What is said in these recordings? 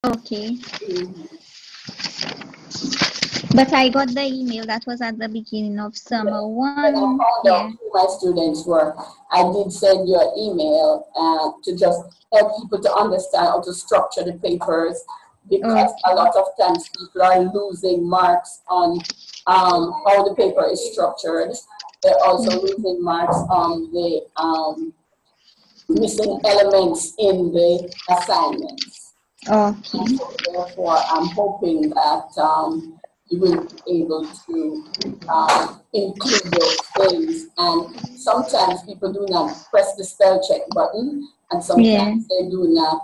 Okay. Mhm. But I got the email that was at the beginning of summer When I one. found Yeah. out who my students were, I did send you an email to just help people to understand how to structure the papers, because a Okay. lot of times people are losing marks on how the paper is structured. They're also losing marks on the missing elements in the assignments. Okay. And so therefore, I'm hoping that you will be able to include those things. And sometimes people do not press the spell check button, and Yeah. sometimes they do not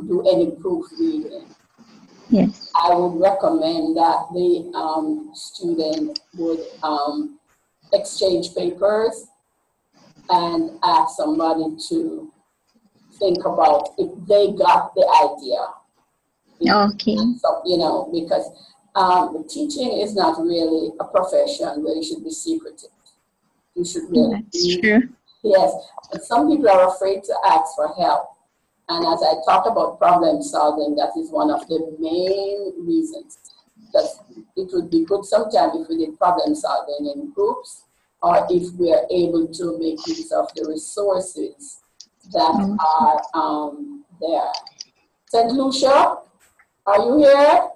do any proofreading. Yes. I would recommend that the student would exchange papers and ask somebody to think about if they got the idea. Okay. So, because the teaching is not really a profession where you should be secretive. You should really That's true. yes. But some people are afraid to ask for help. And as I talk about problem solving, that is one of the main reasons. Because it would be good sometime if we did problem solving in groups, or if we are able to make use of the resources that are there. St. Lucia, are you here?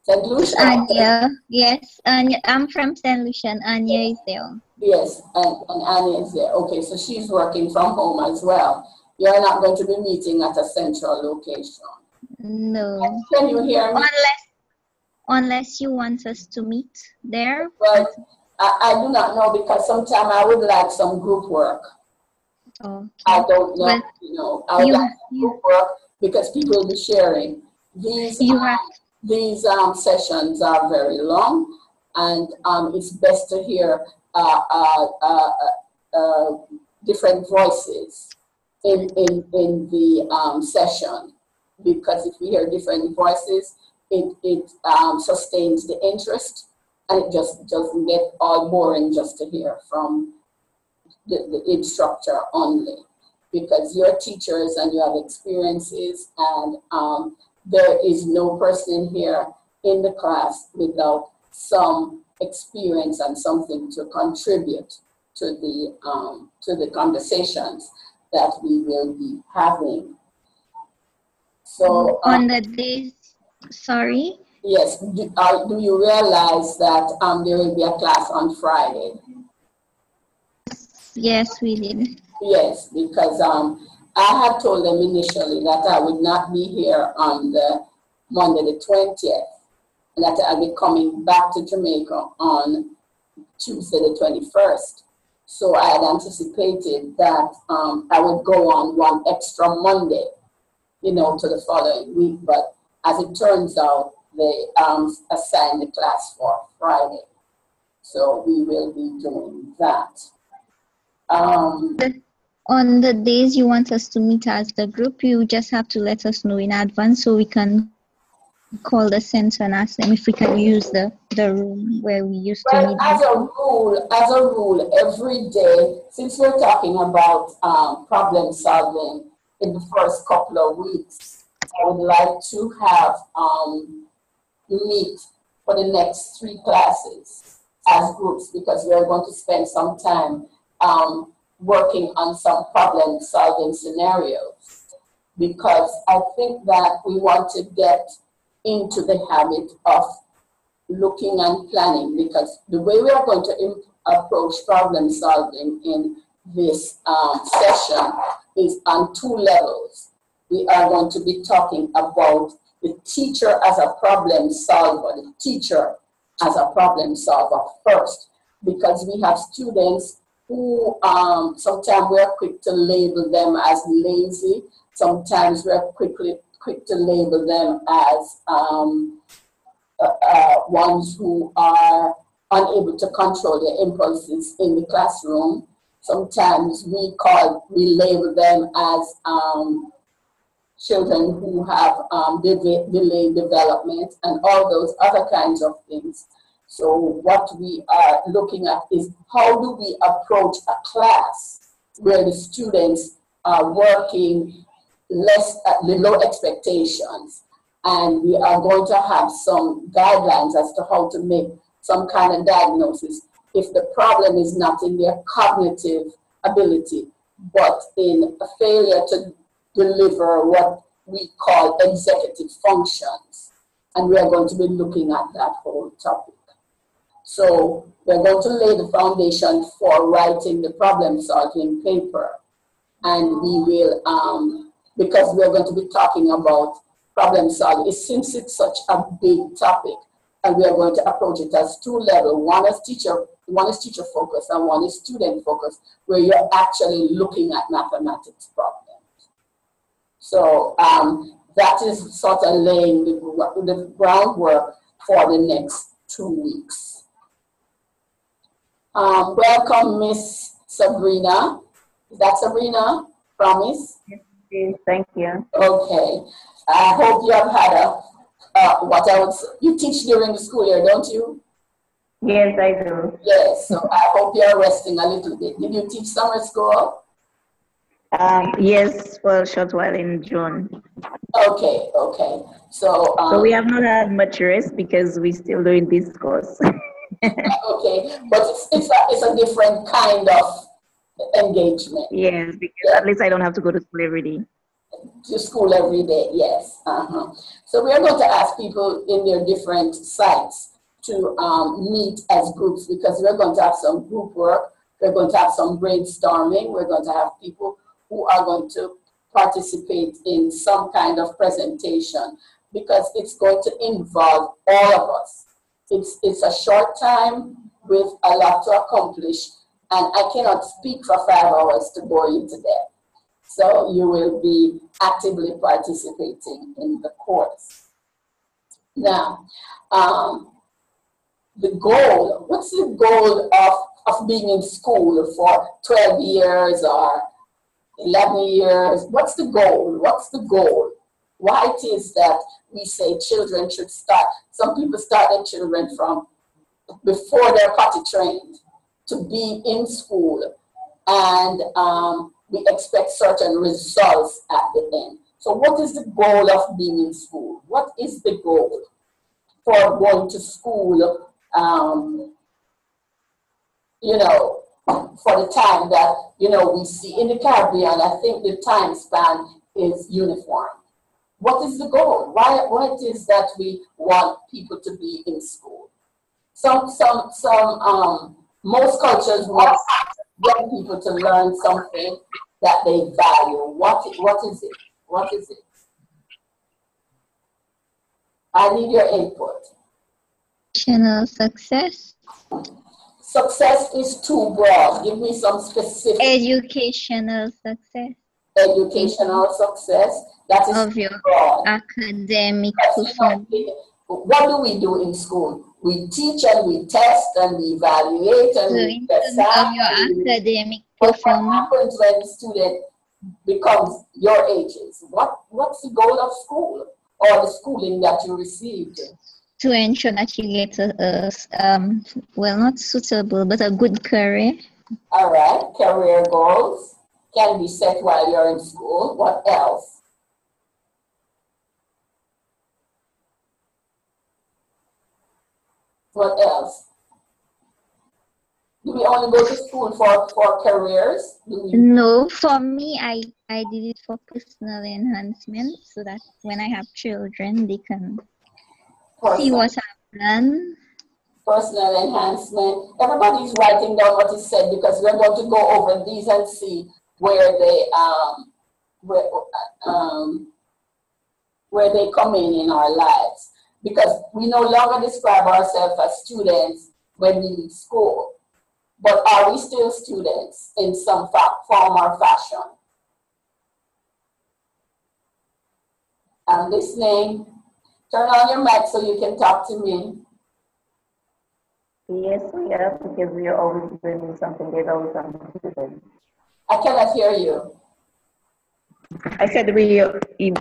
St. Lucia? Anya, yes. Anya, I'm from St. Lucia, and Anya is there. Yes, and Annie is there. Okay, so she's working from home as well. You're not going to be meeting at a central location. No. Can you hear me? Unless you want us to meet there. Well, I do not know, because sometimes I would like some group work. Okay. I don't know, Well, I would like group work because people will be sharing. These sessions are very long, and it's best to hear different voices in the session, because if we hear different voices, it sustains the interest, and it just doesn't get all boring just to hear from the instructor only, because you're teachers and you have experiences, and there is no person here in the class without some experience and something to contribute to the conversations that we will be having. So on the days, sorry? Yes, do you realize that there will be a class on Friday? Yes, we did. Yes, because I had told them initially that I would not be here on the Monday the 20th, and that I'll be coming back to Jamaica on Tuesday the 21st. So I had anticipated that I would go on one extra Monday, to the following week. But as it turns out, they assigned the class for Friday. So we will be doing that. On the days you want us to meet as the group, you just have to let us know in advance so we can call the center and ask them if we can use the room where we used to meet. As a rule, every day, since we're talking about problem solving in the first couple of weeks, I would like to have meet for the next 3 classes as groups, because we're going to spend some time working on some problem solving scenarios, because I think that we want to get into the habit of looking and planning, because the way we are going to approach problem solving in this session is on 2 levels. We are going to be talking about the teacher as a problem solver, the teacher as a problem solver first, because we have students who sometimes we're quick to label them as lazy, sometimes we're quick to label them as ones who are unable to control their impulses in the classroom. Sometimes we label them as children who have delayed development and all those other kinds of things. So what we are looking at is, how do we approach a class where the students are working low expectations. And we are going to have some guidelines as to how to make some kind of diagnosis if the problem is not in their cognitive ability, but in a failure to deliver what we call executive functions. And we are going to be looking at that whole topic. So we're going to lay the foundation for writing the problem-solving paper. And we will, because we're going to be talking about problem solving, since it's such a big topic, and we are going to approach it as two levels. One is teacher focused and one is student focused, where you're actually looking at mathematics problems. So that is sort of laying the groundwork for the next 2 weeks. Welcome, Miss Sabrina. Is that Sabrina? Promise? Yes, thank you. Okay. I hope you have had you teach during the school year, don't you? Yes, I do. Yes, so I hope you're resting a little bit. Did you teach summer school? Yes, for a short while in June. Okay. So we have not had much rest because we're still doing this course. Okay, but it's a different kind of engagement. Yes, because at least I don't have to go to school every day. To school every day, yes. So we are going to ask people in their different sites to meet as groups, because we're going to have some group work, we're going to have some brainstorming, we're going to have people who are going to participate in some kind of presentation, because it's going to involve all of us. It's a short time with a lot to accomplish, and I cannot speak for 5 hours to bore you to death. So you will be actively participating in the course. Now, the goal, what's the goal of being in school for 12 years or 11 years? What's the goal? What's the goal? Why it is that we say children should start, some people start their children from before they're potty trained to be in school, and we expect certain results at the end. So what is the goal of being in school? What is the goal for going to school, for the time that, we see in the Caribbean? I think the time span is uniform. What is the goal? Why it is that we want people to be in school? Most cultures want young people to learn something that they value. What is it? What is it? I need your input. Educational success. Success is too broad. Give me some specific. Educational success. Educational success. That is of your broad. Academic performance. What do we do in school? We teach and we test and we evaluate and we test of your academic performance. What happens when the student becomes your ages? What's the goal of school or the schooling that you received? To ensure that you get not suitable, but a good career. All right, career goals can be set while you're in school. What else? What else? Do we only go to school for careers? No, for me, I did it for personal enhancement, so that when I have children, they can see what I've done. Personal enhancement. Everybody's writing down what is said, because we're going to go over these and see where they come in our lives. Because we no longer describe ourselves as students when we leave school. But are we still students in some form or fashion? I'm listening. Turn on your mic so you can talk to me. Yes, we are, because we are always doing something. There's always something to do. I cannot hear you. I said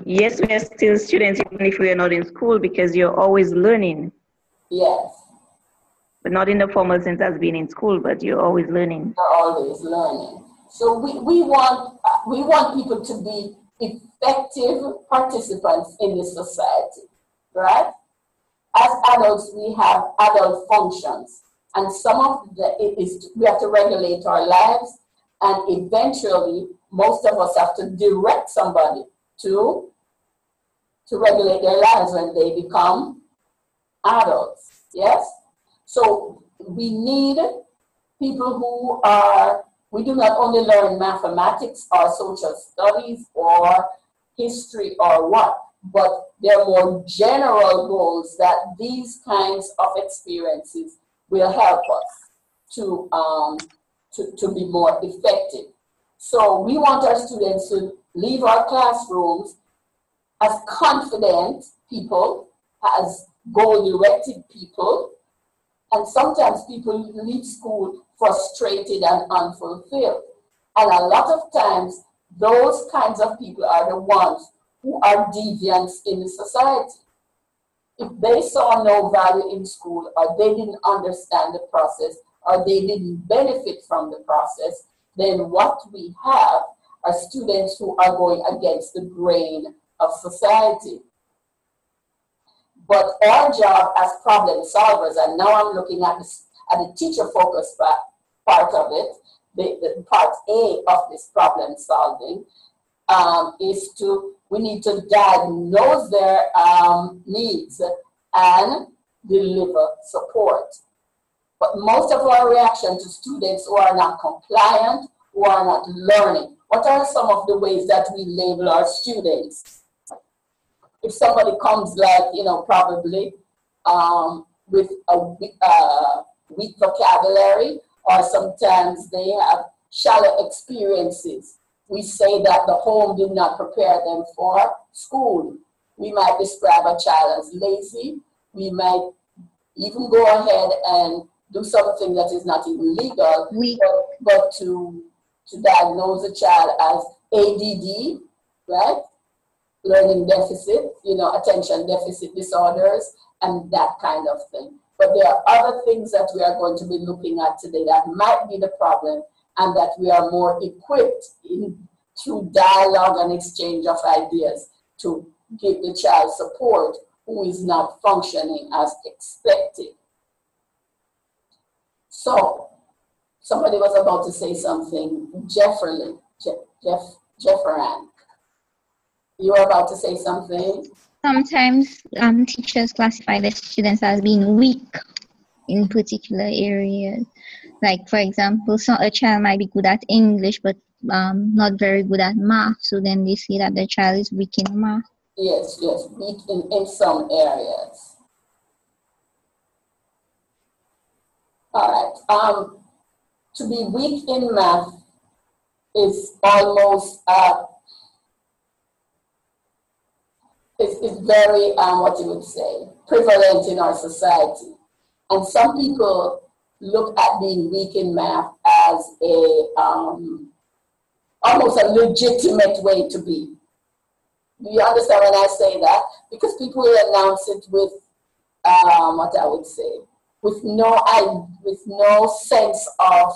yes, we are still students even if we are not in school, because you're always learning. Yes. But not in the formal sense as being in school, but you're always learning. You're always learning. So we want people to be effective participants in the society, right? As adults, we have adult functions, and some of we have to regulate our lives, and eventually, most of us have to direct somebody to regulate their lives when they become adults, yes? So we need people who we do not only learn mathematics or social studies or history or what, but there are more general goals that these kinds of experiences will help us to be more effective. So we want our students to leave our classrooms as confident people, as goal-directed people, and sometimes people leave school frustrated and unfulfilled. And a lot of times, those kinds of people are the ones who are deviants in the society. If they saw no value in school, or they didn't understand the process, or they didn't benefit from the process, then what we have are students who are going against the grain of society. But our job as problem solvers, and now I'm looking at the teacher-focused part of it, the part A of this problem solving, is we need to diagnose their needs and deliver support. But most of our reaction to students who are not compliant, who are not learning, what are some of the ways that we label our students? If somebody comes probably with a weak vocabulary, or sometimes they have shallow experiences, we say that the home did not prepare them for school. We might describe a child as lazy. We might even go ahead and do something that is not even legal, but to diagnose a child as ADD, right? Learning deficit, attention deficit disorders, and that kind of thing. But there are other things that we are going to be looking at today that might be the problem, and that we are more equipped through dialogue and exchange of ideas to give the child support who is not functioning as expected. So, somebody was about to say something. Jefferan. You were about to say something? Sometimes teachers classify the students as being weak in particular areas. Like, for example, a child might be good at English, but not very good at math. So then they say that the child is weak in math. Yes, weak in some areas. All right. To be weak in math is almost it's very, what you would say, prevalent in our society. And some people look at being weak in math as almost a legitimate way to be. Do you understand when I say that? Because people will announce it with, what I would say, with no sense of,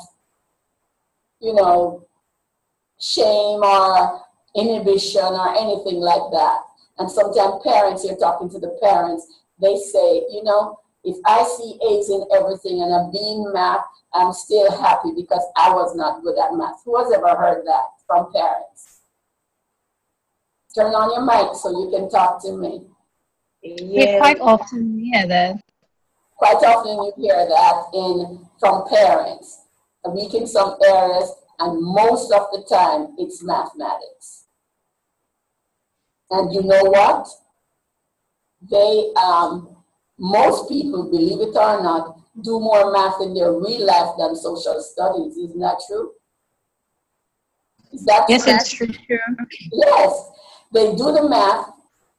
shame or inhibition or anything like that. And sometimes parents, you're talking to the parents, they say, if I see A's in everything and a B in math, I'm still happy because I was not good at math. Who has ever heard that from parents? Turn on your mic so you can talk to me. Yeah. Quite often we hear that. Quite often you hear that from parents. Weak in some areas, and most of the time it's mathematics. And you know what? Most people, believe it or not, do more math in their real life than social studies. Isn't that true? Is that yes, true? It's true. Yes, they do the math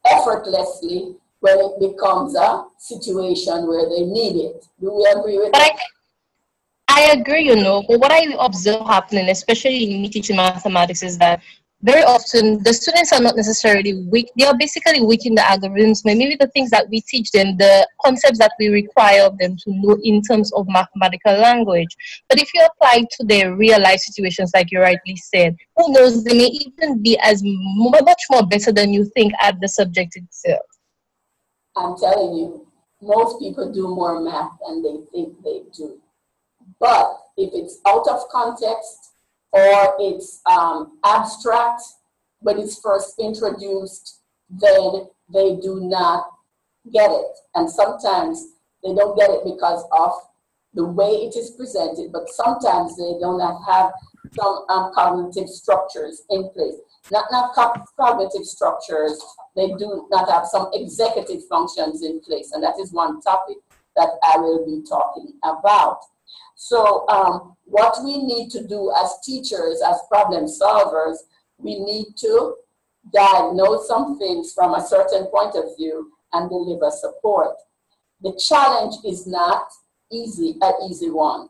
effortlessly when it becomes a situation where they need it. Do we agree with that? I agree, but what I observe happening, especially in me teaching mathematics, is that very often the students are not necessarily weak. They are basically weak in the algorithms, but maybe the things that we teach them, the concepts that we require of them to know in terms of mathematical language. But if you apply to their real life situations, like you rightly said, who knows, they may even be much more better than you think at the subject itself. I'm telling you, most people do more math than they think they do. But if it's out of context or it's abstract, when it's first introduced, then they do not get it. And sometimes they don't get it because of the way it is presented, but sometimes they do not have some cognitive structures in place. Not cognitive structures, they do not have some executive functions in place. And that is one topic that I will be talking about. So what we need to do as teachers, as problem solvers, we need to diagnose some things from a certain point of view and deliver support. The challenge is not an easy one,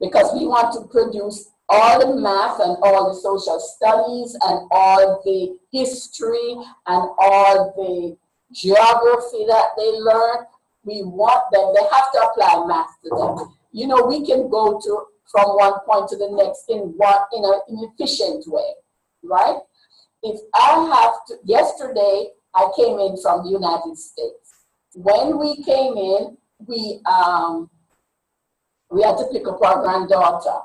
because we want to produce all the math and all the social studies and all the history and all the geography that they learn. We want them, they have to apply math to them. You know, we can go from one point to the next in an efficient way, right? If I have to, yesterday I came in from the United States. When we came in, we had to pick up our granddaughter.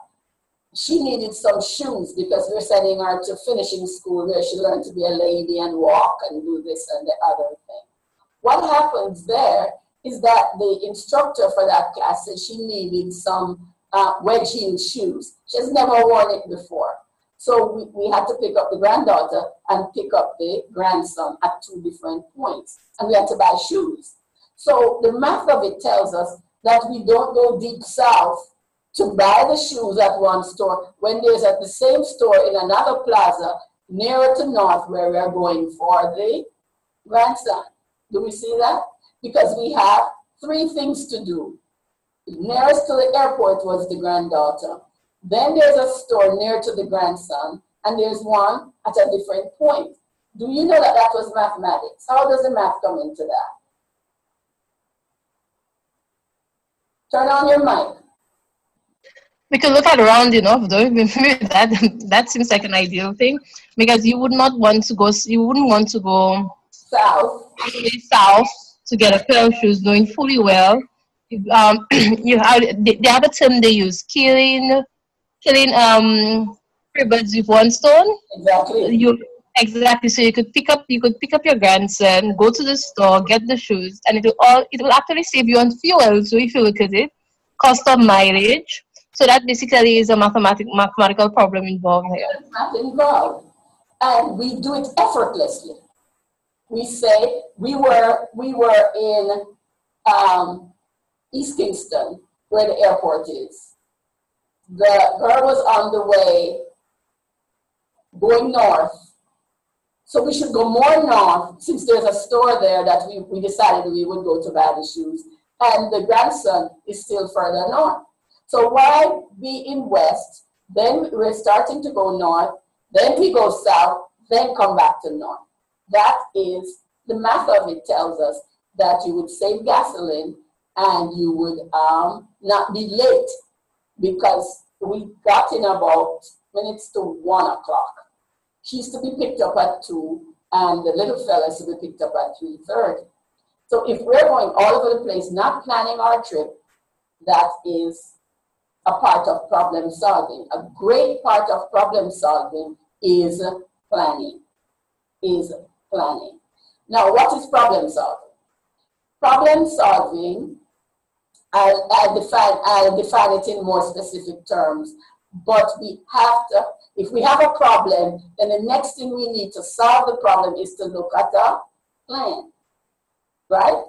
She needed some shoes because we're sending her to finishing school where she learned to be a lady and walk and do this and the other thing. What happens there is that the instructor for that class said she needed some wedge heel shoes. She has never worn it before. So we had to pick up the granddaughter and pick up the grandson at two different points. And we had to buy shoes. So the math of it tells us that we don't go deep south to buy the shoes at one store when there's at the same store in another plaza nearer to north where we are going for the grandson. Do we see that? Because we have three things to do. Nearest to the airport was the granddaughter. Then there's a store near to the grandson, and there's one at a different point. Do you know that that was mathematics? How does the math come into that? Turn on your mic. We could look at rounding off though. Maybe that seems like an ideal thing, because you would not want to go. You wouldn't want to go south to get a pair of shoes, knowing fully well. They have a term they use: killing three birds with one stone. Exactly. Exactly. So you could pick up your grandson, go to the store, get the shoes, and it will actually save you on fuel. So if you look at it, cost of mileage. So that basically is a mathematical problem involved here. It's not involved, and we do it effortlessly. We say we were in East Kingston, where the airport is. The girl was on the way going north. So we should go more north, since there's a store there that we decided we would go to buy the shoes. And the grandson is still further north. So why be in west? Then we're starting to go north, then we go south, then come back to north. That is, the math of it tells us that you would save gasoline and you would not be late, because we got in about minutes to 1 o'clock. She's to be picked up at 2, and the little fella is to be picked up at 3:30. So if we're going all over the place, not planning our trip, that is a part of problem solving. A great part of problem solving is planning. Now, what is problem solving? Problem solving, I'll define it in more specific terms, but we have to, if we have a problem, then the next thing we need to solve the problem is to look at a plan, right?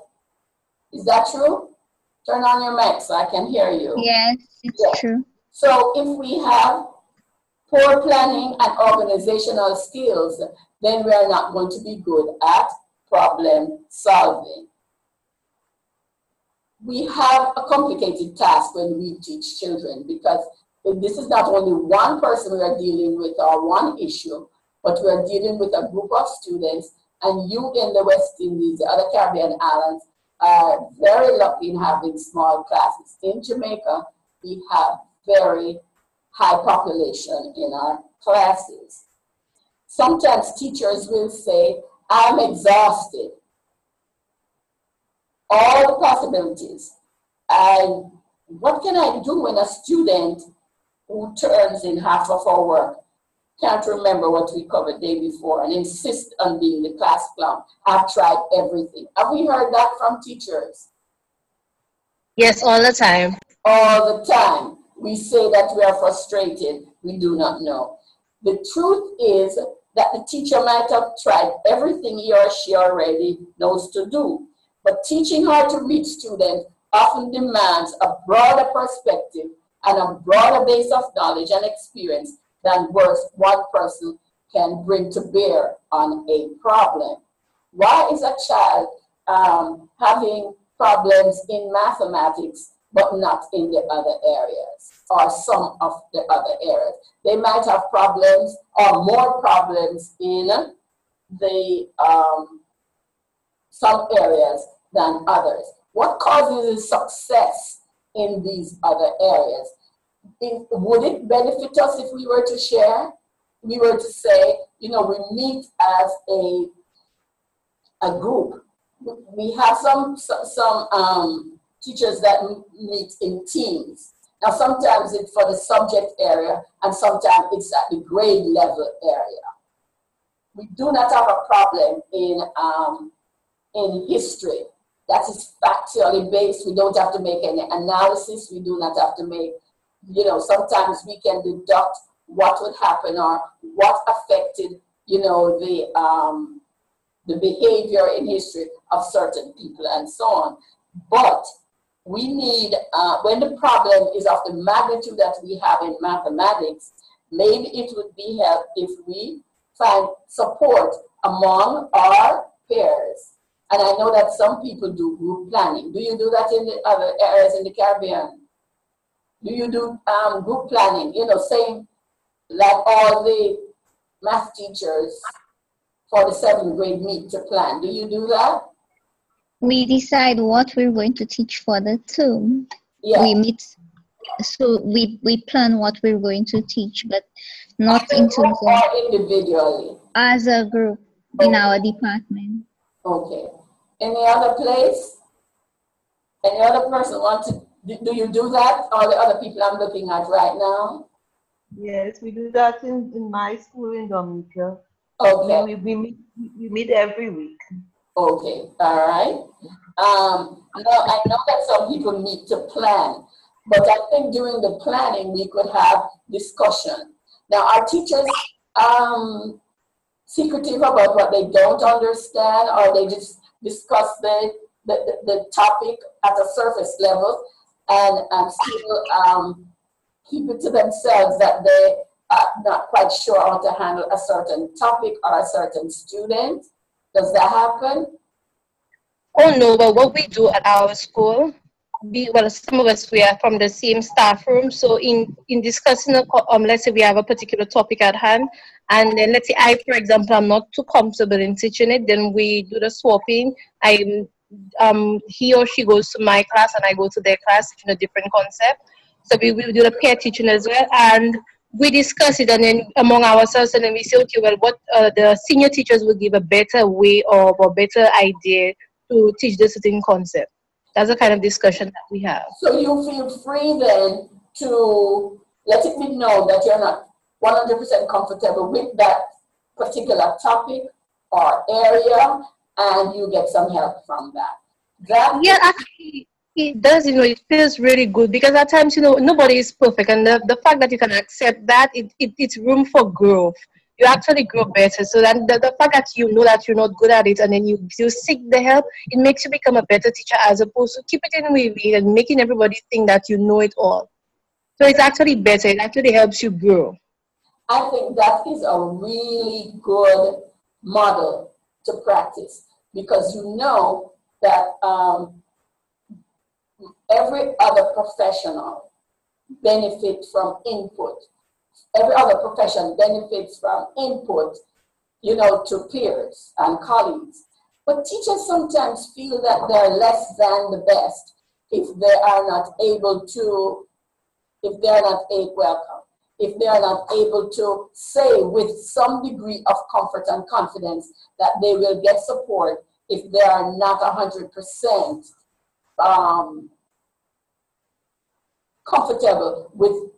Is that true? Turn on your mic so I can hear you. Yes, it's true. So if we have poor planning and organizational skills, then we are not going to be good at problem solving. We have a complicated task when we teach children, because this is not only one person we are dealing with or one issue, but we're dealing with a group of students, and you in the West Indies, the other Caribbean islands, are very lucky in having small classes. In Jamaica, we have very high population in our classes. Sometimes teachers will say, I'm exhausted. All the possibilities. And what can I do when a student who turns in half of our work can't remember what we covered the day before and insist on being the class clown? I've tried everything. Have we heard that from teachers? Yes, all the time. All the time. We say that we are frustrated. We do not know. The truth is that the teacher might have tried everything he or she already knows to do. But teaching how to reach students often demands a broader perspective and a broader base of knowledge and experience than one person can bring to bear on a problem. Why is a child having problems in mathematics but not in the other areas or some of the other areas? They might have problems or more problems in the some areas than others. What causes success in these other areas? Would it benefit us if we were to share? We were to say, you know, we meet as a group. We have some teachers that meet in teams. Now, sometimes it's for the subject area, and sometimes it's at the grade level area. We do not have a problem in history. That is factually based. We don't have to make any analysis. We do not have to make, you know, sometimes we can deduct what would happen or what affected, you know, the behavior in history of certain people and so on. But we need, when the problem is of the magnitude that we have in mathematics, maybe it would be helpful if we find support among our peers. And I know that some people do group planning. Do you do that in the other areas in the Caribbean? Do you do group planning? You know, saying like all the math teachers for the 7th grade meet to plan. Do you do that? We decide what we're going to teach for the term. Yeah. We meet, so we plan what we're going to teach, but not in terms of or individually. As a group in our department. Okay. Any other place? Any other person want to? Do you do that? Or the other people I'm looking at right now? Yes, we do that in my school in Dominica. Okay. We meet every week. Okay, all right. I know that some people need to plan, but I think during the planning we could have discussion. Now, are teachers secretive about what they don't understand, or they just discuss the topic at a surface level and still keep it to themselves that they are not quite sure how to handle a certain topic or a certain student? Does that happen? Oh no, but what we do at our school, some of us, we are from the same staff room. So in discussing, let's say we have a particular topic at hand, and then let's say I, for example, I'm not too comfortable in teaching it, then we do the swapping. He or she goes to my class and I go to their class, teaching a different concept. So we will do the pair teaching as well, and we discuss it, and then among ourselves, and then we say, okay, well, what the senior teachers will give a better way or a better idea to teach this certain concept. That's the kind of discussion that we have. So you feel free then to let it be known that you're not 100% comfortable with that particular topic or area, and you get some help from that. Yeah, actually, it does, it feels really good, because at times, nobody is perfect, and the fact that you can accept that, it's room for growth. You actually grow better. So then the fact that you know that you're not good at it, and then you seek the help, it makes you become a better teacher, as opposed to keep it in with you and making everybody think that you know it all. So it's actually better. It actually helps you grow. I think that is a really good model to practice, because you know that every other professional benefits from input. Every other profession benefits from input you know, to peers and colleagues. But teachers sometimes feel that they're less than the best if they are not able to, if they are not able to say with some degree of comfort and confidence that they will get support if they are not 100% comfortable with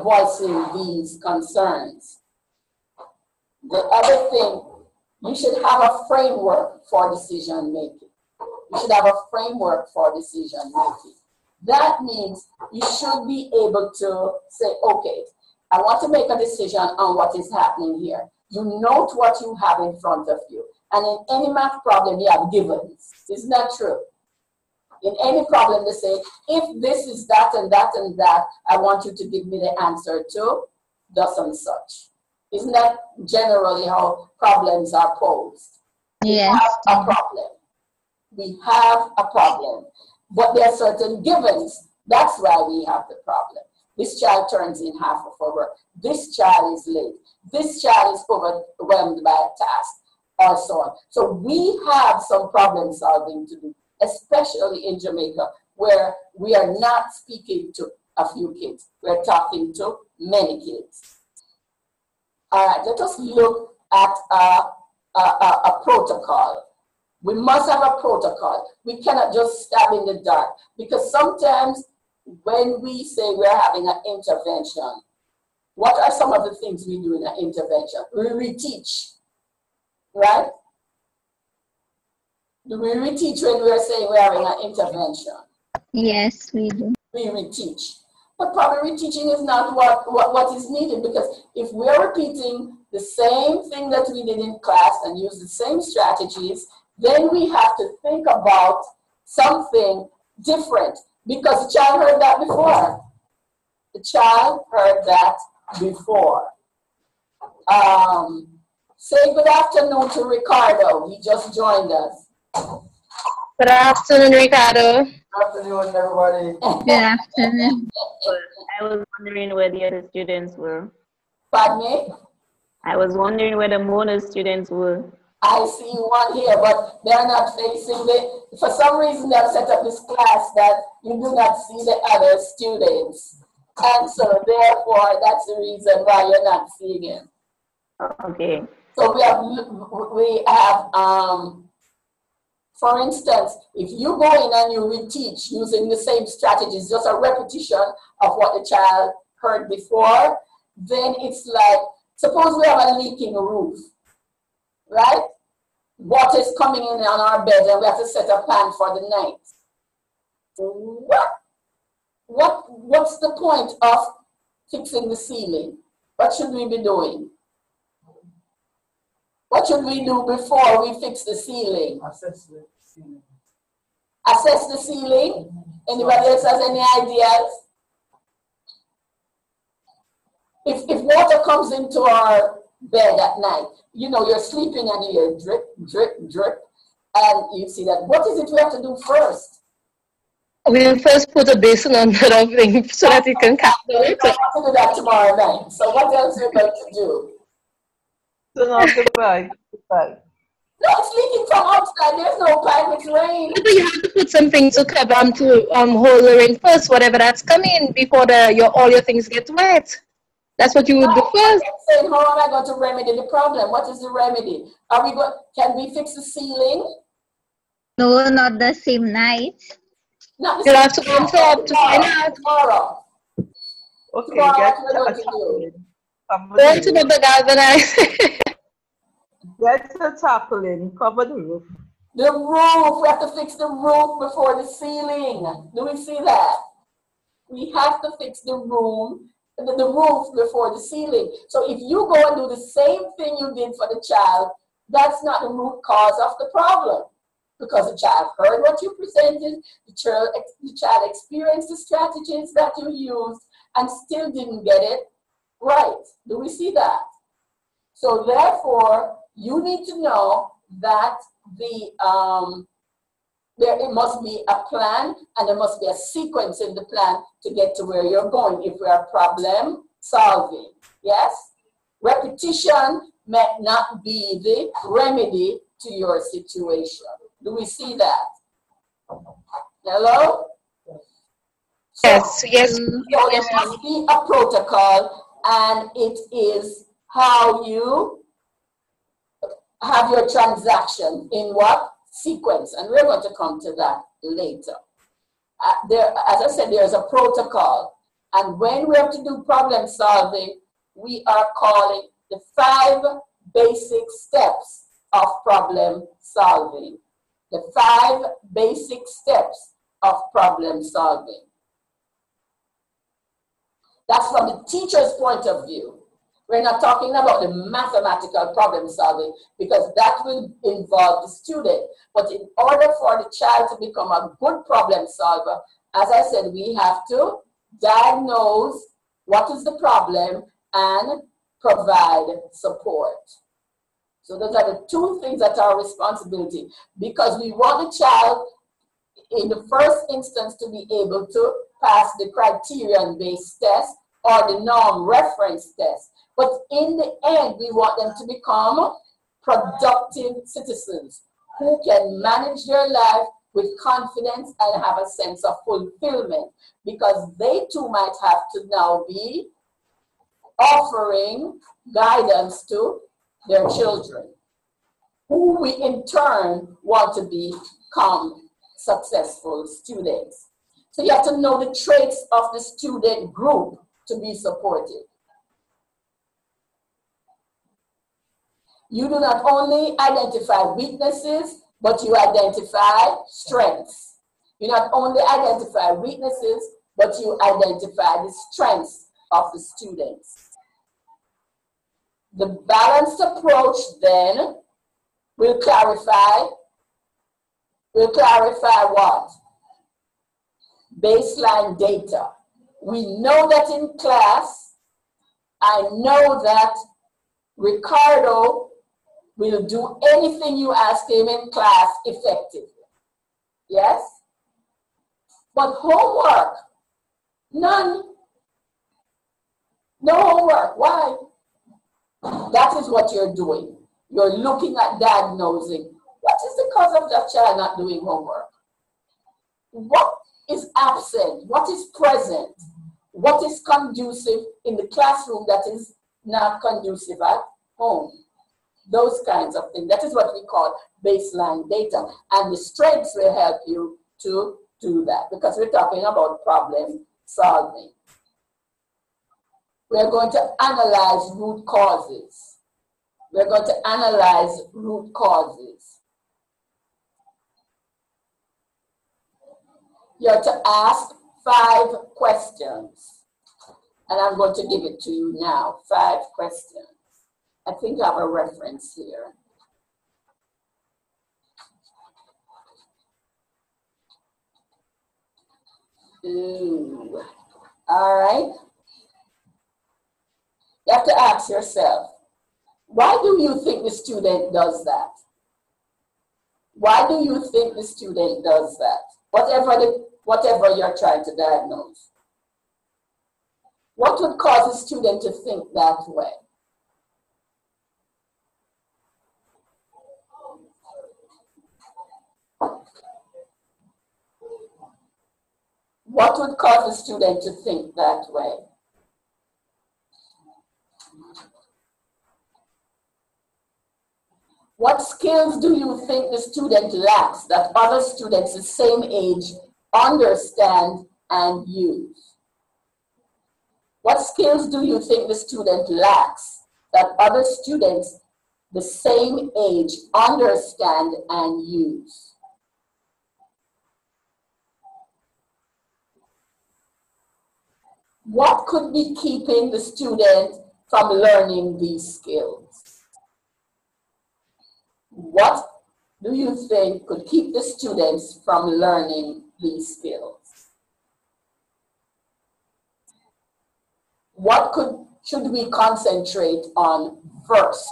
voicing these concerns. The other thing, you should have a framework for decision making. You should have a framework for decision making. That means you should be able to say, okay, I want to make a decision on what is happening here. You note what you have in front of you. And in any math problem, you have givens. Isn't that true? In any problem, they say, if this is that and that and that, I want you to give me the answer to thus and such. Isn't that generally how problems are posed? Yes. We have a problem. We have a problem. But there are certain givens. That's why we have the problem. This child turns in half of our work. This child is late. This child is overwhelmed by a task, or so on. So we have some problem solving to do, especially in Jamaica, where we are not speaking to a few kids. We're talking to many kids. All right, let us look at a protocol. We must have a protocol. We cannot just stab in the dark, because sometimes when we say we're having an intervention, what are some of the things we do in an intervention? We reteach, right? Do we reteach when we're saying we're having an intervention? Yes, we do. We reteach. But probably reteaching is not what is needed, because if we're repeating the same thing that we did in class and use the same strategies, then we have to think about something different, because the child heard that before. The child heard that before. Say good afternoon to Ricardo. He just joined us. Good afternoon, Ricardo. Good afternoon, everybody. Good afternoon. I was wondering where the other students were. Pardon me? I was wondering where the Mona students were. I see one here, but they're not facing the, for some reason they've set up this class that you do not see the other students. And so therefore, that's the reason why you're not seeing him. Okay. So we have for instance, if you go in and you reteach using the same strategies, just a repetition of what the child heard before, then it's like, suppose we have a leaking roof, right? Water is coming in on our bed and we have to set a plan for the night. What's the point of fixing the ceiling? What should we be doing? What should we do before we fix the ceiling? Assess the ceiling. Assess the ceiling? Anybody else has any ideas? If water comes into our bed at night, you know, you're sleeping and you hear drip, drip, drip, and you see that. What is it we have to do first? We'll first put a basin on that thing so that it can catch the water. We're going to do that tomorrow night. So what else are we going to do? Turn off the pipe. No, it's leaking from outside. There's no pipe. It's rain. But you have to put something to cover to hold the rain first, whatever that's coming, before all your things get wet. That's what you would do first. Saying, how am I going to remedy the problem? What is the remedy? Can we fix the ceiling? No, not the same night. Not You'll have to go up to find out. Tomorrow. Okay, Tomorrow, get what we're going to do? Go to the galvanize. Get the tarpaulin, cover the roof. The roof. We have to fix the roof before the ceiling. Do we see that? We have to fix the roof before the ceiling. So if you go and do the same thing you did for the child, that's not the root cause of the problem. Because the child heard what you presented, the child experienced the strategies that you used and still didn't get it right. Do we see that? So therefore, you need to know that it must be a plan and there must be a sequence in the plan to get to where you're going if we are problem solving. Yes? Repetition may not be the remedy to your situation. Do we see that? Hello? Yes, yes, So yes. there must be a protocol, and it is how you have your transaction in what sequence, and we're going to come to that later. As I said, there's a protocol, and when we have to do problem solving, we are calling the 5 basic steps of problem solving. The 5 basic steps of problem solving. That's from the teacher's point of view. We're not talking about the mathematical problem solving because that will involve the student. But in order for the child to become a good problem solver, as I said, we have to diagnose what is the problem and provide support. So those are the 2 things that are our responsibility, because we want the child in the first instance to be able to pass the criterion-based test or the norm reference test. But in the end, we want them to become productive citizens who can manage their life with confidence and have a sense of fulfillment, because they too might have to now be offering guidance to their children, who we in turn want to become successful students. So you have to know the traits of the student group to be supported. You do not only identify weaknesses, but you identify strengths. You not only identify weaknesses, but you identify the strengths of the students. The balanced approach then will clarify what? Baseline data. We know that in class, I know that Ricardo will do anything you ask him in class effectively. Yes? But homework, none. No homework. Why? That is what you're doing. You're looking at diagnosing. What is the cause of that child not doing homework? What is absent? What is present? What is conducive in the classroom that is not conducive at home? Those kinds of things. That is what we call baseline data. And the strengths will help you to do that, because we're talking about problem solving. We're going to analyze root causes. We're going to analyze root causes. You're to ask 5 questions. And I'm going to give it to you now. 5 questions. I think I have a reference here. Ooh. All right. You have to ask yourself, why do you think the student does that? Why do you think the student does that? Whatever you're trying to diagnose. What would cause a student to think that way? What would cause a student to think that way? What skills do you think the student lacks that other students the same age understand and use? What skills do you think the student lacks that other students the same age understand and use? What could be keeping the student from learning these skills? What do you think could keep the students from learning these skills? What should we concentrate on first?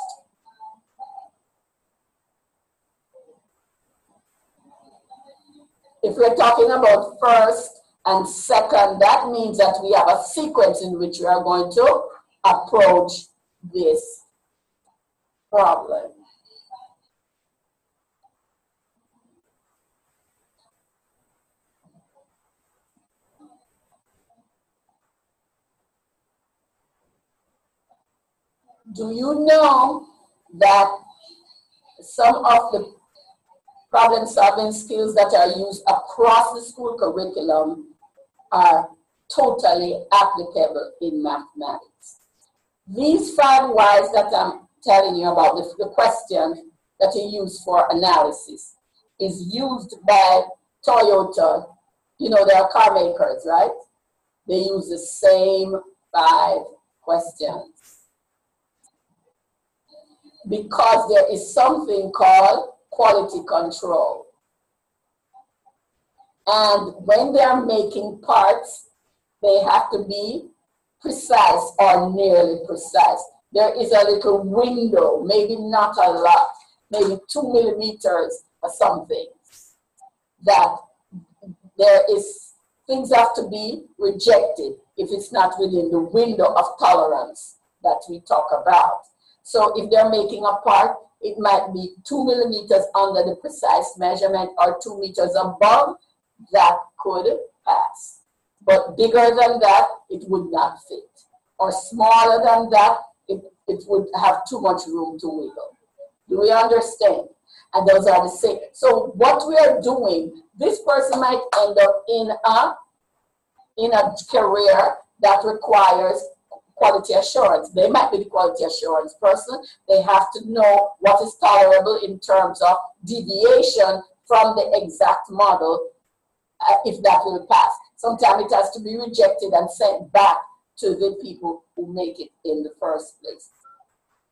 If we're talking about first and second, that means that we have a sequence in which we are going to approach this. problem. Do you know that some of the problem-solving skills that are used across the school curriculum are totally applicable in mathematics? These 5 whys that I'm telling you about, the question that you use for analysis, is used by Toyota. You know, they are car makers, right? They use the same 5 questions. Because there is something called quality control. And when they are making parts, they have to be precise or nearly precise. There is a little window, maybe not a lot, maybe 2 millimeters or something, that there is, things have to be rejected if it's not within the window of tolerance that we talk about. So if they're making a part, it might be 2 millimeters under the precise measurement or 2 meters above, that could pass. But bigger than that, it would not fit. Or smaller than that, it would have too much room to wiggle. Do we understand? And those are the same. So what we are doing, this person might end up in a career that requires quality assurance. They might be the quality assurance person. They have to know what is tolerable in terms of deviation from the exact model, if that will pass. Sometimes it has to be rejected and sent back to the people who make it in the first place.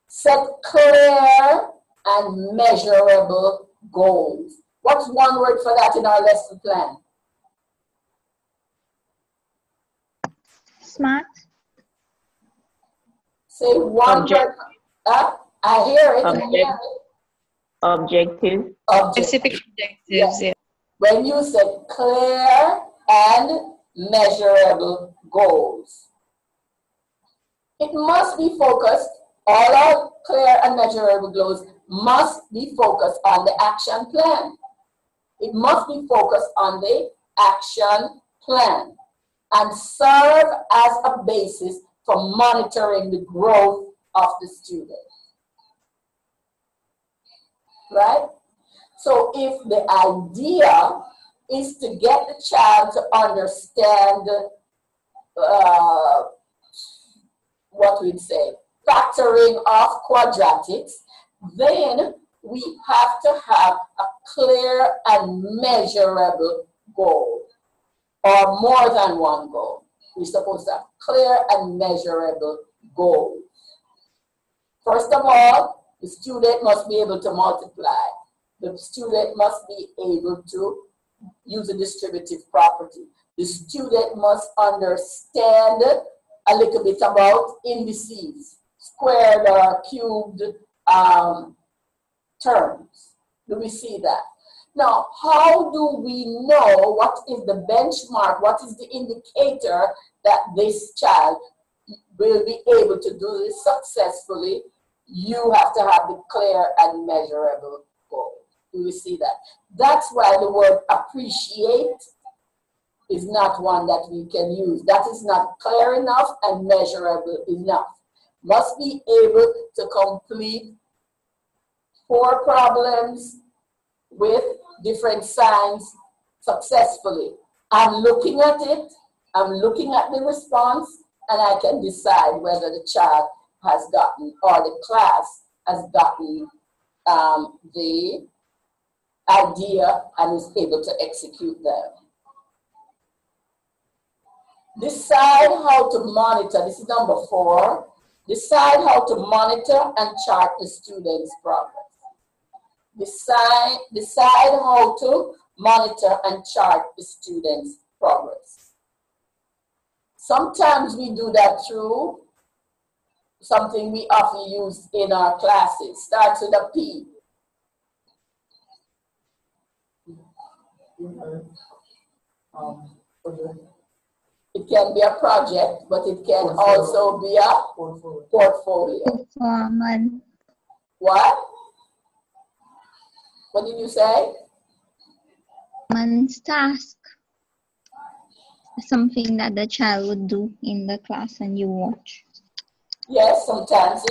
Set clear and measurable goals. What's one word for that in our lesson plan? Smart. Say one word. I hear it. Objective. Specific objectives, yeah. When you set clear and measurable goals, it must be focused, all our clear and measurable goals must be focused on the action plan. It must be focused on the action plan and serve as a basis for monitoring the growth of the student. Right? So if the idea is to get the child to understand what we'd say, factoring of quadratics, then we have to have a clear and measurable goal, or more than one goal. We're supposed to have clear and measurable goals. First of all, the student must be able to multiply. The student must be able to use a distributive property. The student must understand a little bit about indices, squared or cubed terms. Do we see that? Now, how do we know what is the benchmark, what is the indicator that this child will be able to do this successfully? You have to have the clear and measurable goal. Do we see that? That's why the word appreciate is not one that we can use. That is not clear enough and measurable enough. Must be able to complete 4 problems with different signs successfully. I'm looking at it, I'm looking at the response, and I can decide whether the child has gotten, or the class has gotten the idea and is able to execute them. Decide how to monitor, this is number 4, decide how to monitor and chart the student's progress. Decide how to monitor and chart the student's progress. Sometimes we do that through something we often use in our classes. Starts with a P. It can be a project, but it can also be a portfolio. What? What did you say? Man's task. Something that the child would do in the class and you watch. Yes, sometimes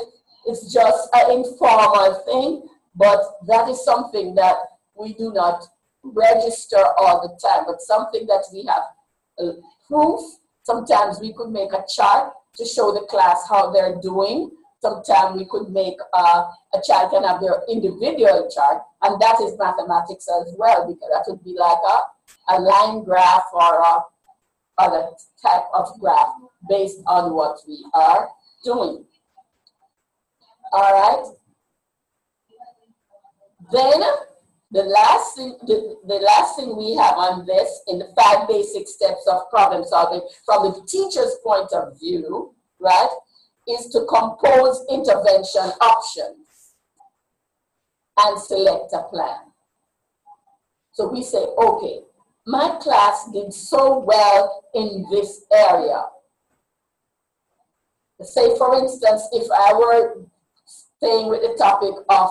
it's just an informal thing, but that is something that we do not register all the time, but something that we have proof. Sometimes we could make a chart to show the class how they're doing. Sometimes we could make a child can have their individual chart, and that is mathematics as well, because that would be like a line graph or a other type of graph based on what we are doing. All right. Then the last thing we have on this in the 5 basic steps of problem solving from the teacher's point of view, right, is to compose intervention options and select a plan. So we say, okay, my class did so well in this area. Say, for instance, if I were staying with the topic of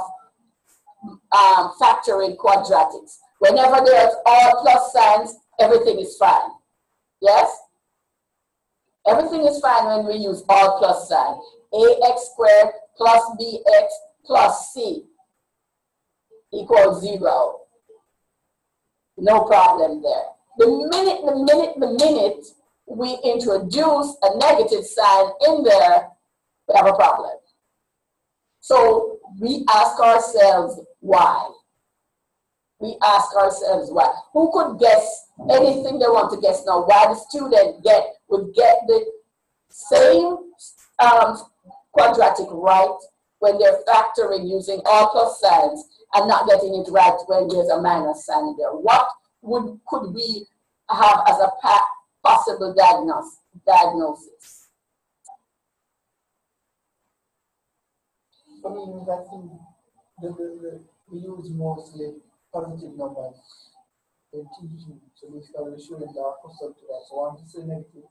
factoring quadratics, whenever there's all plus signs, everything is fine. Yes? Everything is fine when we use all plus sign. Ax squared plus bx plus c equals 0. No problem there. The minute we introduce a negative sign in there, we have a problem. So we ask ourselves why. We ask ourselves why. Who could guess anything they want to guess now? Why the student would get the same quadratic right when they're factoring using all plus signs and not getting it right when there's a minus sign there? What could we have as a possible diagnosis? For me, I think we use mostly positive numbers in teaching. So basically, showing the concept to that. So once you say negative,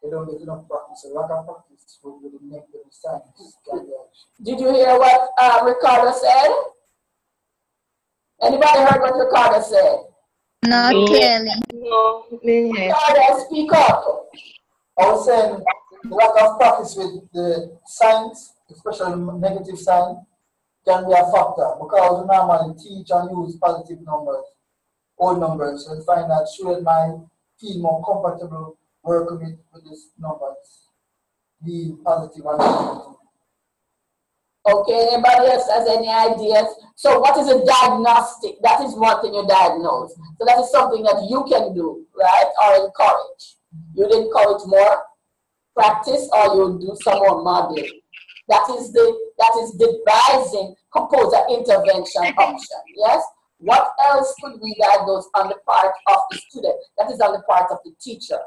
they don't get enough practice. A lot of practice with the negative signs. Did you hear what Ricardo said? Anybody heard what Ricardo said? Not clearly. No, Ricardo, speak up. I was saying a lot of practice with the signs, especially negative sign, can be a factor because we normally teach and use positive numbers, old numbers, and find that students might feel more comfortable working with these numbers, be positive and negative. Okay, anybody else has any ideas? So what is a diagnostic? That is one thing you diagnose. So that is something that you can do, right? Or encourage. You'd encourage more practice or you'll do some more modeling. That is devising, compose an intervention option, yes? What else could we diagnose on the part of the student? That is on the part of the teacher.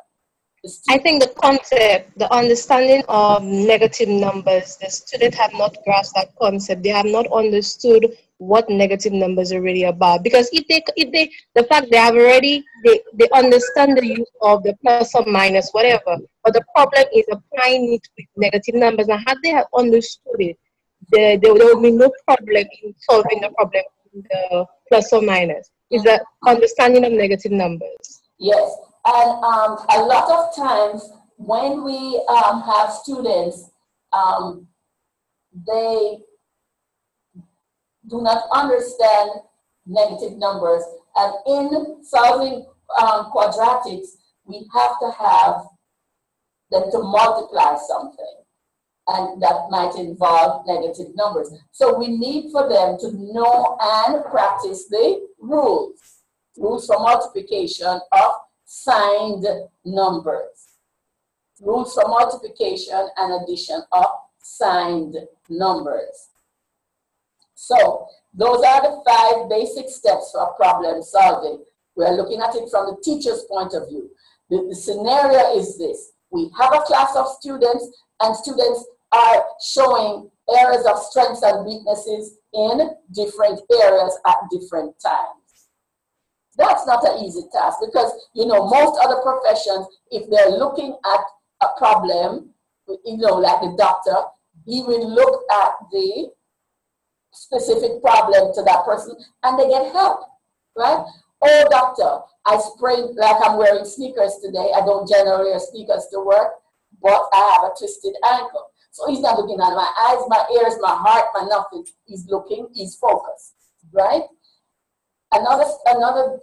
I think the concept, the understanding of negative numbers, the students have not grasped that concept. They have not understood what negative numbers are really about. Because the fact they have already, they understand the use of the plus or minus, whatever. But the problem is applying it with negative numbers. And had they have understood it, there will be no problem in solving the problem in the plus or minus. It's the understanding of negative numbers. Yes. And a lot of times when we have students, they do not understand negative numbers. And in solving quadratics, we have to have them to multiply something. And that might involve negative numbers. So we need for them to know and practice the rules for multiplication of signed numbers. Rules for multiplication and addition of signed numbers. So those are the 5 basic steps for problem solving. We are looking at it from the teacher's point of view. The scenario is this. We have a class of students and students are showing areas of strengths and weaknesses in different areas at different times. That's not an easy task because, you know, most other professions, if they're looking at a problem, you know, like the doctor, he will look at the specific problem to that person, and they get help, right? Oh, doctor, I sprained, like I'm wearing sneakers today. I don't generally wear sneakers to work, but I have a twisted ankle. So he's not looking at my eyes, my ears, my heart, my nothing. He's looking, he's focused, right? Another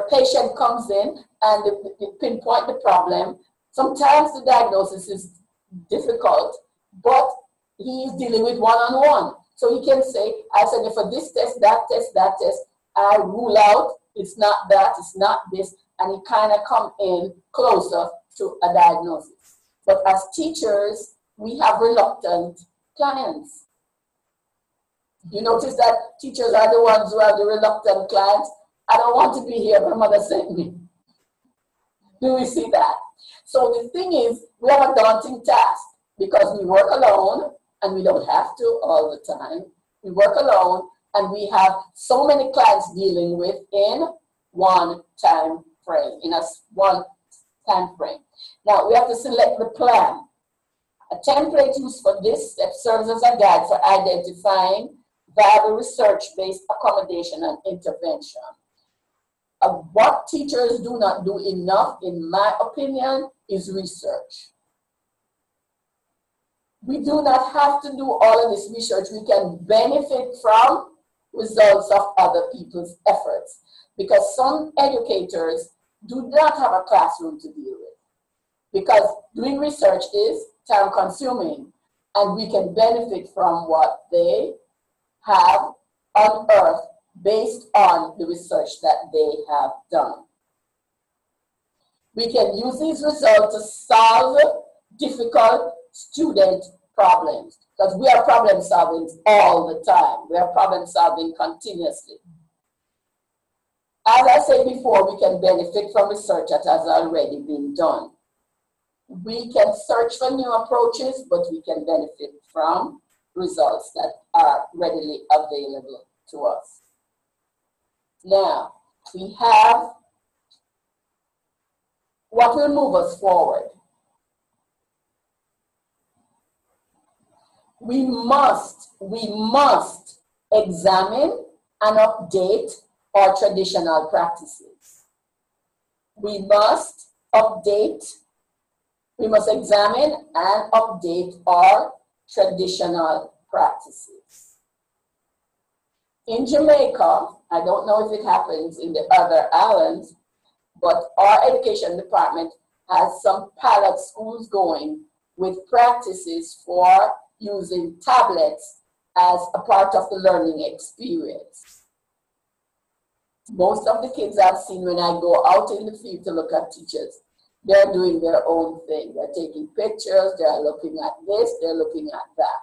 patient comes in and they pinpoint the problem. Sometimes the diagnosis is difficult, but he is dealing with one-on-one. So he can say, I send you for this test, that test, that test. I rule out, it's not that, it's not this, and he kind of come in closer to a diagnosis. But as teachers, we have reluctant clients. You notice that teachers are the ones who are the reluctant clients. I don't want to be here, my mother sent me. Do we see that? So the thing is, we have a daunting task because we work alone, and we don't have to all the time. We work alone, and we have so many clients dealing with in one time frame, one time frame. Now, we have to select the plan. A template used for this step serves as a guide for identifying viable research-based accommodation and intervention. What teachers do not do enough, in my opinion, is research. We do not have to do all of this research. We can benefit from results of other people's efforts, because some educators do not have a classroom to deal with, because doing research is time consuming, and we can benefit from what they have unearthed based on the research that they have done. We can use these results to solve difficult student problems, because we are problem solving all the time. We are problem solving continuously. As I said before, we can benefit from research that has already been done. We can search for new approaches, but we can benefit from results that are readily available to us. Now, we have what will move us forward. We must examine and update our traditional practices. We must examine and update our traditional practices. In Jamaica, I don't know if it happens in the other islands, but our education department has some pilot schools going with practices for using tablets as a part of the learning experience. Most of the kids I've seen when I go out in the field to look at teachers, they're doing their own thing. They're taking pictures, they're looking at this, they're looking at that.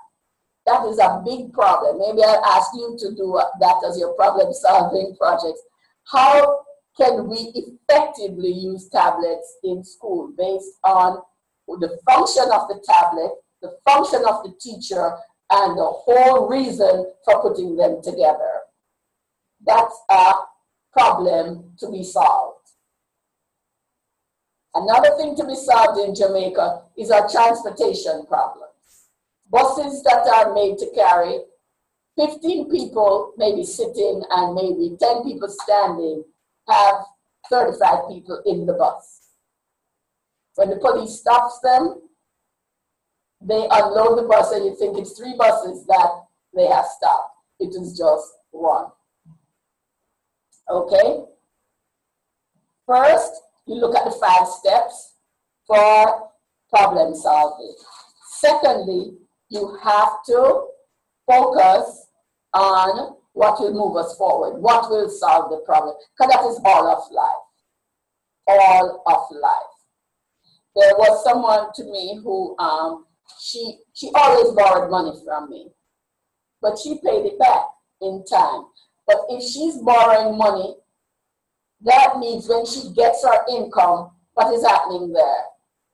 That is a big problem. Maybe I'll ask you to do that as your problem-solving project. How can we effectively use tablets in school based on the function of the tablet, the function of the teacher, and the whole reason for putting them together? That's a problem to be solved. Another thing to be solved in Jamaica is our transportation problems. Buses that are made to carry 15 people maybe sitting and maybe 10 people standing have 35 people in the bus. When the police stops them, they unload the bus and you think it's 3 buses that they have stopped. It is just 1. Okay? First, you look at the 5 steps for problem solving. Secondly, you have to focus on what will move us forward, what will solve the problem, because that is all of life. All of life. There was someone to me who, she always borrowed money from me, but she paid it back in time. But if she's borrowing money, that means when she gets her income, what is happening there?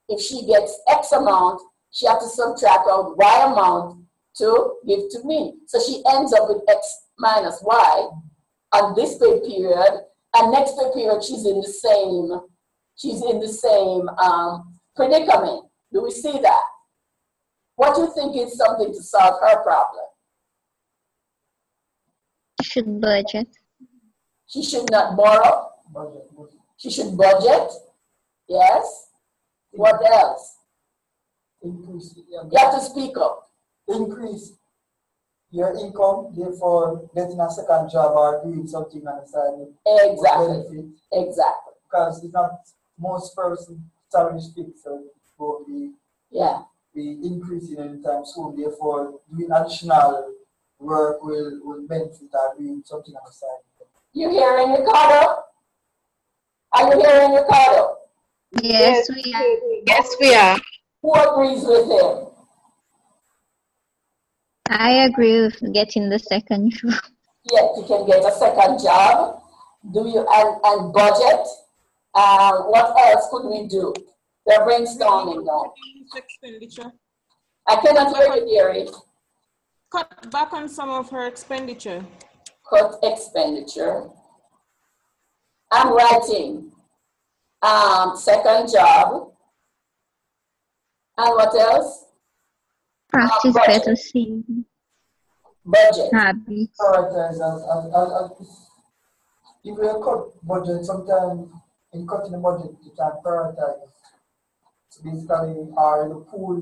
If she gets X amount, she has to subtract out Y amount to give to me. So she ends up with X minus Y on this pay period, and next pay period she's in the same predicament. Do we see that? What do you think is something to solve her problem? Should budget. She should not borrow. Budget. She should budget. Yes. What else? Increase. You have to speak up. Increase your income, therefore getting a second job or doing something on the side. Exactly. Benefit. Exactly. Because it's not most person salary is fixed, so it will be increasing anytime soon. Therefore, doing additional work will benefit or doing something on the side. You hearing Ricardo? Are you hearing Ricardo? Yes, we are. Yes, we are. Who agrees with him? I agree with getting the second job. Yes, you can get a second job. Do you and budget? What else could we do? They're brainstorming now. Expenditure. I cannot hear you, Gary. Cut back on some of her expenditure. Cut expenditure. I'm writing. Second job. And what else? Practice budget. better saving Budget. habits. Prioritize. If we cut budget, sometimes in cutting the budget, you can prioritize. So basically, the pool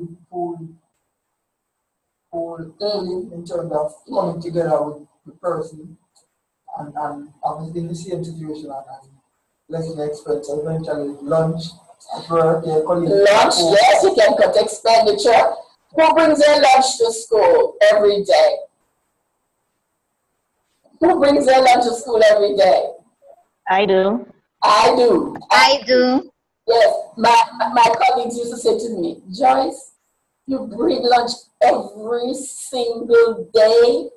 in terms of coming together with the person and obviously in the same situation and less expense. So eventually, lunch, work, colleagues. Lunch, yes, you can cut expenditure. Who brings their lunch to school every day? Who brings their lunch to school every day? I do. I do. I do. Yes, my colleagues used to say to me, Joyce, you bring lunch every single day?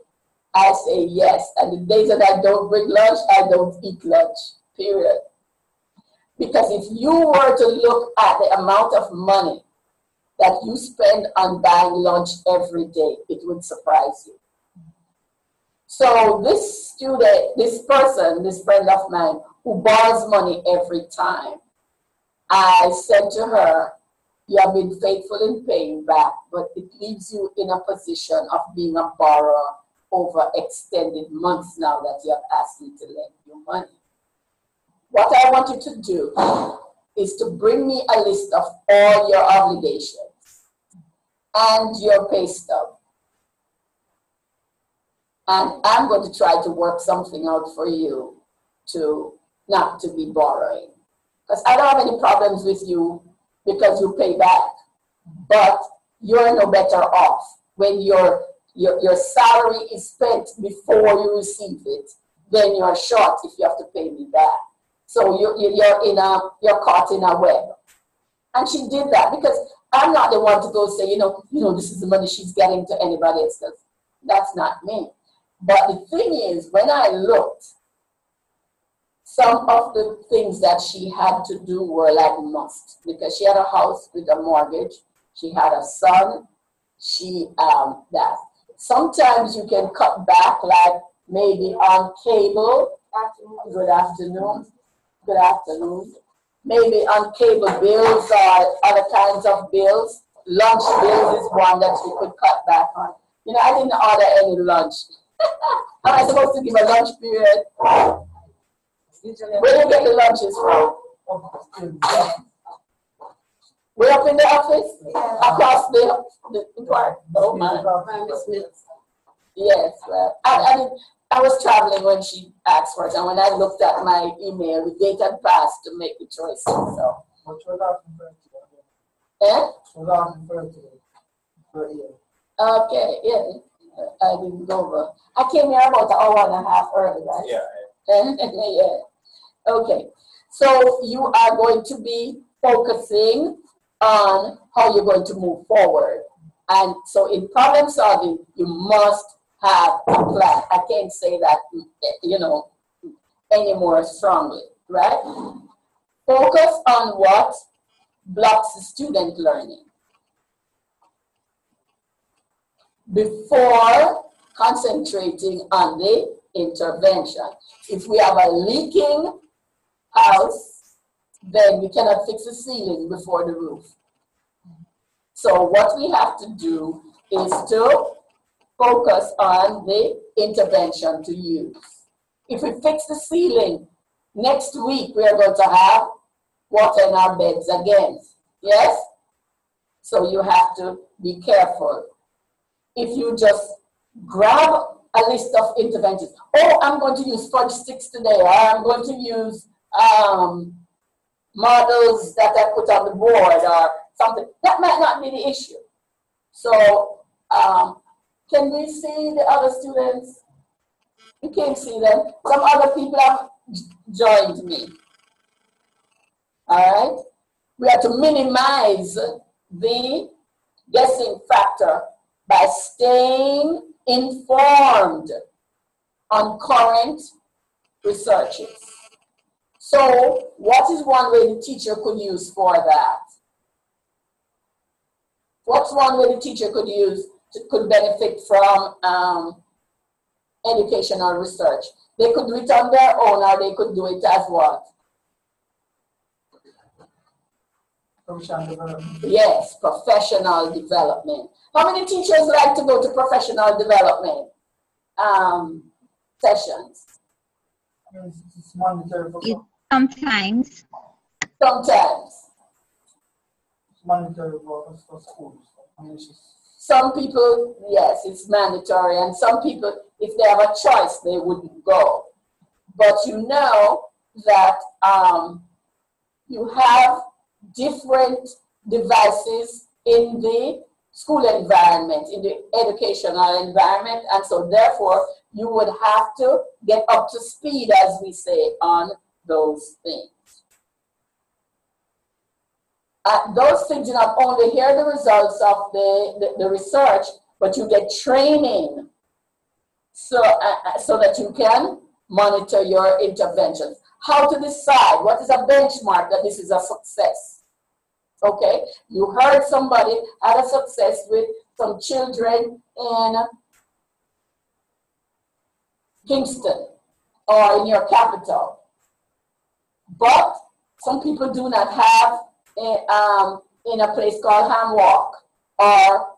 I say yes. And the days that I don't bring lunch, I don't eat lunch, period. Because if you were to look at the amount of money that you spend on buying lunch every day, it would surprise you. So this student, this friend of mine who borrows money every time, I said to her, you have been faithful in paying back, but it leaves you in a position of being a borrower over extended months now that you have asked me to lend you money. What I want you to do is to bring me a list of all your obligations and your pay stub. And I'm going to try to work something out for you to not to be borrowing. Because I don't have any problems with you because you pay back. But you're no better off when your salary is spent before you receive it. Then you're short if you have to pay me back. So you're caught in a web. And she did that because I'm not the one to go say, you know, this is the money she's getting to anybody else. That's not me. But the thing is, when I looked, some of the things that she had to do were like must, because she had a house with a mortgage, she had a son, that. Sometimes you can cut back, like maybe on cable. Good afternoon. Good afternoon. Maybe on cable bills or other kinds of bills. Lunch bills is one that you could cut back on. You know, I didn't order any lunch. Am I supposed to give a lunch period? Where do you get the lunches from? We're up in the office? Across the park? Oh my. Yes, well, I was traveling when she asked for it, and when I looked at my email, the date had passed to make the choice. So. Okay, yeah. I didn't go over. I came here about an hour and a half early, right? Yeah. Yeah. Okay. So you are going to be focusing on how you're going to move forward. And so in problem solving, you must have a plan. I can't say that, any more strongly, right? Focus on what blocks student learning before concentrating on the intervention. If we have a leaking house, then we cannot fix the ceiling before the roof. So what we have to do is to focus on the intervention to use. If we fix the ceiling, next week we are going to have water in our beds again. Yes? So you have to be careful. If you just grab a list of interventions, oh, I'm going to use fudge sticks today, or I'm going to use models that I put on the board or something, that might not be the issue. So can we see the other students? You can't see them. Some other people have joined me. All right? We have to minimize the guessing factor by staying informed on current researches. So what is one way the teacher could use for that? What's one way the teacher could use, could benefit from educational research? They could do it on their own, or they could do it as what? Professional development. Yes, professional development. How many teachers like to go to professional development sessions? It's mandatory for some. Sometimes. Sometimes. It's mandatory for schools. I mean, it's just, some people, yes, it's mandatory, and some people, if they have a choice, they wouldn't go. But you know that you have different devices in the school environment, in the educational environment, and so therefore you would have to get up to speed, as we say, on those things. Those things, you not only hear the results of the research, but you get training so that you can monitor your interventions. How to decide what is a benchmark that this is a success. Okay, you heard somebody had a success with some children in Kingston or in your capital, but some people do not have in a place called Hamwalk or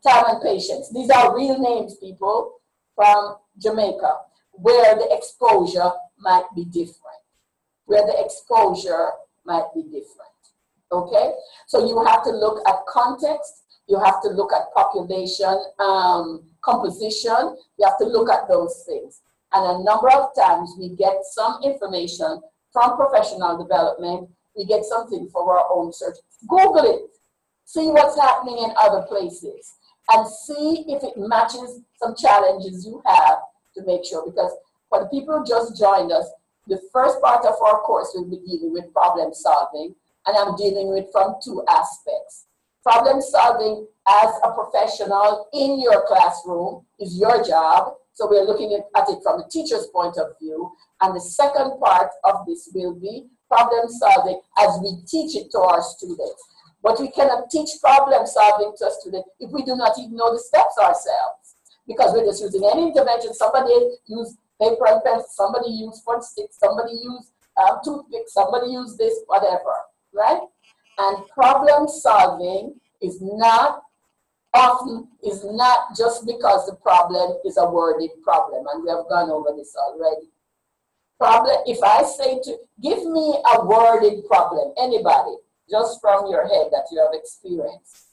Time and Patience. These are real names, people, from Jamaica, where the exposure might be different. Okay? So you have to look at context, you have to look at population composition, you have to look at those things. And a number of times we get some information from professional development, we get something for our own search. Google it, see what's happening in other places, and see if it matches some challenges you have to make sure. Because for the people who just joined us, the first part of our course will be dealing with problem solving, and I'm dealing with from two aspects. Problem solving as a professional in your classroom is your job. So we're looking at it from the teacher's point of view. And the second part of this will be problem solving as we teach it to our students. But we cannot teach problem solving to a student if we do not even know the steps ourselves. Because we're just using any intervention. Somebody used paper and pencil, somebody used fudge sticks, somebody used toothpicks, somebody used this, whatever, right? And problem solving is not just because the problem is a worded problem, and we have gone over this already. Problem, if I say to, give me a worded problem, anybody, just from your head that you have experienced,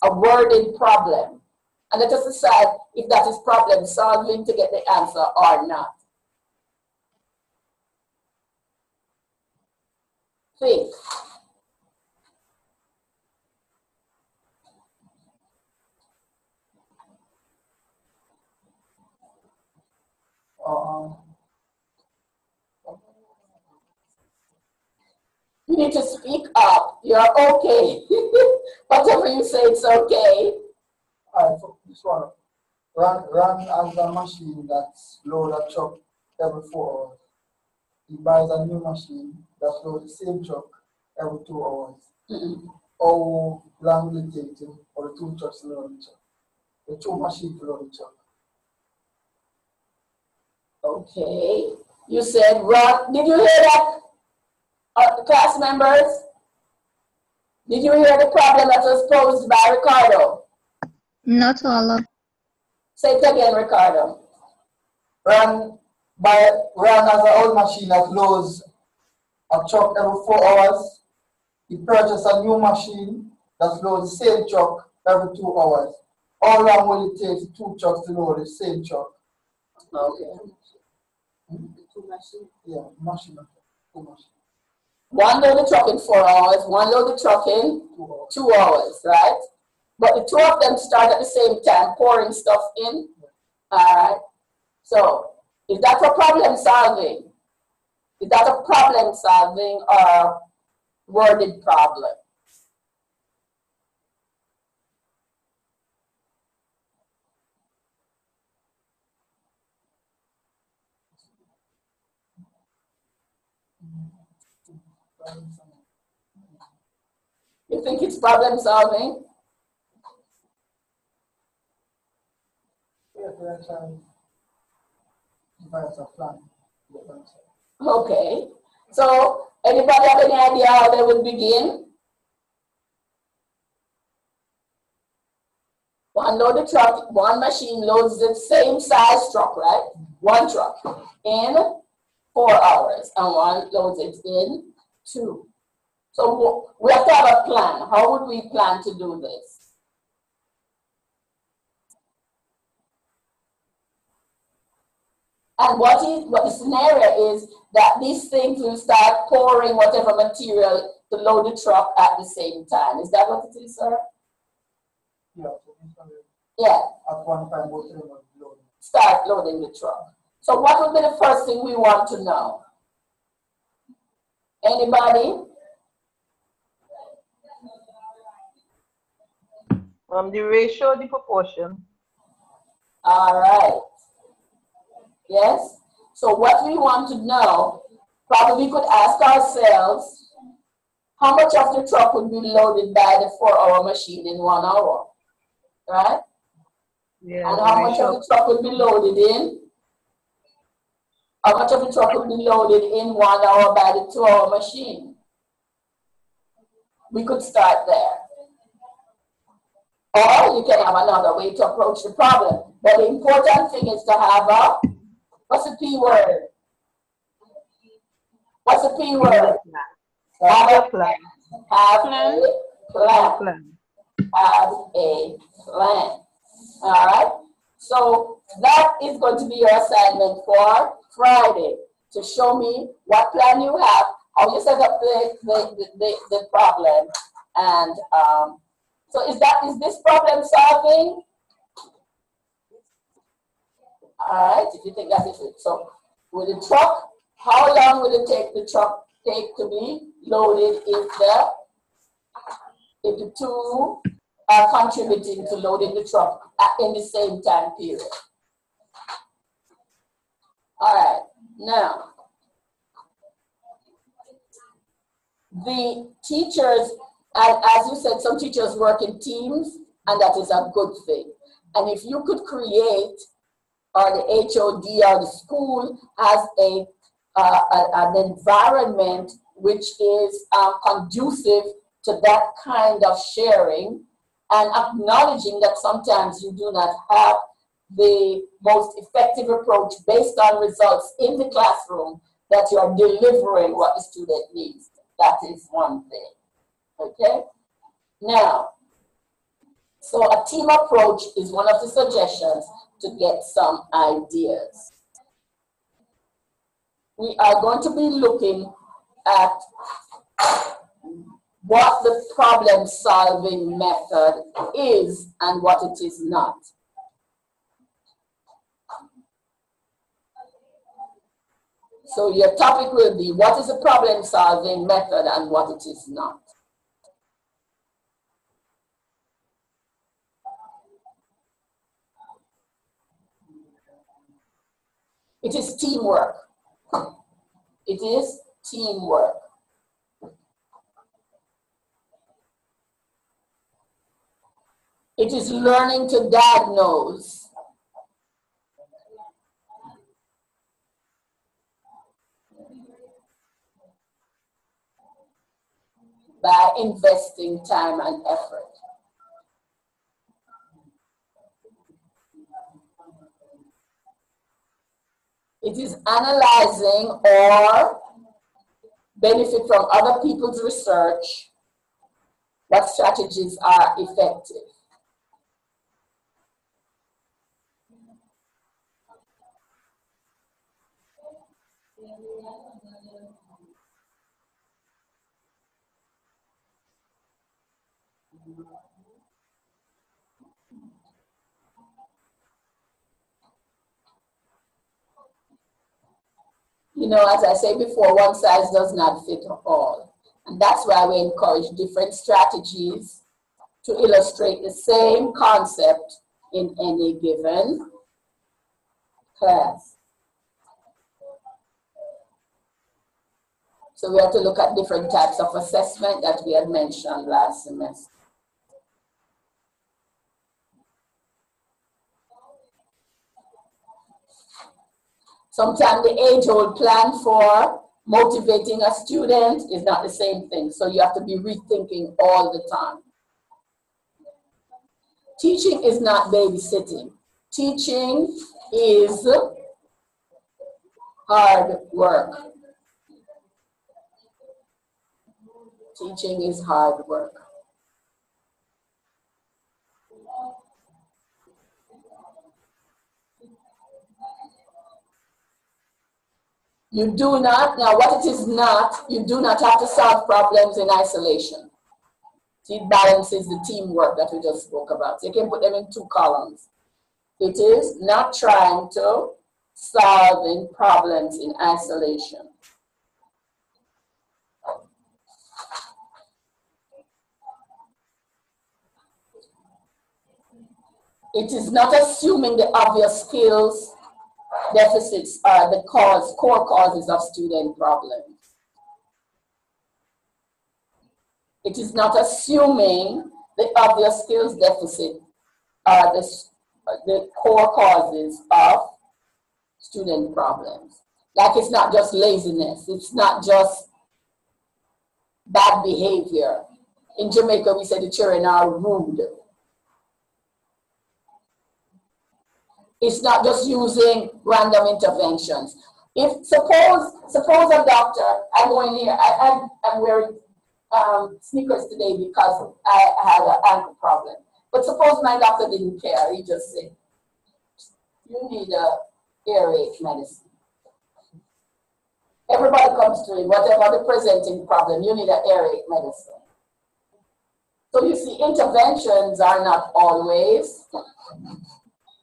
a worded problem, and let us decide if that is problem solving to get the answer or not. Think. You need to speak up. You're okay. Whatever you say, it's okay. all right, so this one, run as a machine that's load a truck every 4 hours. He buys a new machine that loads the same truck every 2 hours. How long will it take for the two trucks to load the truck? The two machines to load the truck. Okay. You said run. Did you hear that, class members? Did you hear the problem that was posed by Ricardo? Not all of. Say it again, Ricardo. Run has an old machine that loads a truck every 4 hours. He purchased a new machine that loads the same truck every 2 hours. How long will it take 2 trucks to load the same truck? Okay. Two machines? Yeah, machine. 2 machines. One load the truck in 4 hours, one load the truck in 2 hours, right? But the two of them start at the same time, pouring stuff in. All right. So, is that a problem solving? Is that a problem solving or worded problem? You think it's problem solving? Okay. So, anybody have any idea how they would begin? One loaded truck, one machine loads the same size truck, right? One truck in 4 hours, and one loads it in 2. So we have to have a plan. How would we plan to do this? And what the scenario is that these things will start pouring whatever material to load the truck at the same time. Is that what it is, sir? Yeah. Yeah. At one time, both of them will load. Start loading the truck. So what would be the first thing we want to know? Anybody? The ratio, the proportion. All right. Yes? So what we want to know, probably we could ask ourselves, how much of the truck would be loaded by the 4-hour machine in 1 hour? Right? Yeah, and how much of the truck would be loaded in? How much of the truck would be loaded in 1 hour by the 2-hour machine? We could start there. Or you can have another way to approach the problem. But the important thing is to have a, what's the P word? What's the P word? Have a plan. Have a plan. Have a plan. All right. So that is going to be your assignment for Friday, to show me what plan you have, how you set up the problem, and so is this problem solving? All right. If you think that is it. So with the truck, how long will it take the truck to be loaded if the two are contributing to loading the truck in the same time period? All right, now, the teachers, as you said, some teachers work in teams, and that is a good thing. And if you could create, or the HOD or the school has an environment which is conducive to that kind of sharing, and acknowledging that sometimes you do not have the most effective approach based on results in the classroom, that you are delivering what the student needs. That is one thing. Okay? Now, so a team approach is one of the suggestions to get some ideas. We are going to be looking at what the problem-solving method is and what it is not. So your topic will be, what is a problem-solving method and what it is not. It is teamwork. It is teamwork. It is learning to diagnose. by investing time and effort. It is analyzing or benefit from other people's research what strategies are effective. You know, as I said before, one size does not fit all. And that's why we encourage different strategies to illustrate the same concept in any given class. So we have to look at different types of assessment that we had mentioned last semester. Sometimes the age-old plan for motivating a student is not the same thing. So you have to be rethinking all the time. Teaching is not babysitting. Teaching is hard work. Teaching is hard work. You do not, now what it is not, you do not have to solve problems in isolation. So it balances the teamwork that we just spoke about. So you can put them in two columns. It is not trying to solve problems in isolation. It is not assuming the obvious skills deficits are the core causes of student problems. It is not assuming the obvious skills deficit are the core causes of student problems. Like it's not just laziness, it's not just bad behavior. In Jamaica, we say the children are rude. It's not just using random interventions. If suppose a doctor, I'm going here, I'm wearing sneakers today because I had an ankle problem. But suppose my doctor didn't care. He just said, you need a earache medicine. Everybody comes to him, whatever the presenting problem, you need an earache medicine. So you see, interventions are not always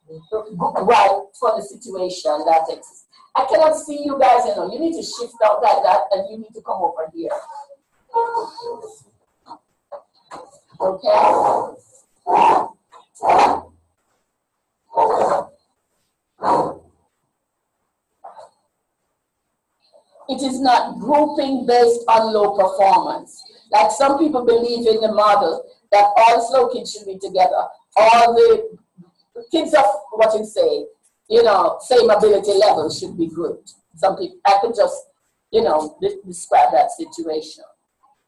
right for the situation that exists. I cannot see you guys, you know, you need to shift out like that and you need to come over here. Okay? It is not grouping based on low performance. Like some people believe in the model that all slow kids should be together. All the kids of what you say, you know, same ability level should be grouped. Some people, I could just, you know, describe that situation.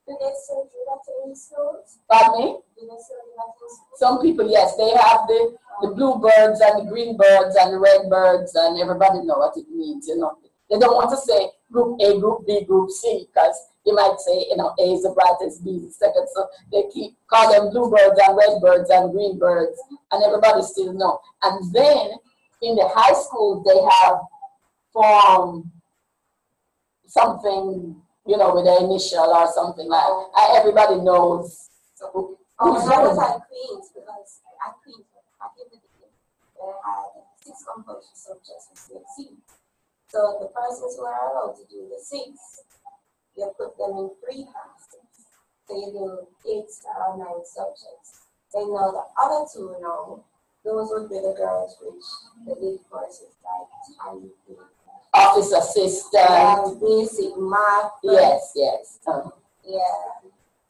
Do they still do that in schools? Pardon me? Do they still do that in schools? Some people, yes, they have the blue birds and the green birds and the red birds, and everybody know what it means, you know. They don't want to say group A, group B, group C, because you might say, you know, A is the brightest, B is the second, so they call them blue birds and red birds and green birds, and everybody still know. And then in the high school, they have formed something, you know, with an initial or something like that. Everybody knows. So, I was at Queens because at Queens, at the beginning, they had 6 compulsory subjects with CXC. So the persons who are allowed to do the 6, you put them in 3 classes. So you do 8 or 9 subjects. Then now the other 2 now, those would be the girls which the big courses like typing, Office assistant. Basic math. Yes. Yeah.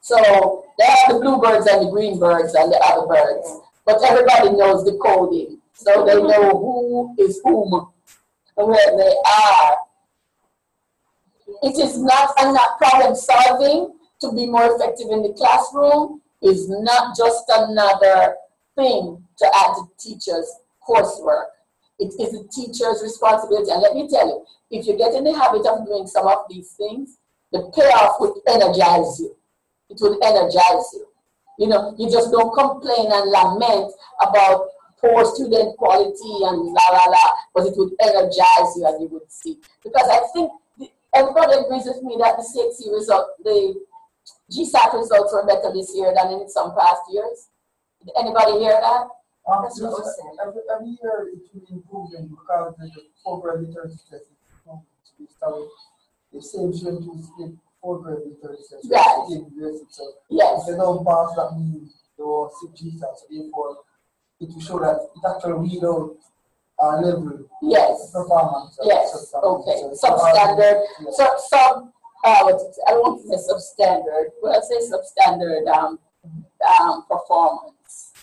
So they have the blue birds and the green birds and the other birds. But everybody knows the coding. So they know who is whom and where they are. It is not problem solving, to be more effective in the classroom is not just another thing to add to teachers' coursework. It is the teacher's responsibility. And let me tell you, if you get in the habit of doing some of these things, the payoff would energize you. It would energize you. You know, you just don't complain and lament about poor student quality and la la la, but it would energize you and you would see. Because I think everybody agrees with me that the CXC result, the GSAT results were better this year than in some past years. Did anybody hear that? Every year it will be improving because the four-grade literacy test is improving to be studied. The same student who did four-grade literacy test. Right. So yes. If they don't pass, that means they will sit GSAT. So therefore, it will show that it actually read out our level. Yes. Performance. Yes. Okay. Substandard. Yes. I don't want to say substandard, but I say substandard performance.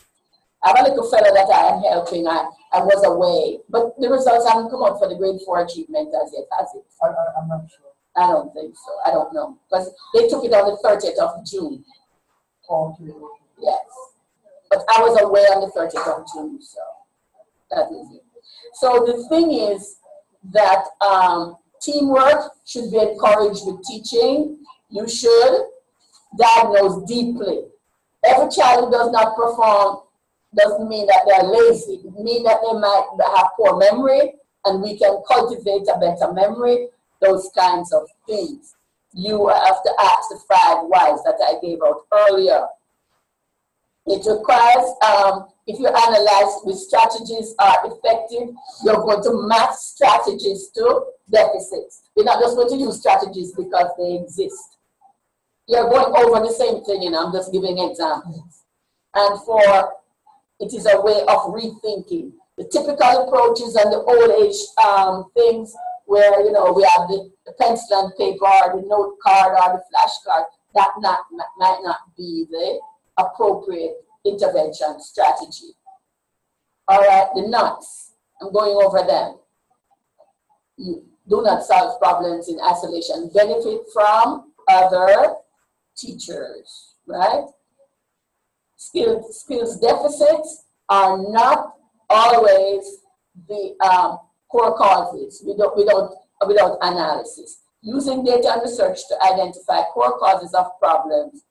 I have a little fellow that I am helping. I was away, but the results haven't come out for the grade 4 achievement as yet, has it? I'm not sure. I don't think so. I don't know. Because they took it on the 30th of June. Okay. Yes. But I was away on the 30th of June, so that is it. So the thing is that teamwork should be encouraged with teaching. You should diagnose deeply. Every child who does not perform doesn't mean that they're lazy. It means that they might have poor memory, and we can cultivate a better memory, those kinds of things. You have to ask the 5 whys that I gave out earlier. It requires, if you analyze which strategies are effective, you're going to match strategies to deficits. You're not just going to use strategies because they exist. You're going over the same thing, and I'm just giving examples. And it is a way of rethinking. The typical approaches and the old age things where, you know, we have the pencil and paper or the note card or the flashcard, that might not be the appropriate intervention strategy. All right, the nuts, I'm going over them. You do not solve problems in isolation. Benefit from other teachers, right? Skills deficits are not always the core causes without analysis. Using data and research to identify core causes of problems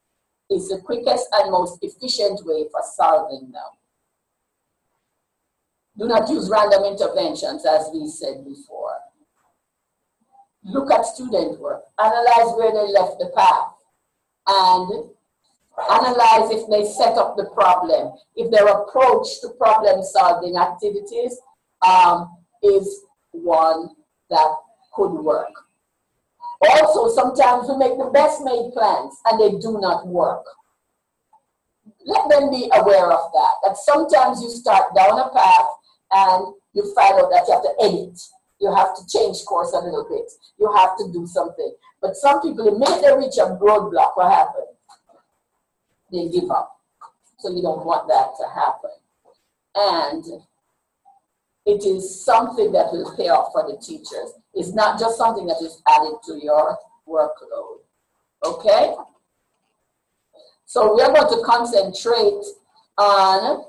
is the quickest and most efficient way for solving them. Do not use random interventions, as we said before. Look at student work. Analyze where they left the path and analyze if they set up the problem, if their approach to problem-solving activities is one that could work. Also, sometimes we make the best made plans and they do not work. Let them be aware of that sometimes you start down a path and you find out that you have to edit. You have to change course a little bit. You have to do something. But some people, the minute they reach a roadblock, what happens? They give up. So you don't want that to happen. And it is something that will pay off for the teachers. It's not just something that is added to your workload. Okay? So we're going to concentrate on,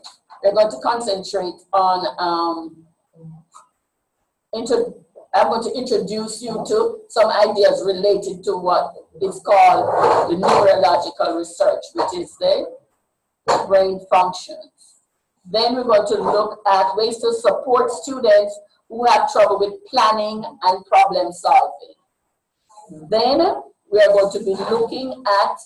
I'm going to introduce you to some ideas related to what is called the neurological research, which is the brain functions. Then we're going to look at ways to support students who have trouble with planning and problem solving. Then we are going to be looking at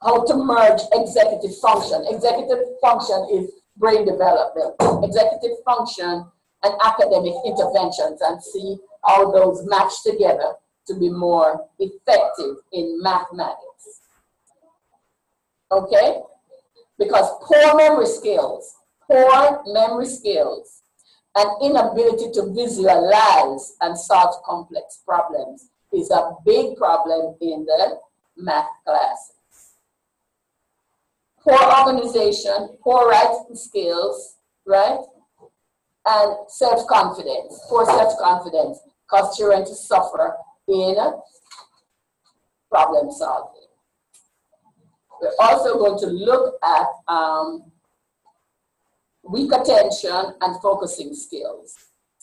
how to merge executive function. Executive function is brain development. Executive function and academic interventions, and see how those match together to be more effective in mathematics. Okay? Because poor memory skills, and inability to visualize and solve complex problems is a big problem in the math classes. Poor organization, poor writing skills, right? And self-confidence, poor self-confidence, cause children to suffer in problem solving. We're also going to look at weak attention and focusing skills.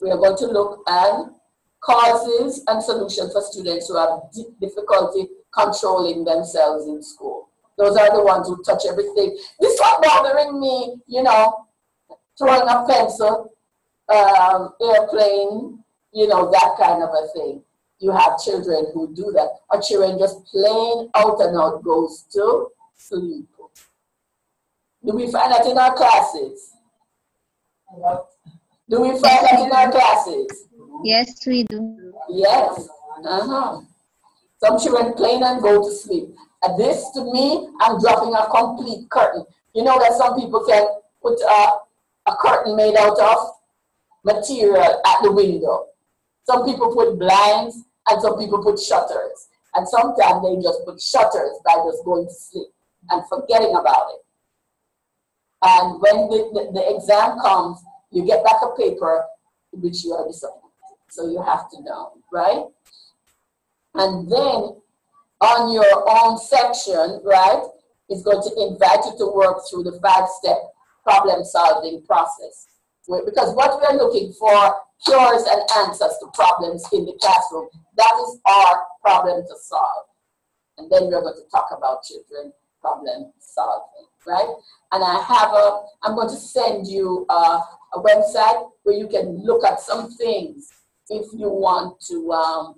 We are going to look at causes and solutions for students who have difficulty controlling themselves in school. Those are the ones who touch everything. This is not bothering me, you know, throwing a pencil, airplane, you know, that kind of a thing. You have children who do that, or children just plain out and out goes to sleep. Do we find that in our classes? Do we find that in our classes? Yes, we do. Yes. Some children plain and go to sleep. And this, to me, I'm dropping a complete curtain. You know that some people can put a curtain made out of material at the window. Some people put blinds and some people put shutters. And sometimes they just put shutters by just going to sleep and forgetting about it. And when the exam comes, you get back a paper which you are disappointed. So you have to know, right? And then on your own section, right, is going to invite you to work through the 5-step problem-solving process. Because what we're looking for, cures and answers to problems in the classroom, that is our problem to solve. And then we're going to talk about children problem solving, right? And I'm going to send you a website where you can look at some things if you want to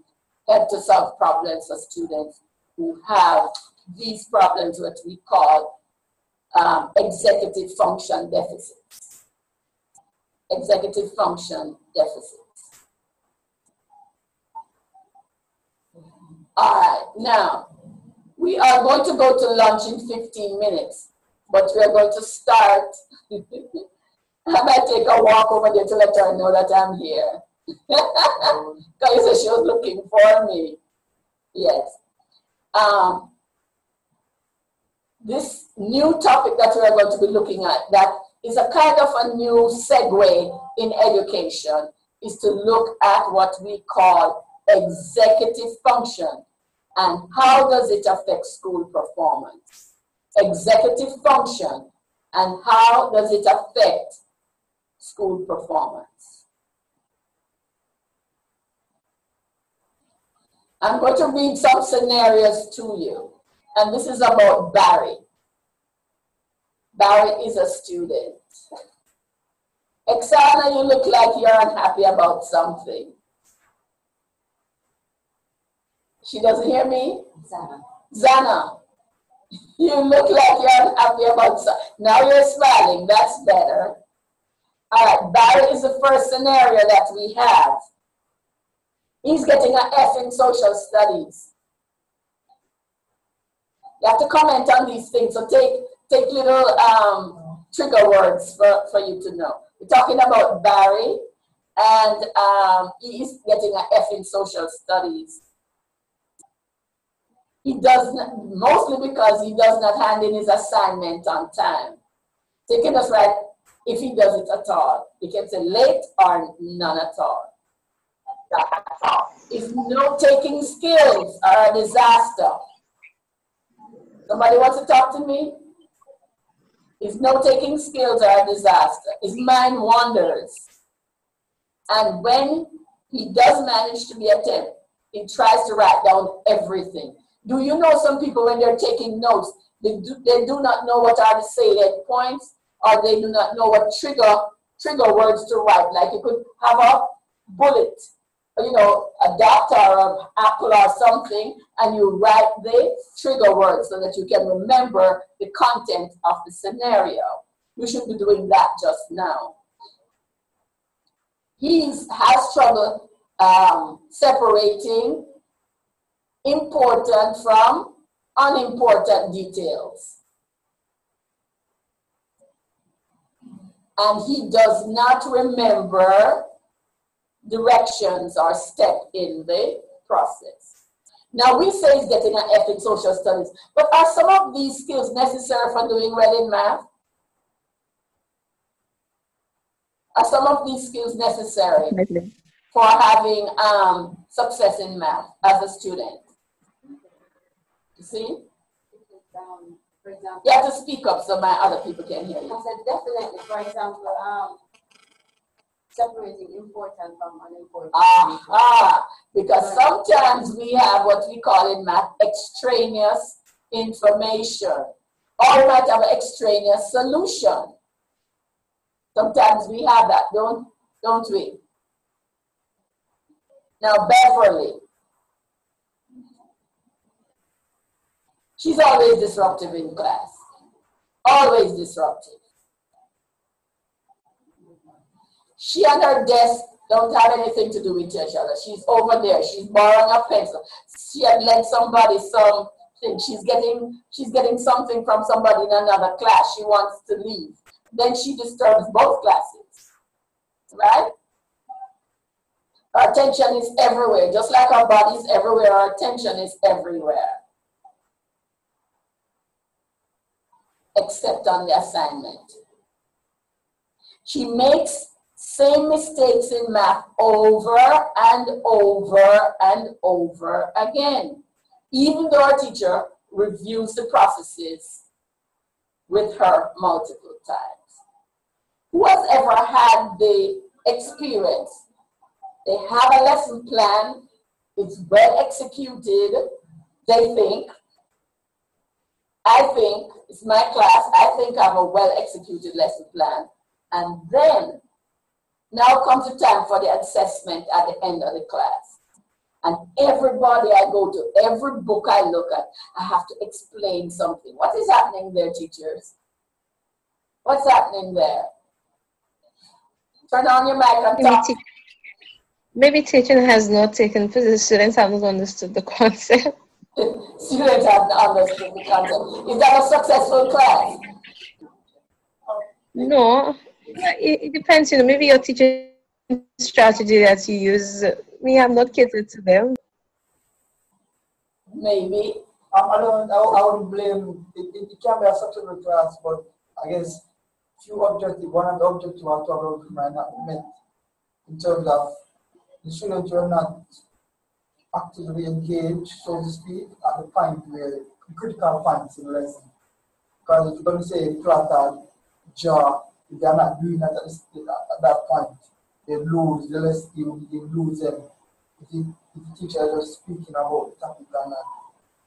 help to solve problems for students who have these problems, what we call executive function deficits. Executive function deficits. All right, now we are going to go to lunch in 15 minutes, but we are going to start. I might take a walk over there to let her know that I'm here. Because she was looking for me. Yes. This new topic that we are going to be looking at, that is a kind of a new segue in education, is to look at what we call executive function and how does it affect school performance. Executive function and how does it affect school performance. I'm going to read some scenarios to you, and this is about Barry. Barry is a student. Exana, you look like you're unhappy about something. She doesn't hear me? Zana, you look like you're unhappy about something. Now you're smiling, that's better. All right, Barry is the first scenario that we have. He's getting an F in social studies. You have to comment on these things, so take little trigger words for you to know. We're talking about Barry, and he's getting an F in social studies. He does not, mostly because he does not hand in his assignment on time. So you can just write if he does it at all. You can say late or none at all. If note-taking skills are a disaster. Somebody wants to talk to me? If note-taking skills are a disaster, his mind wanders. And when he does manage to be attentive, he tries to write down everything. Do you know some people, when they're taking notes, they do not know what are the salient points, or they do not know what trigger words to write. Like you could have a bullet, you know, a dot or an apple or something, and you write the trigger words so that you can remember the content of the scenario. You should be doing that just now. He has trouble separating important from unimportant details. And he does not remember directions or step in the process. Now we say he's getting an F in social studies, but are some of these skills necessary for doing well in math? Are some of these skills necessary for having success in math as a student? See? For example, you have to speak up so my other people can hear you. I said definitely. For example, separating important from unimportant. Because sometimes we have what we call in math extraneous information, or we might have an extraneous solution. Sometimes we have that, don't we? Now Beverly, she's always disruptive in class. Always disruptive. She and her desk don't have anything to do with each other. She's over there. She's borrowing a pencil. She had lent somebody something. She's getting something from somebody in another class. She wants to leave. Then she disturbs both classes. Right? Our attention is everywhere. Just like our body is everywhere, our attention is everywhere. Except on the assignment. She makes same mistakes in math over and over and over again, even though our teacher reviews the processes with her multiple times. Who has ever had the experience? They have a lesson plan, it's well executed, they think, I think, it's my class, I think I have a well executed lesson plan, and then now comes the time for the assessment at the end of the class. And everybody I go to, every book I look at, I have to explain something. What is happening there, teachers? What's happening there? Turn on your mic and talk. Maybe teaching has not taken place. The students haven't understood the concept. Students haven't understood the concept. Is that a successful class? No. It depends, maybe your teaching strategy that you use may have not catered to them. Maybe. I wouldn't blame, it can be a successful class, but I guess few objectives, one of the objectives I talk about might not be met in terms of the students who are not actively engaged, so to speak, at the point where the critical points in the lesson. Because if you're going to say flat jaw, if they're not doing that at that point, they lose the lesson, they lose them. If the teacher is just speaking about the topic and not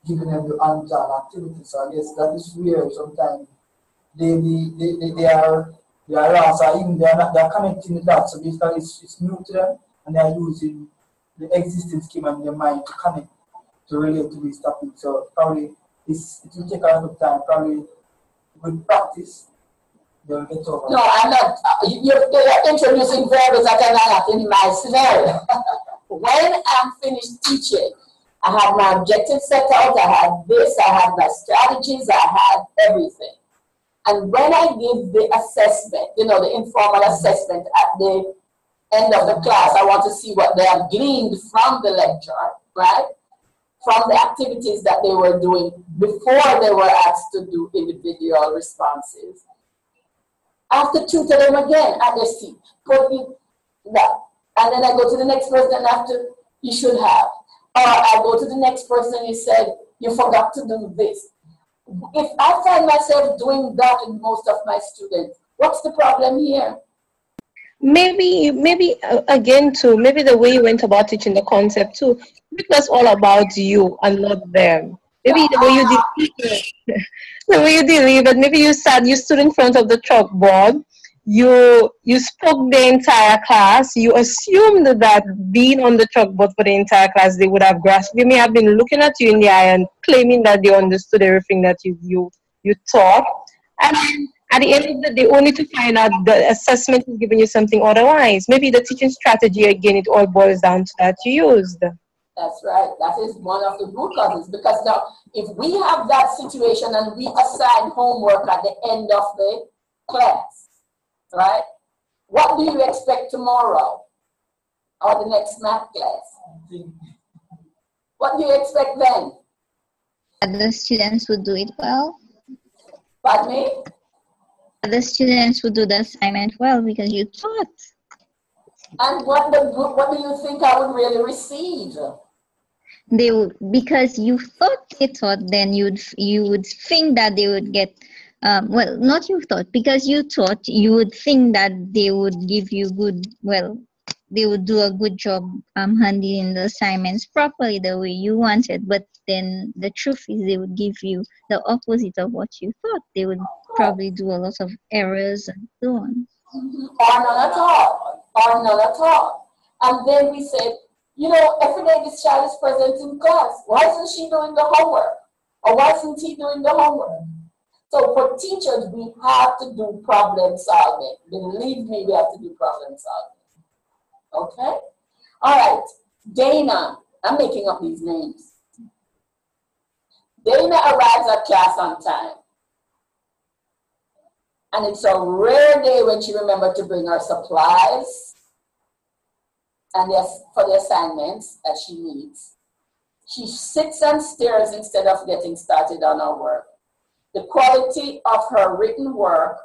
giving them the hands-on activity. So I guess that is where sometimes they are lost, or even they're connecting the dots. So basically it's new to them and they're using the existing schema in their mind to connect, to relate to this topic. So probably it will take a lot of time, probably with practice. No, I'm not. You're introducing variables that are not in my scenario. When I'm finished teaching, I had my objectives set out, I had this, I had my strategies, I had everything. And when I give the assessment, the informal assessment at the end of the class, I want to see what they have gleaned from the lecture, right? From the activities that they were doing before they were asked to do individual responses. I have to tutor them again at their seat. Put in that. And then I go to the next person after, you should have. Or I go to the next person, he said, you forgot to do this. If I find myself doing that in most of my students, what's the problem here? Maybe again too, maybe the way you went about teaching the concept too, maybe that's all about you and not them. Maybe the way you did the way you delivered, maybe you stood in front of the chalkboard, you spoke the entire class, you assumed that being on the chalkboard for the entire class they would have grasped. They may have been looking at you in the eye and claiming that they understood everything that you taught. And at the end of the day, only to find out the assessment is giving you something otherwise. Maybe the teaching strategy, again, it all boils down to that you used. That's right. That is one of the root causes. Because now, if we have that situation and we assign homework at the end of the class, right? What do you expect tomorrow or the next math class? What do you expect then? Other students would do it well. Pardon me? Other students would do the assignment well because you taught. And what do you think I would really receive? they would, because you thought they thought, then you would think that they would get well, not you thought, because you thought, you would think that they would give you good, well, they would do a good job handling the assignments properly the way you wanted, but then the truth is they would give you the opposite of what you thought. They would probably do a lot of errors and so on. Or none at all. Or none at all. And then we said, you know, every day this child is present in class. Why isn't she doing the homework? Or why isn't he doing the homework? So for teachers, we have to do problem solving. Believe me, we have to do problem solving. Okay? All right. Dana. I'm making up these names. Dana arrives at class on time. And it's a rare day when she remembers to bring her supplies and for the assignments that she needs. She sits and stares instead of getting started on her work. The quality of her written work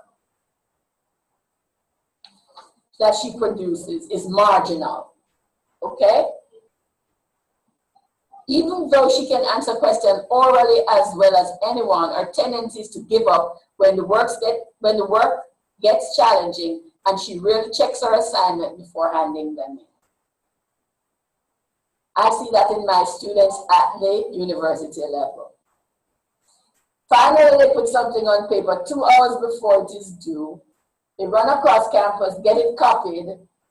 that she produces is marginal, okay? Even though she can answer questions orally as well as anyone, her tendency is to give up when the work gets challenging, and she really checks her assignment before handing them in. I see that in my students at the university level. Finally, they put something on paper 2 hours before it is due. They run across campus, get it copied,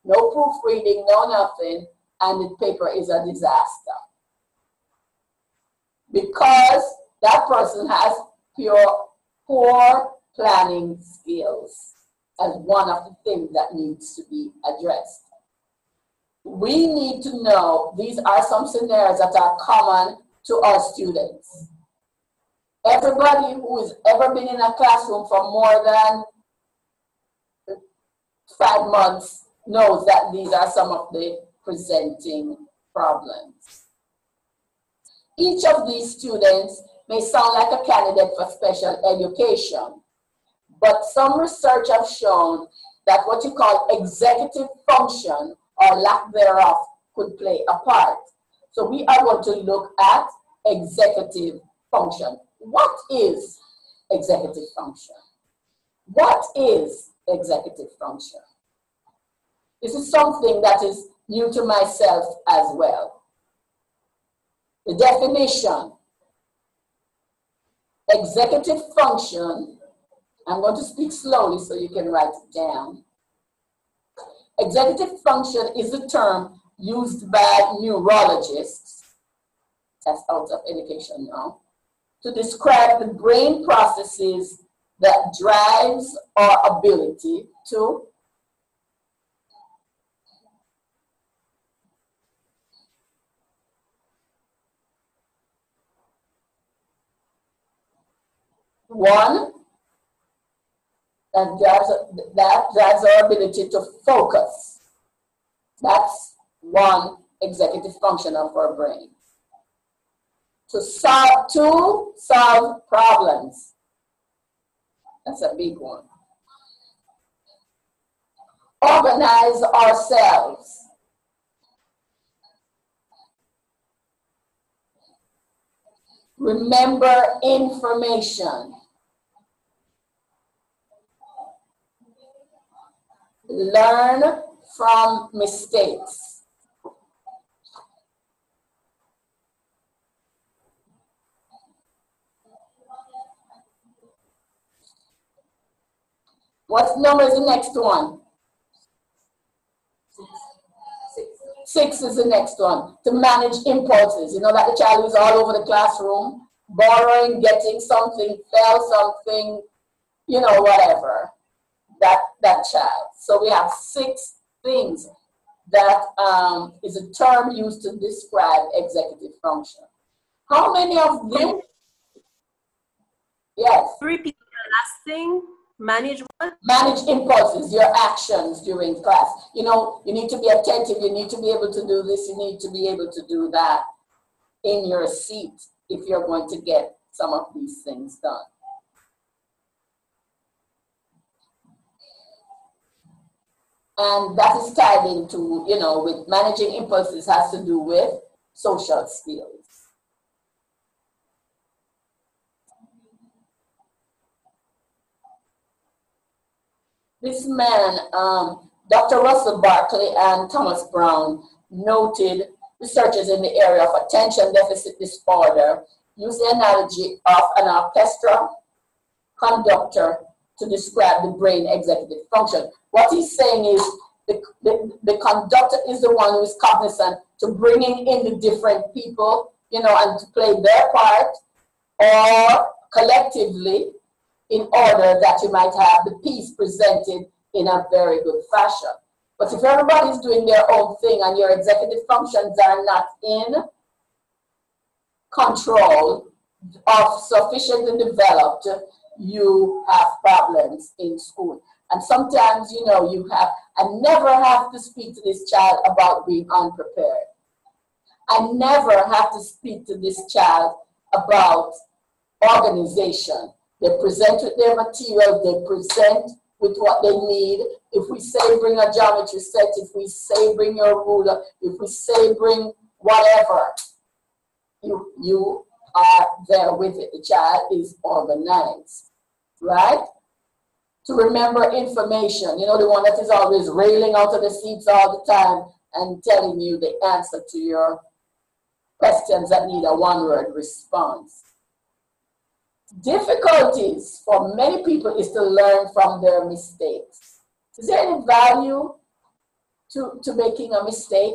no proofreading, no nothing, and the paper is a disaster. Because that person has poor planning skills as one of the things that needs to be addressed. We need to know these are some scenarios that are common to our students. Everybody who has ever been in a classroom for more than 5 months knows that these are some of the presenting problems. Each of these students may sound like a candidate for special education, but some research has shown that what you call executive function or lack thereof could play a part. So we are going to look at executive function. What is executive function? What is executive function? This is something that is new to myself as well. The definition, executive function, I'm going to speak slowly so you can write it down. Executive function is a term used by neurologists, that's out of education now, to describe the brain processes that drives our ability to one, that drives our ability to focus. That's one executive function of our brain. To solve problems. That's a big one. Organize ourselves. Remember information. Learn from mistakes. What number is the next one? 6 is the next one. To manage impulses. You know that the child is all over the classroom, borrowing, getting something, fell something, you know, whatever. That child. So we have 6 things that is a term used to describe executive function. How many of them? Yes. Repeat the last thing. Manage what? Manage impulses, your actions during class. You know, you need to be attentive. You need to be able to do this. You need to be able to do that in your seat if you're going to get some of these things done. And that is tied into, you know, with managing impulses has to do with social skills. this man, Dr. Russell Barkley and Thomas Brown, noted researchers in the area of attention deficit disorder use the analogy of an orchestra conductor to describe the brain executive function. What he's saying is the conductor is the one who is cognizant to bringing in the different people, you know, and to play their part, or collectively, in order that you might have the piece presented in a very good fashion. But if everybody's doing their own thing and your executive functions are not in control of sufficiently developed, you have problems in school. And sometimes, you know, I never have to speak to this child about being unprepared. I never have to speak to this child about organization. They present with their material, they present with what they need. If we say bring a geometry set, if we say bring your ruler, if we say bring whatever, you are there with it. The child is organized, right? To remember information, you know, the one that is always railing out of the seats all the time and telling you the answer to your questions that need a one-word response. Difficulties for many people is to learn from their mistakes. Is there any value to making a mistake?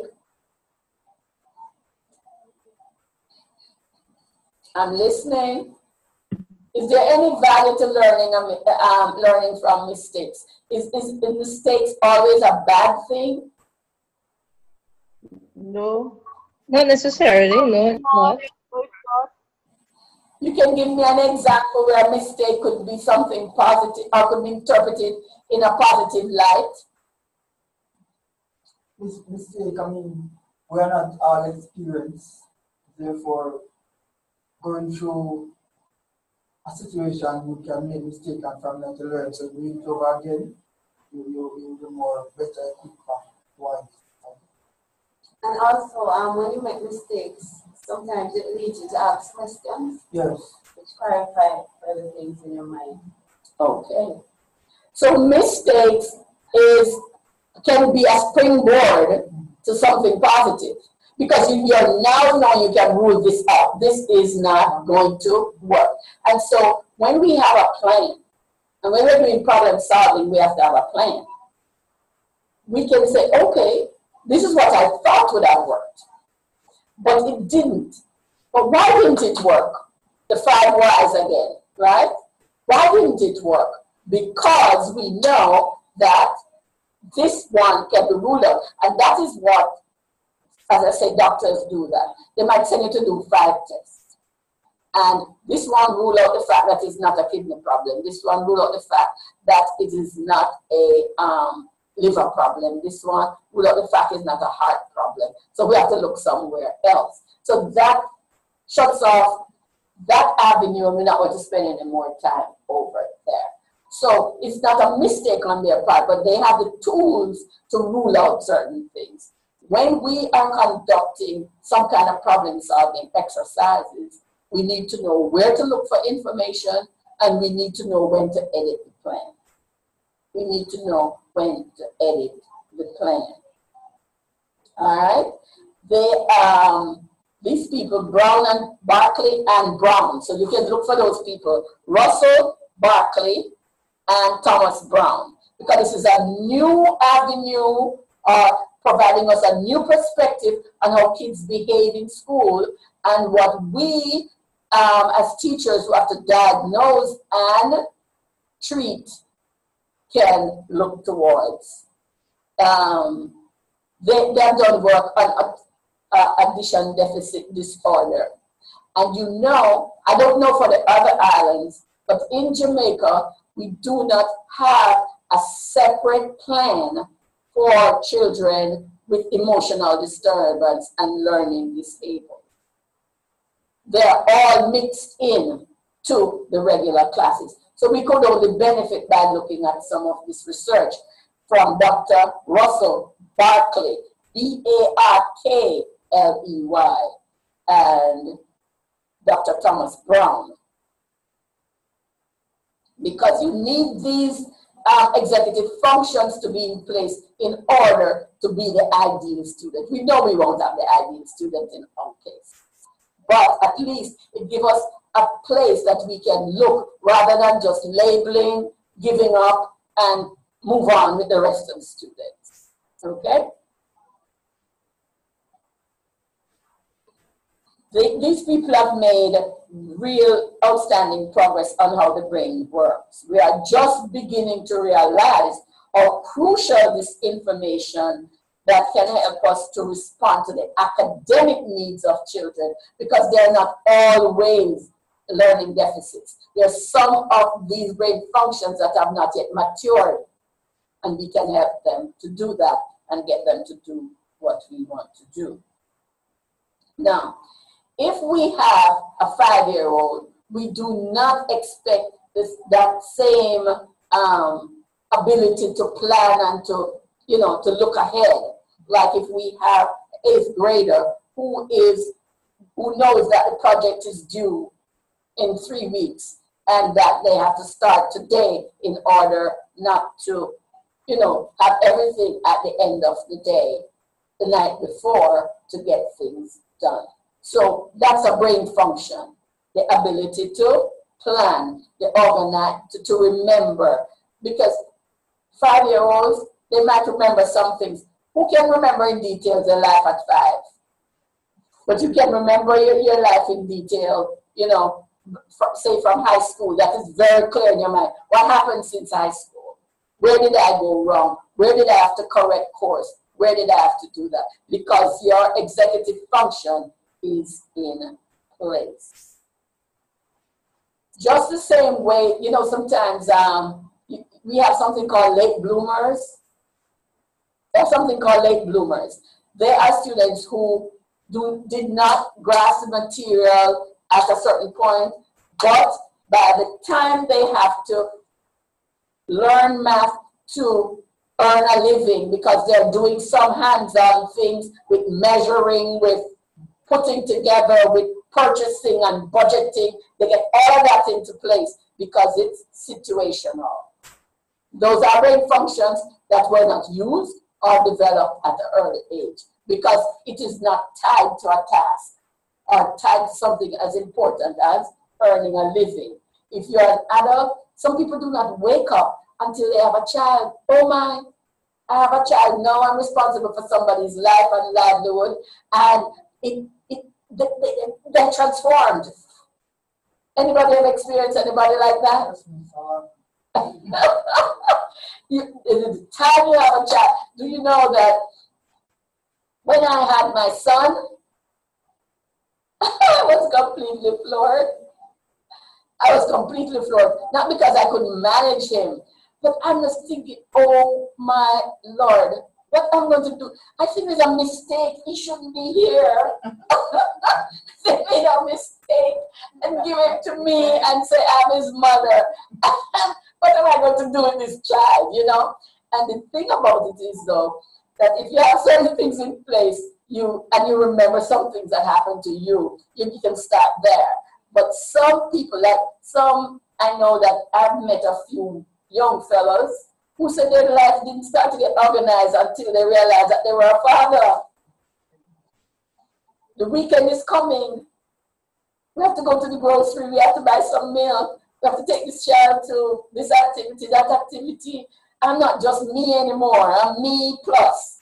I'm listening. Is there any value to learning from mistakes? Is mistakes always a bad thing? No. Not necessarily, no, it's not. You can give me an example where a mistake could be something positive or could be interpreted in a positive light. Mistake, I mean, we are not all experienced. Therefore, going through a situation, you can make mistake and from that to learn. So you do it over again, you'll be more better equipped for. And also, when you make mistakes, sometimes it leads you to ask questions. Yes. Which clarify further things in your mind. Okay. So mistakes can be a springboard to something positive. Because you're now knowing you can rule this out. This is not going to work. And so when we have a plan, and when we're doing problem solving, we have to have a plan. We can say, okay, this is what I thought would have worked, but it didn't. But why didn't it work? The 5 whys again, right? Why didn't it work? Because we know that this one can be ruled out. And that is what, as I say, doctors do that. They might send you to do 5 tests. And this one rule out the fact that it's not a kidney problem. This one rule out the fact that it is not a liver problem. This one rule out the fact it's not a heart problem. So we have to look somewhere else. So that shuts off that avenue, and we're not going to spend any more time over there. So it's not a mistake on their part, but they have the tools to rule out certain things. When we are conducting some kind of problem-solving exercises, we need to know where to look for information, and we need to know when to edit the plan. We need to know when to edit the plan. All right? These people, Brown and Barkley and Brown, so you can look for those people, Russell, Barkley, and Thomas Brown, because this is a new avenue providing us a new perspective on how kids behave in school and what we as teachers who have to diagnose and treat can look towards. They have done work on attention deficit disorder. And you know, I don't know for the other islands, but in Jamaica, we do not have a separate plan for children with emotional disturbance and learning disabled. They're all mixed in to the regular classes. So we could only benefit by looking at some of this research from Dr. Russell Barkley, Barkley, and Dr. Thomas Brown. Because you need these executive functions to be in place in order to be the ideal student. We know we won't have the ideal student in all cases, but at least it gives us a place that we can look rather than just labeling, giving up, and move on with the rest of the students. Okay? These people have made real outstanding progress on how the brain works. We are just beginning to realize how crucial this information that can help us to respond to the academic needs of children, because they're not always learning deficits. There's some of these brain functions that have not yet matured, and we can help them to do that and get them to do what we want to do. Now, if we have a 5-year-old, we do not expect that same ability to plan and to look ahead. Like if we have an 8th grader who knows that the project is due in 3 weeks and that they have to start today in order not to, have everything at the end of the day, the night before, to get things done. So that's a brain function, the ability to plan, the organize, to remember. Because 5-year-olds, they might remember some things. Who can remember in detail their life at 5? But you can remember your life in detail, say from high school. That is very clear in your mind. What happened since high school? Where did I go wrong? Where did I have to correct course? Where did I have to do that? Because your executive function is in place. Just the same way, sometimes we have something called late bloomers. There's something called late bloomers. They are students who did not grasp the material at a certain point, but by the time they have to learn math to earn a living, because they're doing some hands-on things with measuring, with putting together, with purchasing and budgeting, they get all of that into place because it's situational. Those are brain functions that were not used or developed at an early age because it is not tied to a task or tied to something as important as earning a living. If you're an adult, some people do not wake up until they have a child. Oh my, I have a child, now I'm responsible for somebody's life and livelihood, and they're transformed. Anybody have experienced anybody like that? The time you have a child, do you know that when I had my son, I was completely floored. I was completely floored. Not because I couldn't manage him, but I'm just thinking, oh my Lord, what I'm going to do? I think there's a mistake. He shouldn't be here. They made a mistake and give it to me and say I'm his mother. What am I going to do with this child, And the thing about it is, though, that if you have certain things in place, you remember some things that happened to you, you can start there. But some people, I know that I've met a few young fellows who said their life didn't start to get organized until they realized that they were a father. The weekend is coming. We have to go to the grocery. We have to buy some milk. We have to take this child to this activity, that activity. I'm not just me anymore. I'm me plus.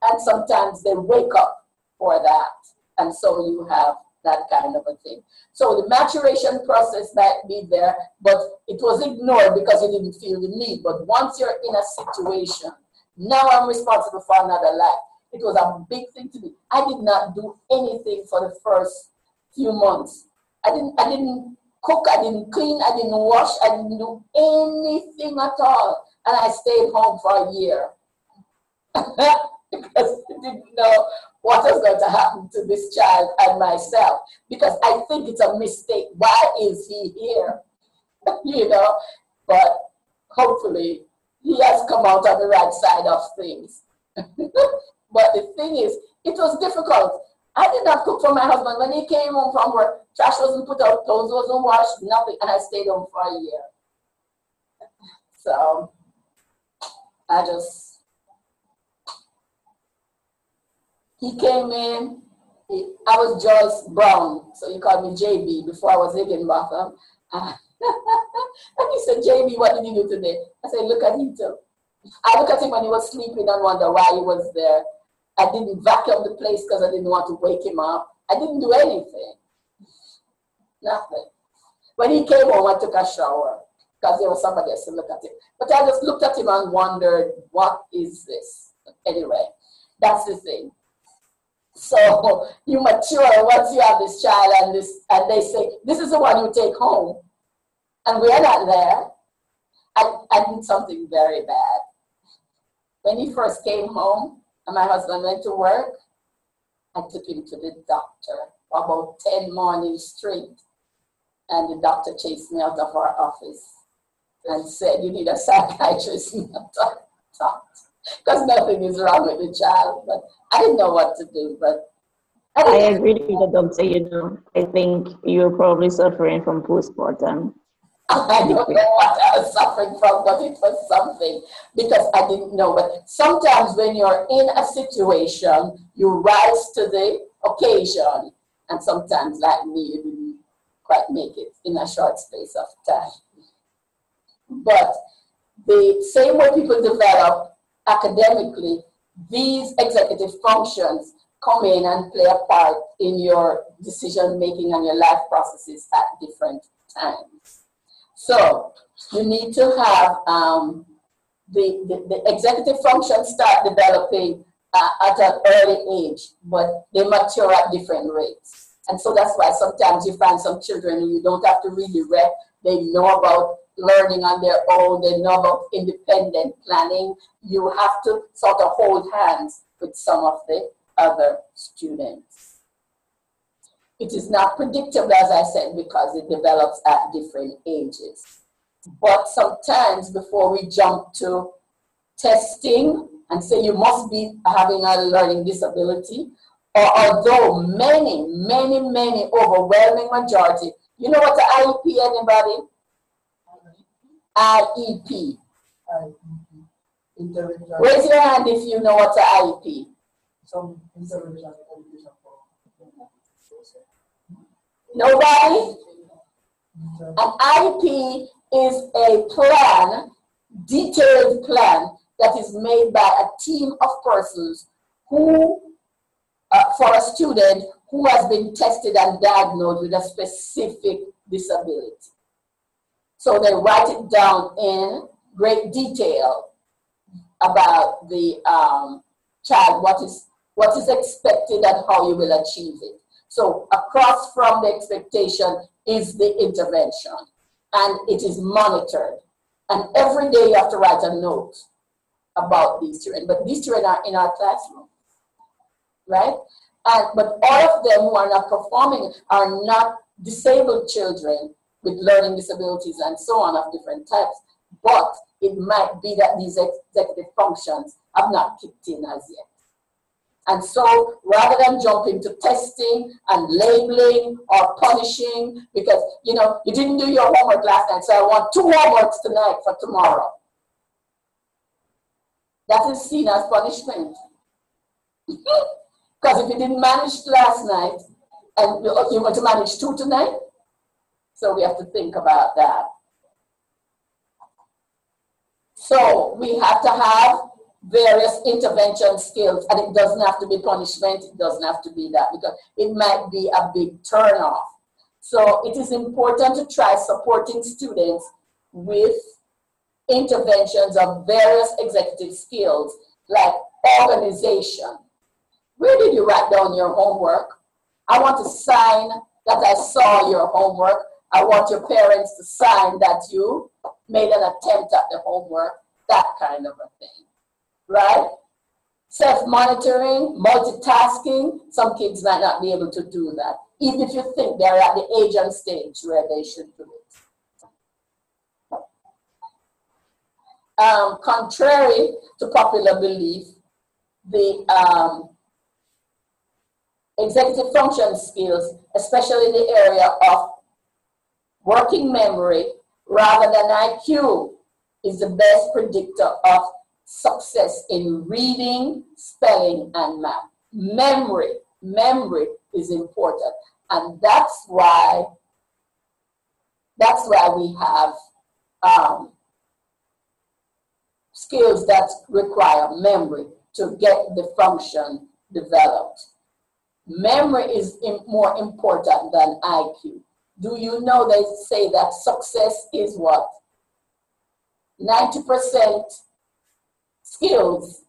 And sometimes they wake up for that. And so you have that kind of a thing. So the maturation process might be there, but it was ignored because you didn't feel the need. But once you're in a situation, now I'm responsible for another life. It was a big thing to me. I did not do anything for the first few months. I didn't cook, I didn't clean, I didn't wash, I didn't do anything at all. And I stayed home for a year. Because I didn't know what was going to happen to this child and myself. Because I think it's a mistake. Why is he here? But hopefully he has come out on the right side of things. But the thing is, it was difficult. I did not cook for my husband. When he came home from work, trash wasn't put out, clothes wasn't washed, nothing, and I stayed home for a year. So He came in, I was Joyce Brown, so he called me JB before I was Higginbotham. And he said, JB, what did you do today? I said, look at him too. I look at him when he was sleeping and wonder why he was there. I didn't vacuum the place because I didn't want to wake him up. I didn't do anything. Nothing. When he came home, I took a shower because there was somebody else to look at him. But I just looked at him and wondered, what is this? Anyway, that's the thing. So you mature once you have this child and they say, this is the one you take home. And we are not there. I did something very bad. When he first came home and my husband went to work, I took him to the doctor for about 10 mornings straight. And the doctor chased me out of our office and said, you need a psychiatrist, not a doctor. Because nothing is wrong with the child. But I didn't know what to do. But I agree with the doctor, you know. I think you're probably suffering from postpartum. I don't know what I was suffering from, but it was something because I didn't know. But sometimes when you're in a situation, you rise to the occasion. And sometimes, like me, you didn't quite make it in a short space of time. But the same way people develop academically, these executive functions come in and play a part in your decision making and your life processes at different times. So you need to have the executive functions start developing at an early age, but they mature at different rates. And so that's why sometimes you find some children who you don't have to really rep. They know about learning on their own. They know about independent planning. You have to sort of hold hands with some of the other students. It is not predictable, as I said, because it develops at different ages. But sometimes before we jump to testing and say you must be having a learning disability, or although many, overwhelming majority, you know what the IEP, anybody? IEP. Raise your hand if you know what the IEP. Some intervention education program. Nobody? An IEP is a plan, detailed plan, that is made by a team of persons who, for a student who has been tested and diagnosed with a specific disability. So they write it down in great detail about the child, what is expected and how you will achieve it. So across from the expectation is the intervention, and it is monitored. And every day you have to write a note about these children, but these children are in our classroom, right? But all of them who are not performing are not disabled children with learning disabilities and so on of different types, but it might be that these executive functions have not kicked in as yet. And so rather than jump into testing and labeling or punishing, because you didn't do your homework last night, so I want 2 homeworks tonight for tomorrow. That is seen as punishment. Because if you didn't manage last night, and you're going to manage 2 tonight, so we have to think about that. So we have to have various intervention skills, and it doesn't have to be punishment, it doesn't have to be that, because it might be a big turnoff. So it is important to try supporting students with interventions of various executive skills, like organization. Where did you write down your homework? I want to sign that I saw your homework. I want your parents to sign that you made an attempt at the homework, that kind of a thing, right? Self-monitoring, multitasking, some kids might not be able to do that, even if you think they're at the age and stage where they should do it. Contrary to popular belief, the executive function skills, especially in the area of working memory rather than IQ, is the best predictor of success in reading, spelling, and math. Memory is important, and that's why we have skills that require memory to get the function developed. Memory is more important than IQ. Do you know they say that success is what? 90% skills,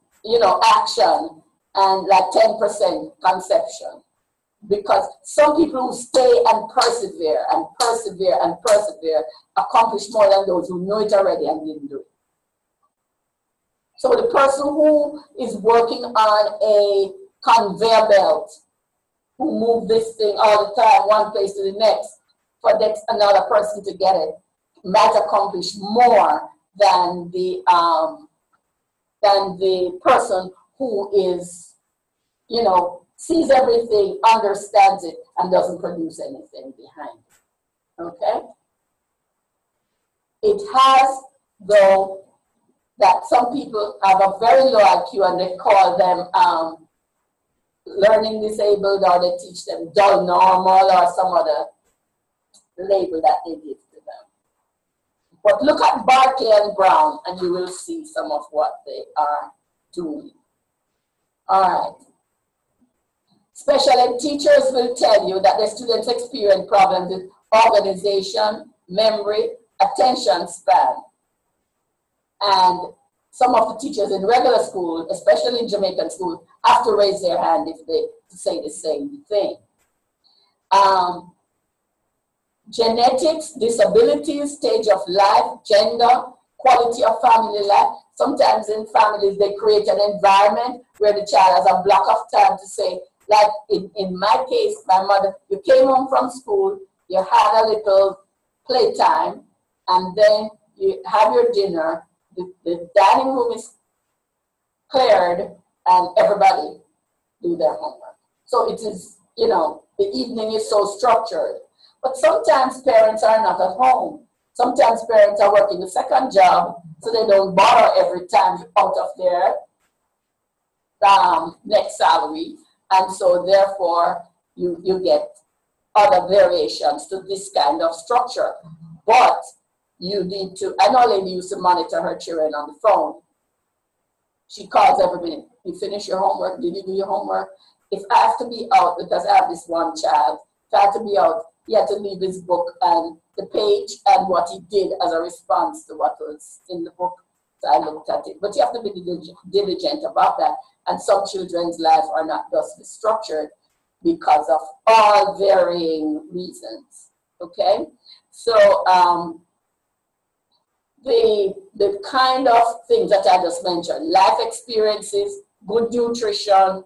action, and like 10% conception. Because some people who stay and persevere accomplish more than those who know it already and didn't do it. So the person who is working on a conveyor belt, who move this thing all the time, one place to the next, for another person to get it, might accomplish more than the person who is, sees everything, understands it, and doesn't produce anything behind it. Okay? It has, though, that some people have a very low IQ and they call them learning disabled, or they teach them dull normal or some other label that they give to them. But look at Barkley and Brown and you will see some of what they are doing. All right. Special ed teachers will tell you that the students experience problems with organization, memory, attention span. And some of the teachers in regular school, especially in Jamaican school, have to raise their hand if they say the same thing. Genetics, disabilities, stage of life, gender, quality of family life. Sometimes in families, they create an environment where the child has a block of time to say, like in my case, my mother, you came home from school, you had a little playtime, and then you have your dinner, the dining room is cleared, and everybody do their homework. So it is, the evening is so structured. But sometimes parents are not at home. Sometimes parents are working a second job, so they don't borrow every time out of their next salary. And so therefore, you get other variations to this kind of structure. But you need to, I know a lady used to monitor her children on the phone. She calls every minute. You finish your homework? Did you do your homework? If I have to be out, because I have this one child, if I have to be out, he had to leave his book and the page and what he did as a response to what was in the book. So I looked at it. But you have to be diligent about that. And some children's lives are not thusly structured because of all varying reasons. Okay? So the kind of things that I just mentioned, life experiences, good nutrition,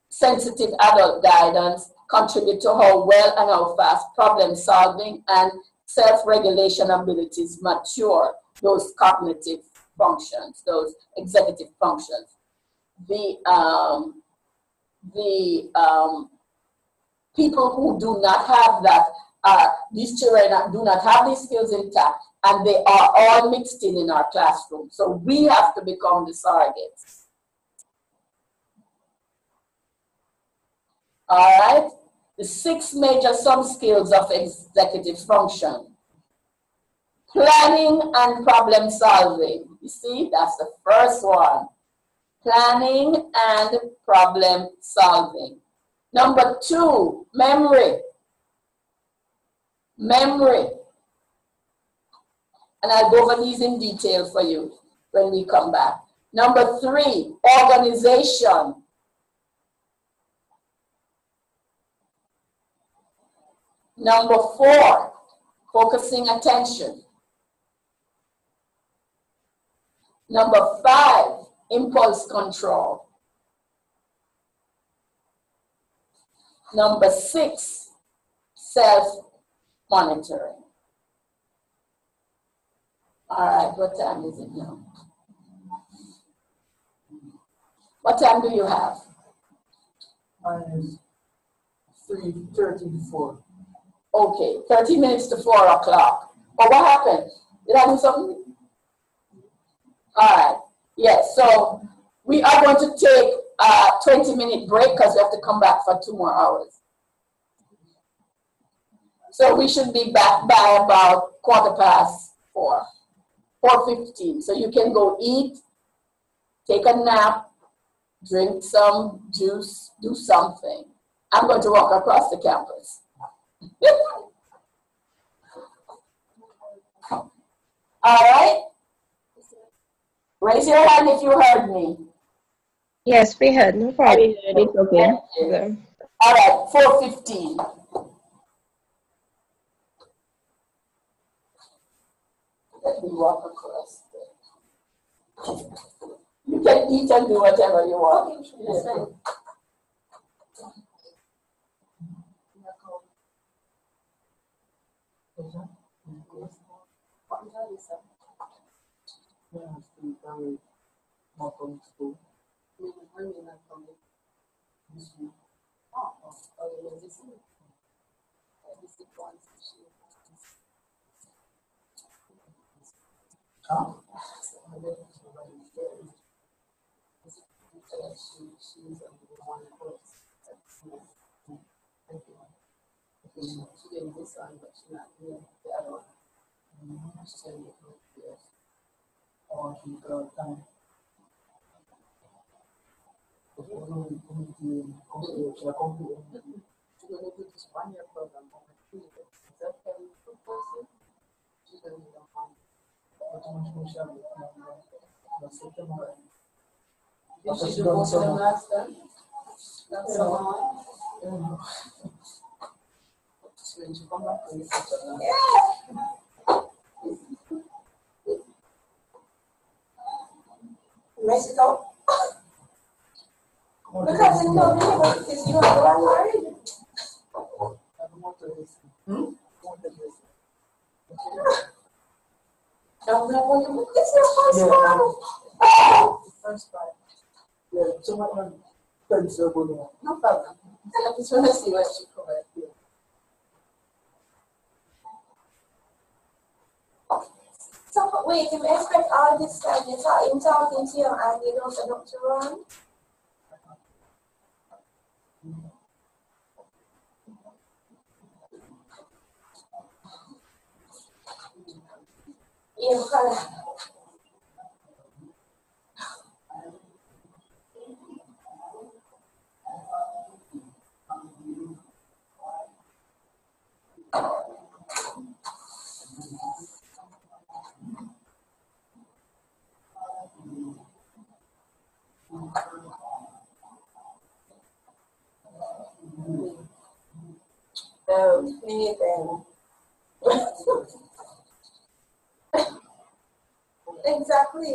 sensitive adult guidance, contribute to how well and how fast problem solving and self-regulation abilities mature, those cognitive functions, those executive functions. The people who do not have that, these children do not have these skills intact, and they are all mixed in our classroom. So we have to become the surrogates. All right? The 6 major skills of executive function. Planning and problem solving. You see, that's the first one. Planning and problem solving. Number 2, memory. Memory. And I'll go over these in detail for you when we come back. Number 3, organization. Number 4, focusing attention. Number 5, impulse control. Number 6, self-monitoring. All right, what time is it now? What time do you have? Mine is 3:30 to 4. Okay, 30 minutes to 4 o'clock. Oh, what happened? Did I do something? All right. Yes, so we are going to take a 20-minute break because we have to come back for 2 more hours. So we should be back by about 4:15, 4:15. So you can go eat, take a nap, drink some juice, do something. I'm going to walk across the campus. All right? Raise your hand if you heard me. Yes, we heard. No problem. It's okay. Yeah. All right, 4:15. Let me walk across. You can eat and do whatever you want. Yeah. Mexico? Because in the because you have one married. It's your first one. First part. Yeah, so much thanks for no problem. I just want to see what she covered here. So wait, if you expect all this time you're talking to you and you don't set up to run? Yeah, because anything. Exactly.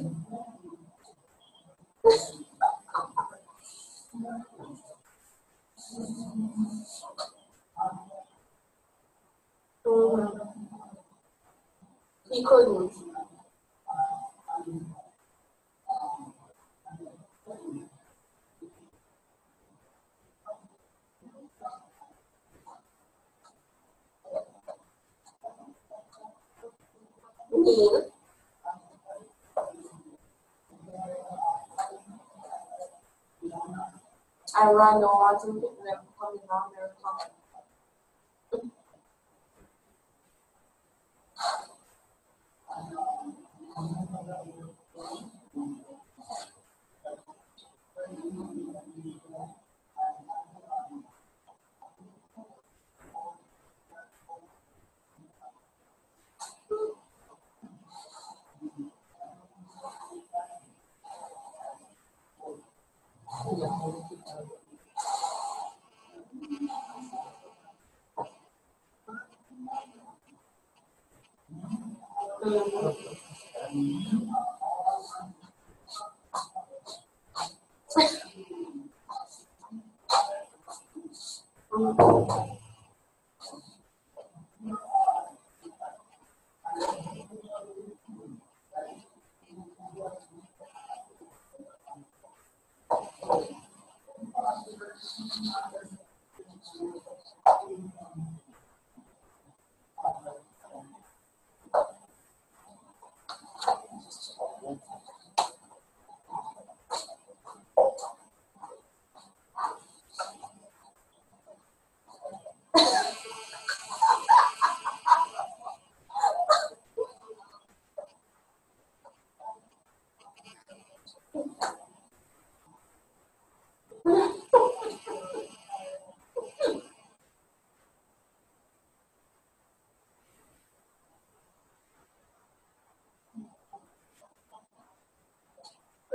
He couldn't. Me. I ran the water and pick them coming down there.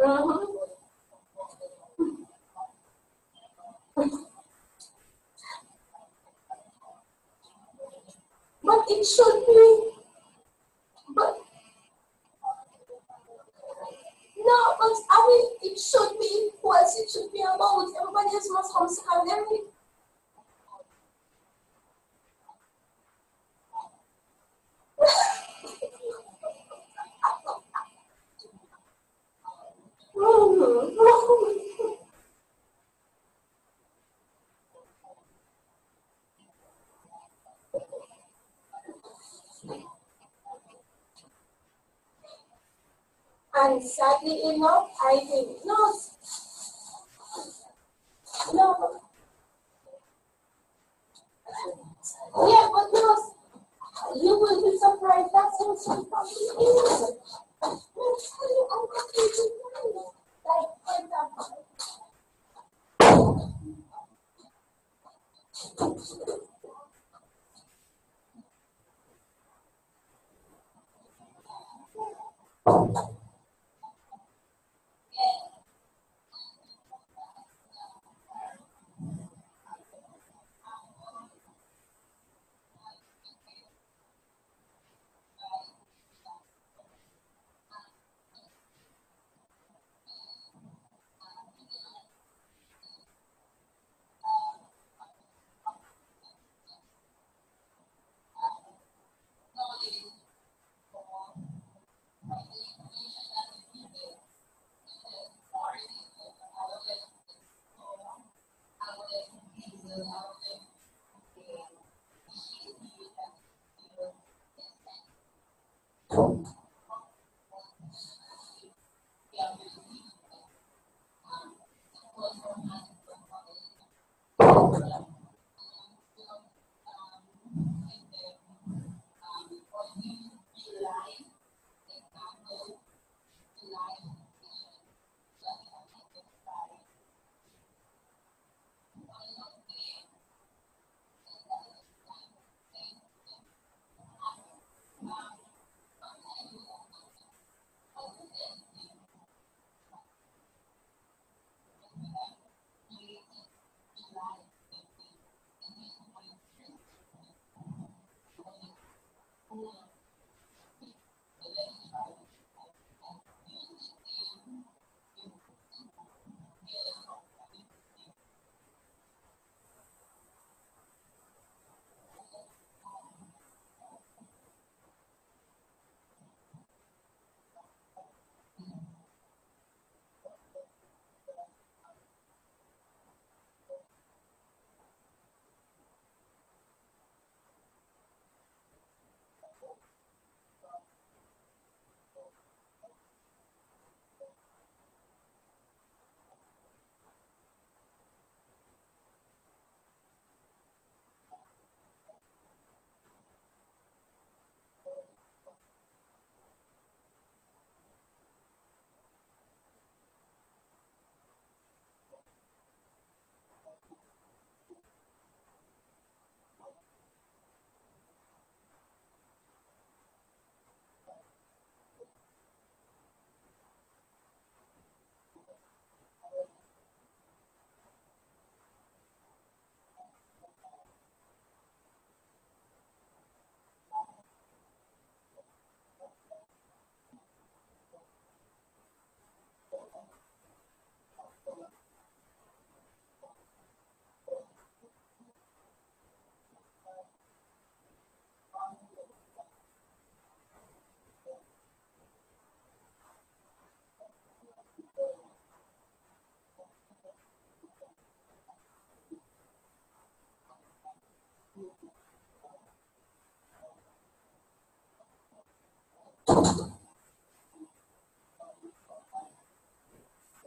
But it should be, but no, but I mean, it should be equals, it should be about, everybody else must come secondary. And sadly enough, I think, no, no, yeah, but no, you will be surprised, that's also probably is. Let's tell you, I'm completely blind. Like, for example,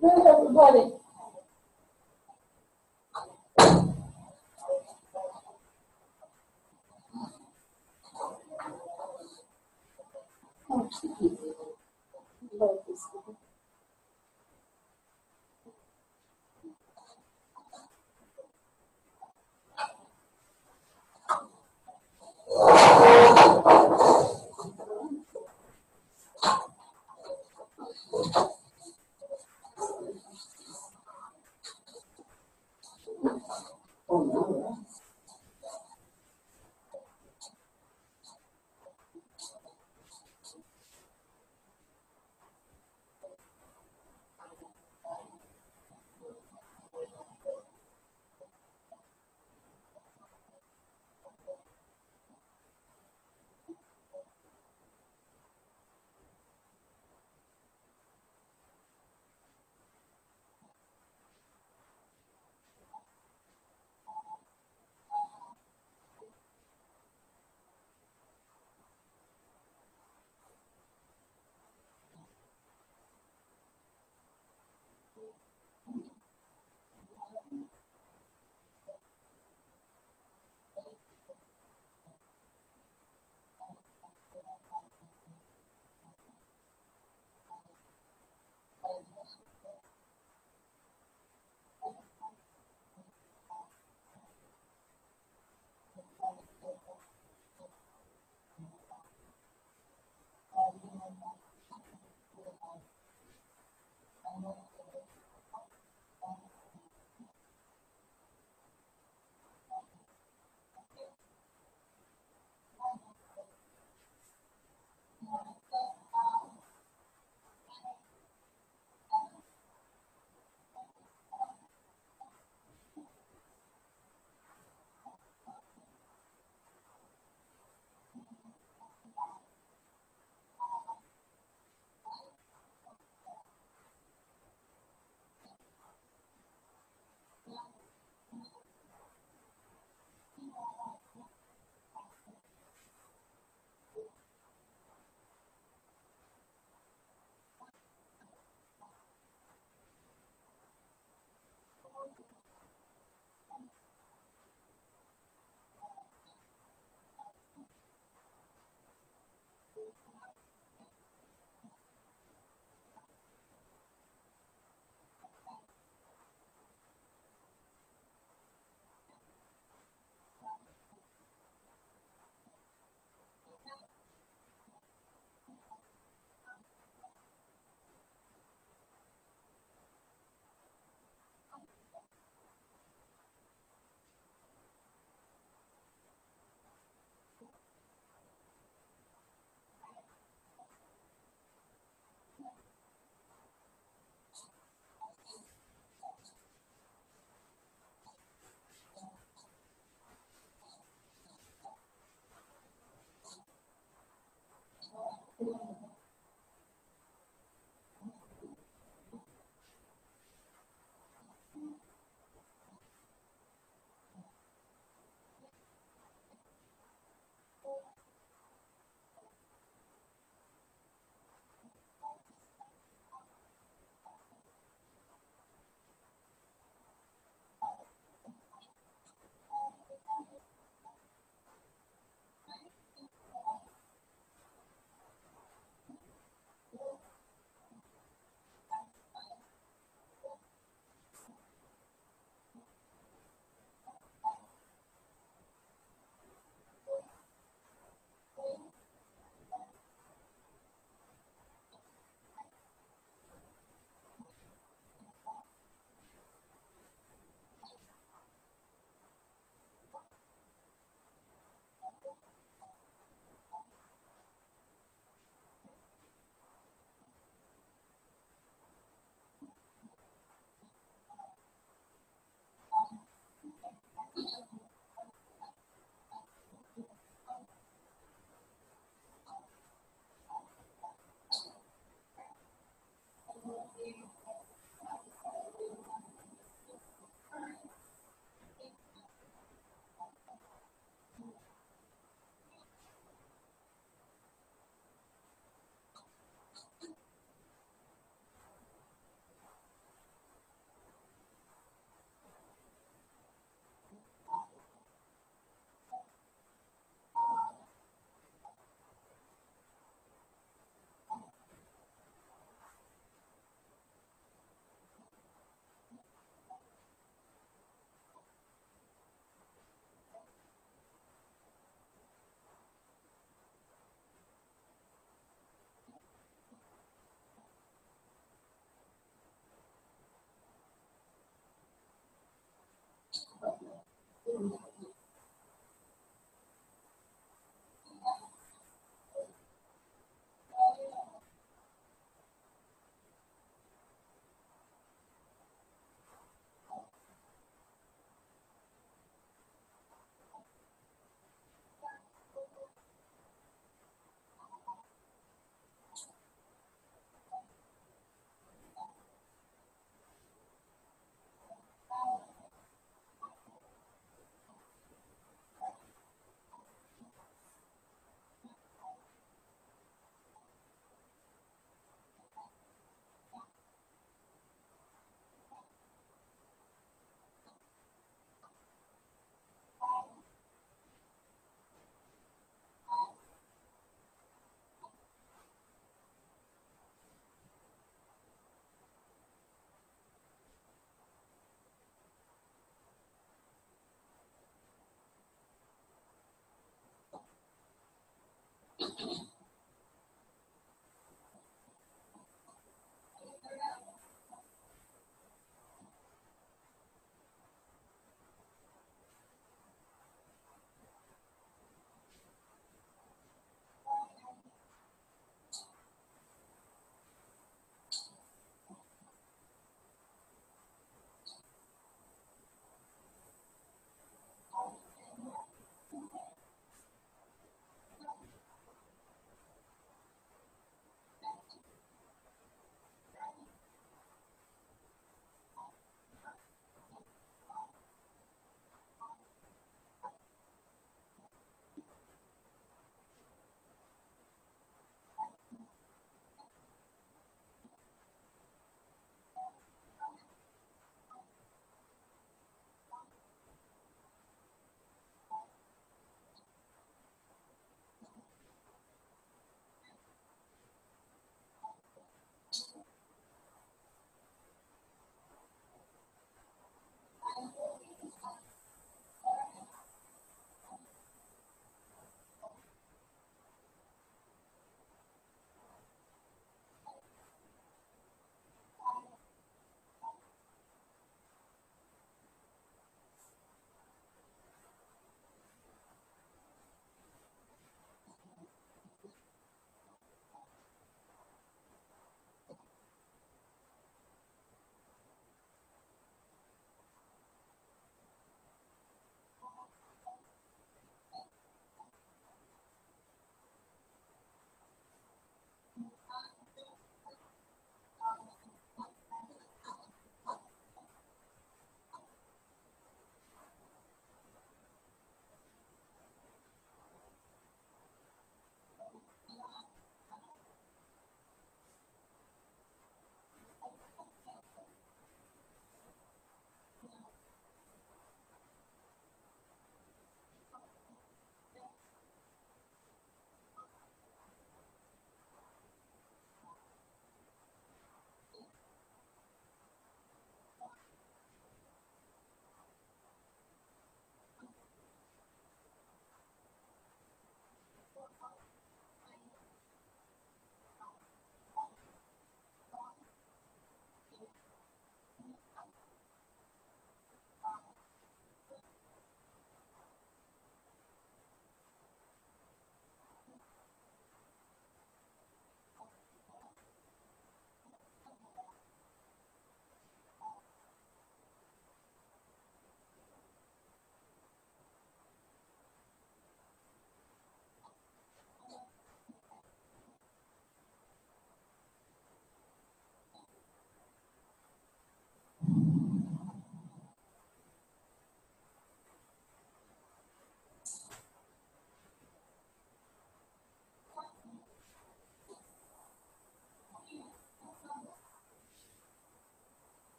where's everybody?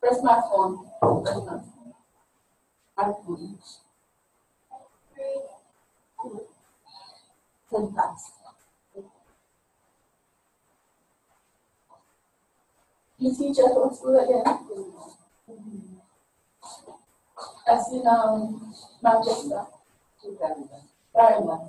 Press my phone. Press my phone. My phone. 10 past. You teach at what school again? That's in Manchester. Very much.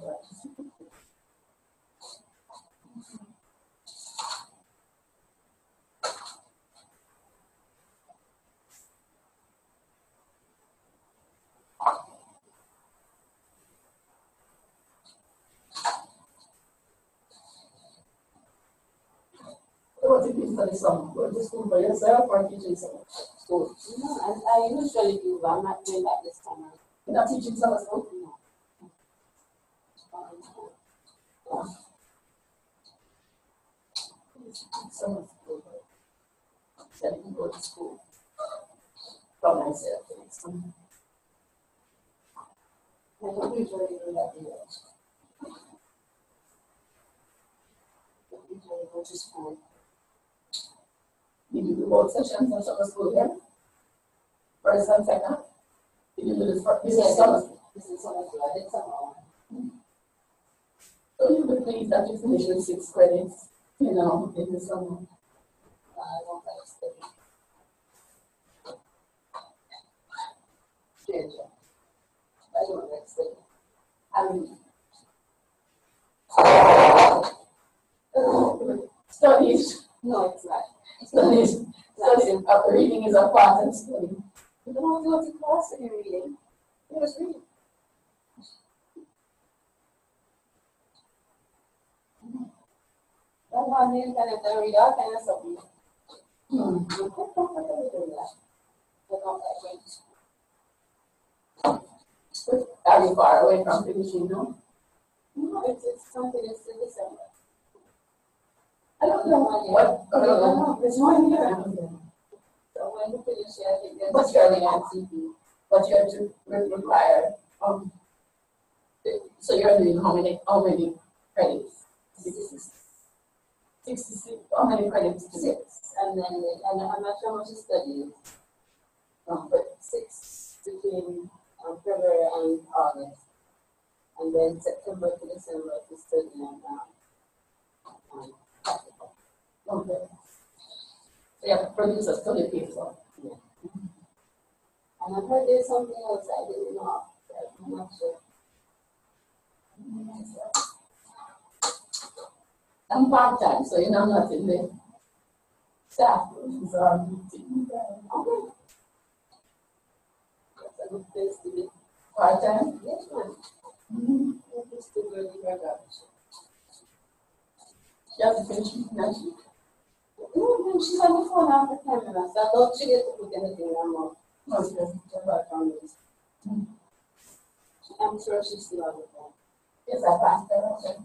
What if you study some? Go to school for yourself or teaching some school? No, I usually do, but I'm not doing that this time. You're not teaching summer school? No. Summer school. So I can go to school for myself. I don't usually do that either. I usually go to school. Did you do both sessions in summer school here? First and second? Did you do this for this is summer school? This is summer school. I did summer. So you would please that you finish with 6 credits, in the summer. I don't like study. I don't like study. I mean, studies. No, it's not. Studies. Reading is a part of study. You don't have to go to class and you're reading. You just read. That's why the internet I read all kinds of stuff. I'm quite comfortable doing that. I don't like going to school. Are you far away from finishing now? No, it's something that's in December. I don't know what. I don't know. It's 1 year. So when you finish it, I think that's early on TV. But you have to require. So you're doing how many credits? 66. How many credits? 6. And then I'm not sure how much you study. But 6 between February and August. And then September to December to study and practical. Okay. So you have to produce a study paper. Yeah. And I've heard there's something else I didn't know. I'm not sure. I'm part-time, so I'm not in the staff room, so I'm teaching. Okay. That's a good place to be. Part-time? Yes, ma'am. It's still good to work out. You have to finish next week. No, she's on the phone after 10 minutes. I thought she didn't put anything on her. No, she doesn't. I'm sure she's still on the phone. Yes, I passed her. Okay.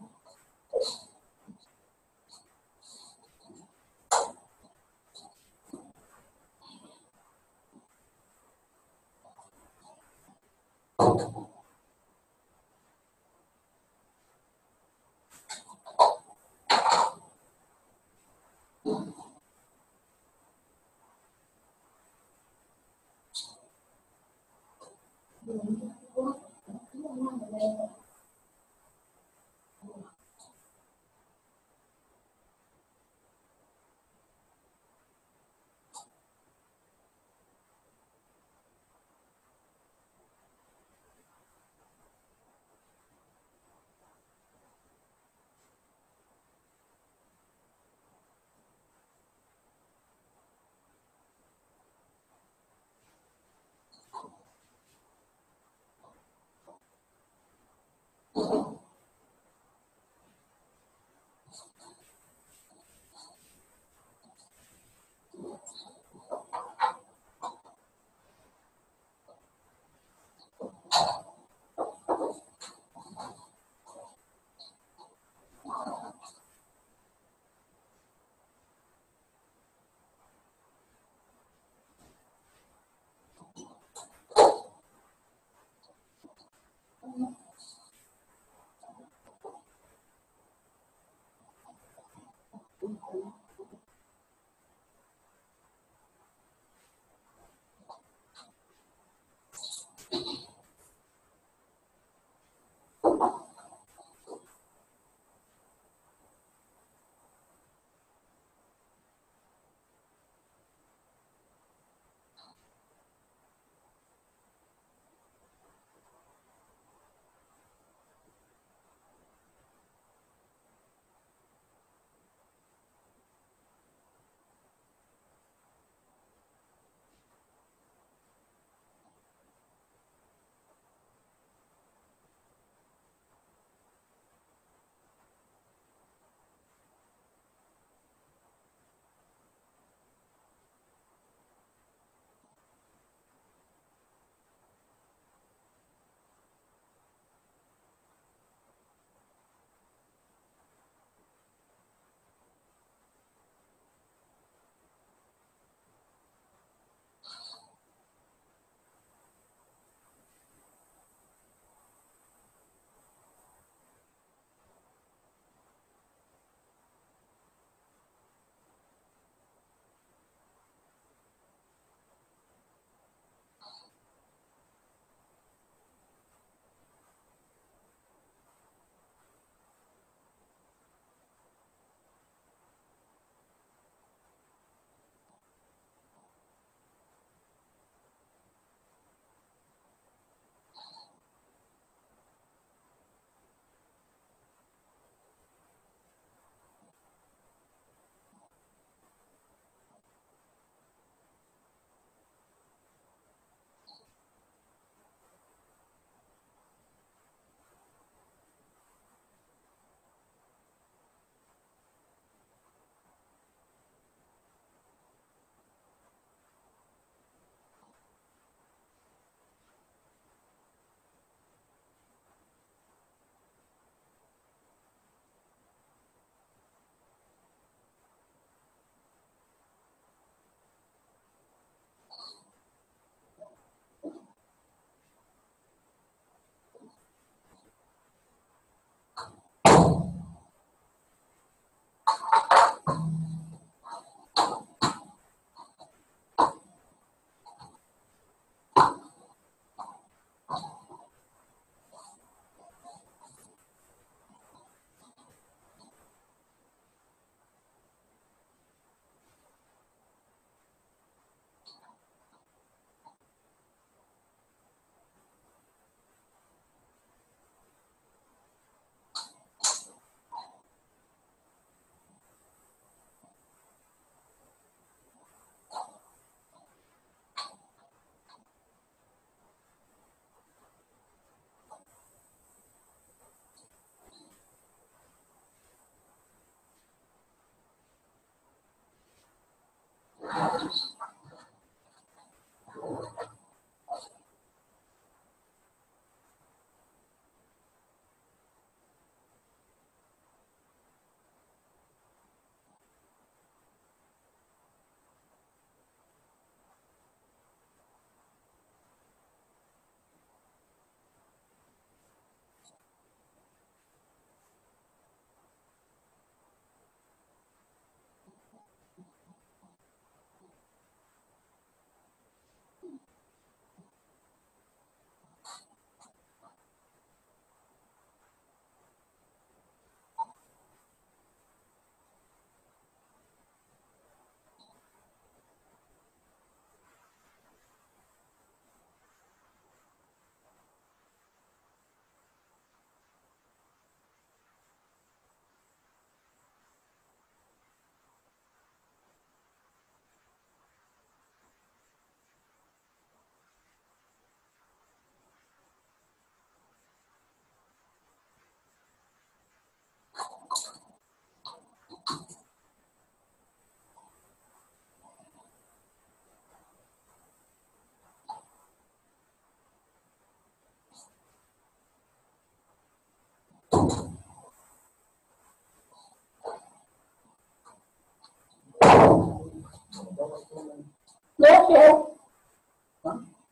We're here.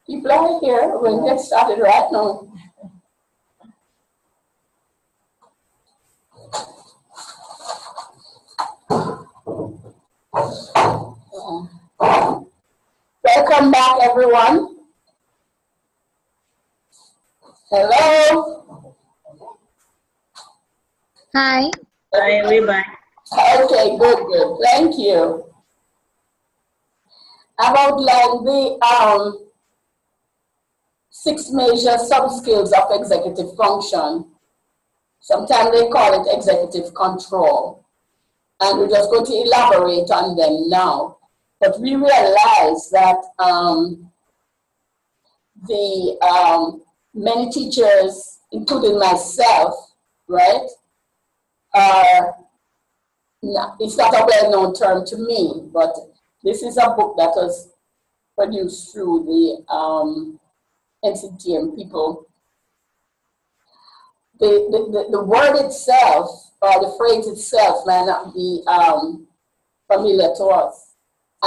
People are here. We'll get started right now. Welcome back, everyone. Hello. Hi. Hi, we're back. Okay, good. Thank you. About like the 6 major sub-skills of executive function. Sometimes they call it executive control. And we're just going to elaborate on them now. But we realize that many teachers, including myself, right, it's not a well-known term to me, but this is a book that was produced through the NCTM people. The word itself, or the phrase itself, might not be familiar to us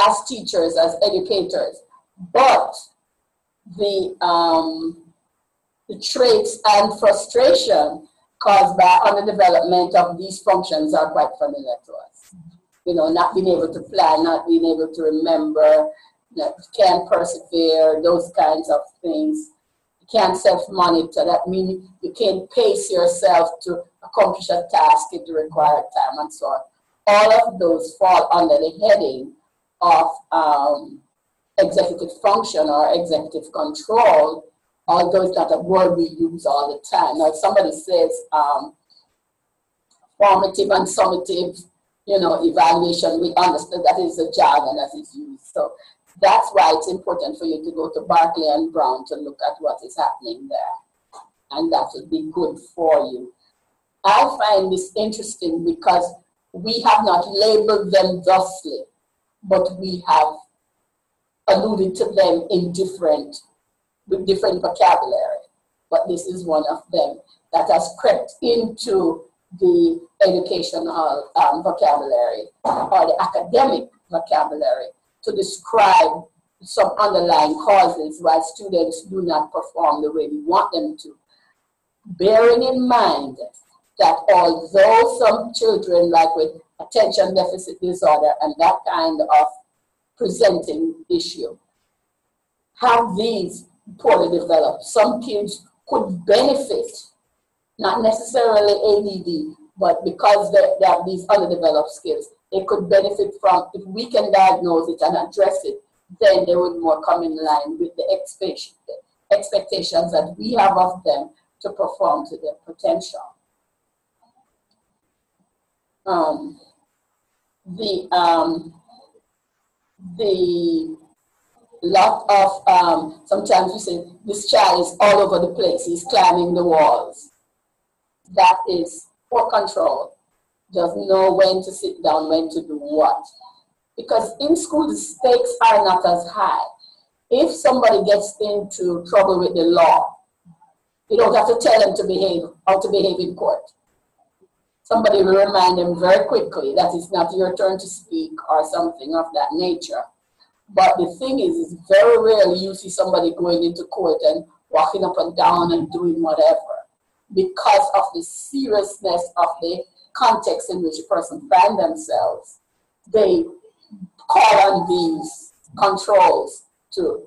as teachers, as educators, but the traits and frustration caused by underdevelopment of these functions are quite familiar to us. You know, not being able to plan, not being able to remember, can't persevere, those kinds of things. You can't self-monitor. That means you can't pace yourself to accomplish a task in the required time and so on. All of those fall under the heading of executive function or executive control, although it's not a word we use all the time. Now, if somebody says formative and summative, evaluation, we understand that is a jargon that is used. So that's why it's important for you to go to Barclay and Brown to look at what is happening there. And that would be good for you. I find this interesting because we have not labeled them thusly, but we have alluded to them with different vocabulary. But this is one of them that has crept into the educational vocabulary or the academic vocabulary to describe some underlying causes why students do not perform the way we want them to. Bearing in mind that although some children, like with attention deficit disorder and that kind of presenting issue, have these poorly developed, some kids could benefit, not necessarily ADD, but because they have these underdeveloped skills, they could benefit from, if we can diagnose it and address it, then they would more come in line with the expectations that we have of them to perform to their potential. The lot of, sometimes we say, this child is all over the place, he's climbing the walls. That is poor control. Doesn't know when to sit down, when to do what. Because in school, the stakes are not as high. If somebody gets into trouble with the law, you don't have to tell them to behave, how to behave in court. Somebody will remind them very quickly that it's not your turn to speak or something of that nature. But the thing is, it's very rarely you see somebody going into court and walking up and down and doing whatever, because of the seriousness of the context in which a person finds themselves. They call on these controls to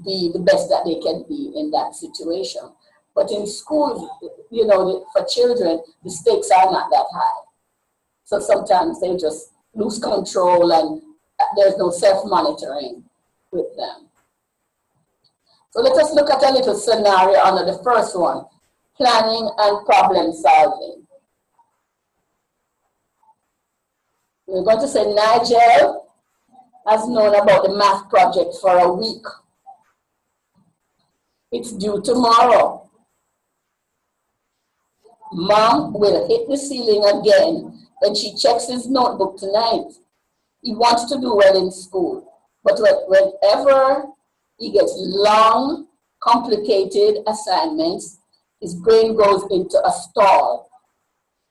be the best that they can be in that situation. But in schools, for children, the stakes are not that high. So sometimes they just lose control and there's no self-monitoring with them. So let us look at a little scenario under the first one, planning and problem solving. We're going to say Nigel has known about the math project for a week. It's due tomorrow. Mom will hit the ceiling again when she checks his notebook tonight. He wants to do well in school, but whenever he gets long, complicated assignments, his brain goes into a stall.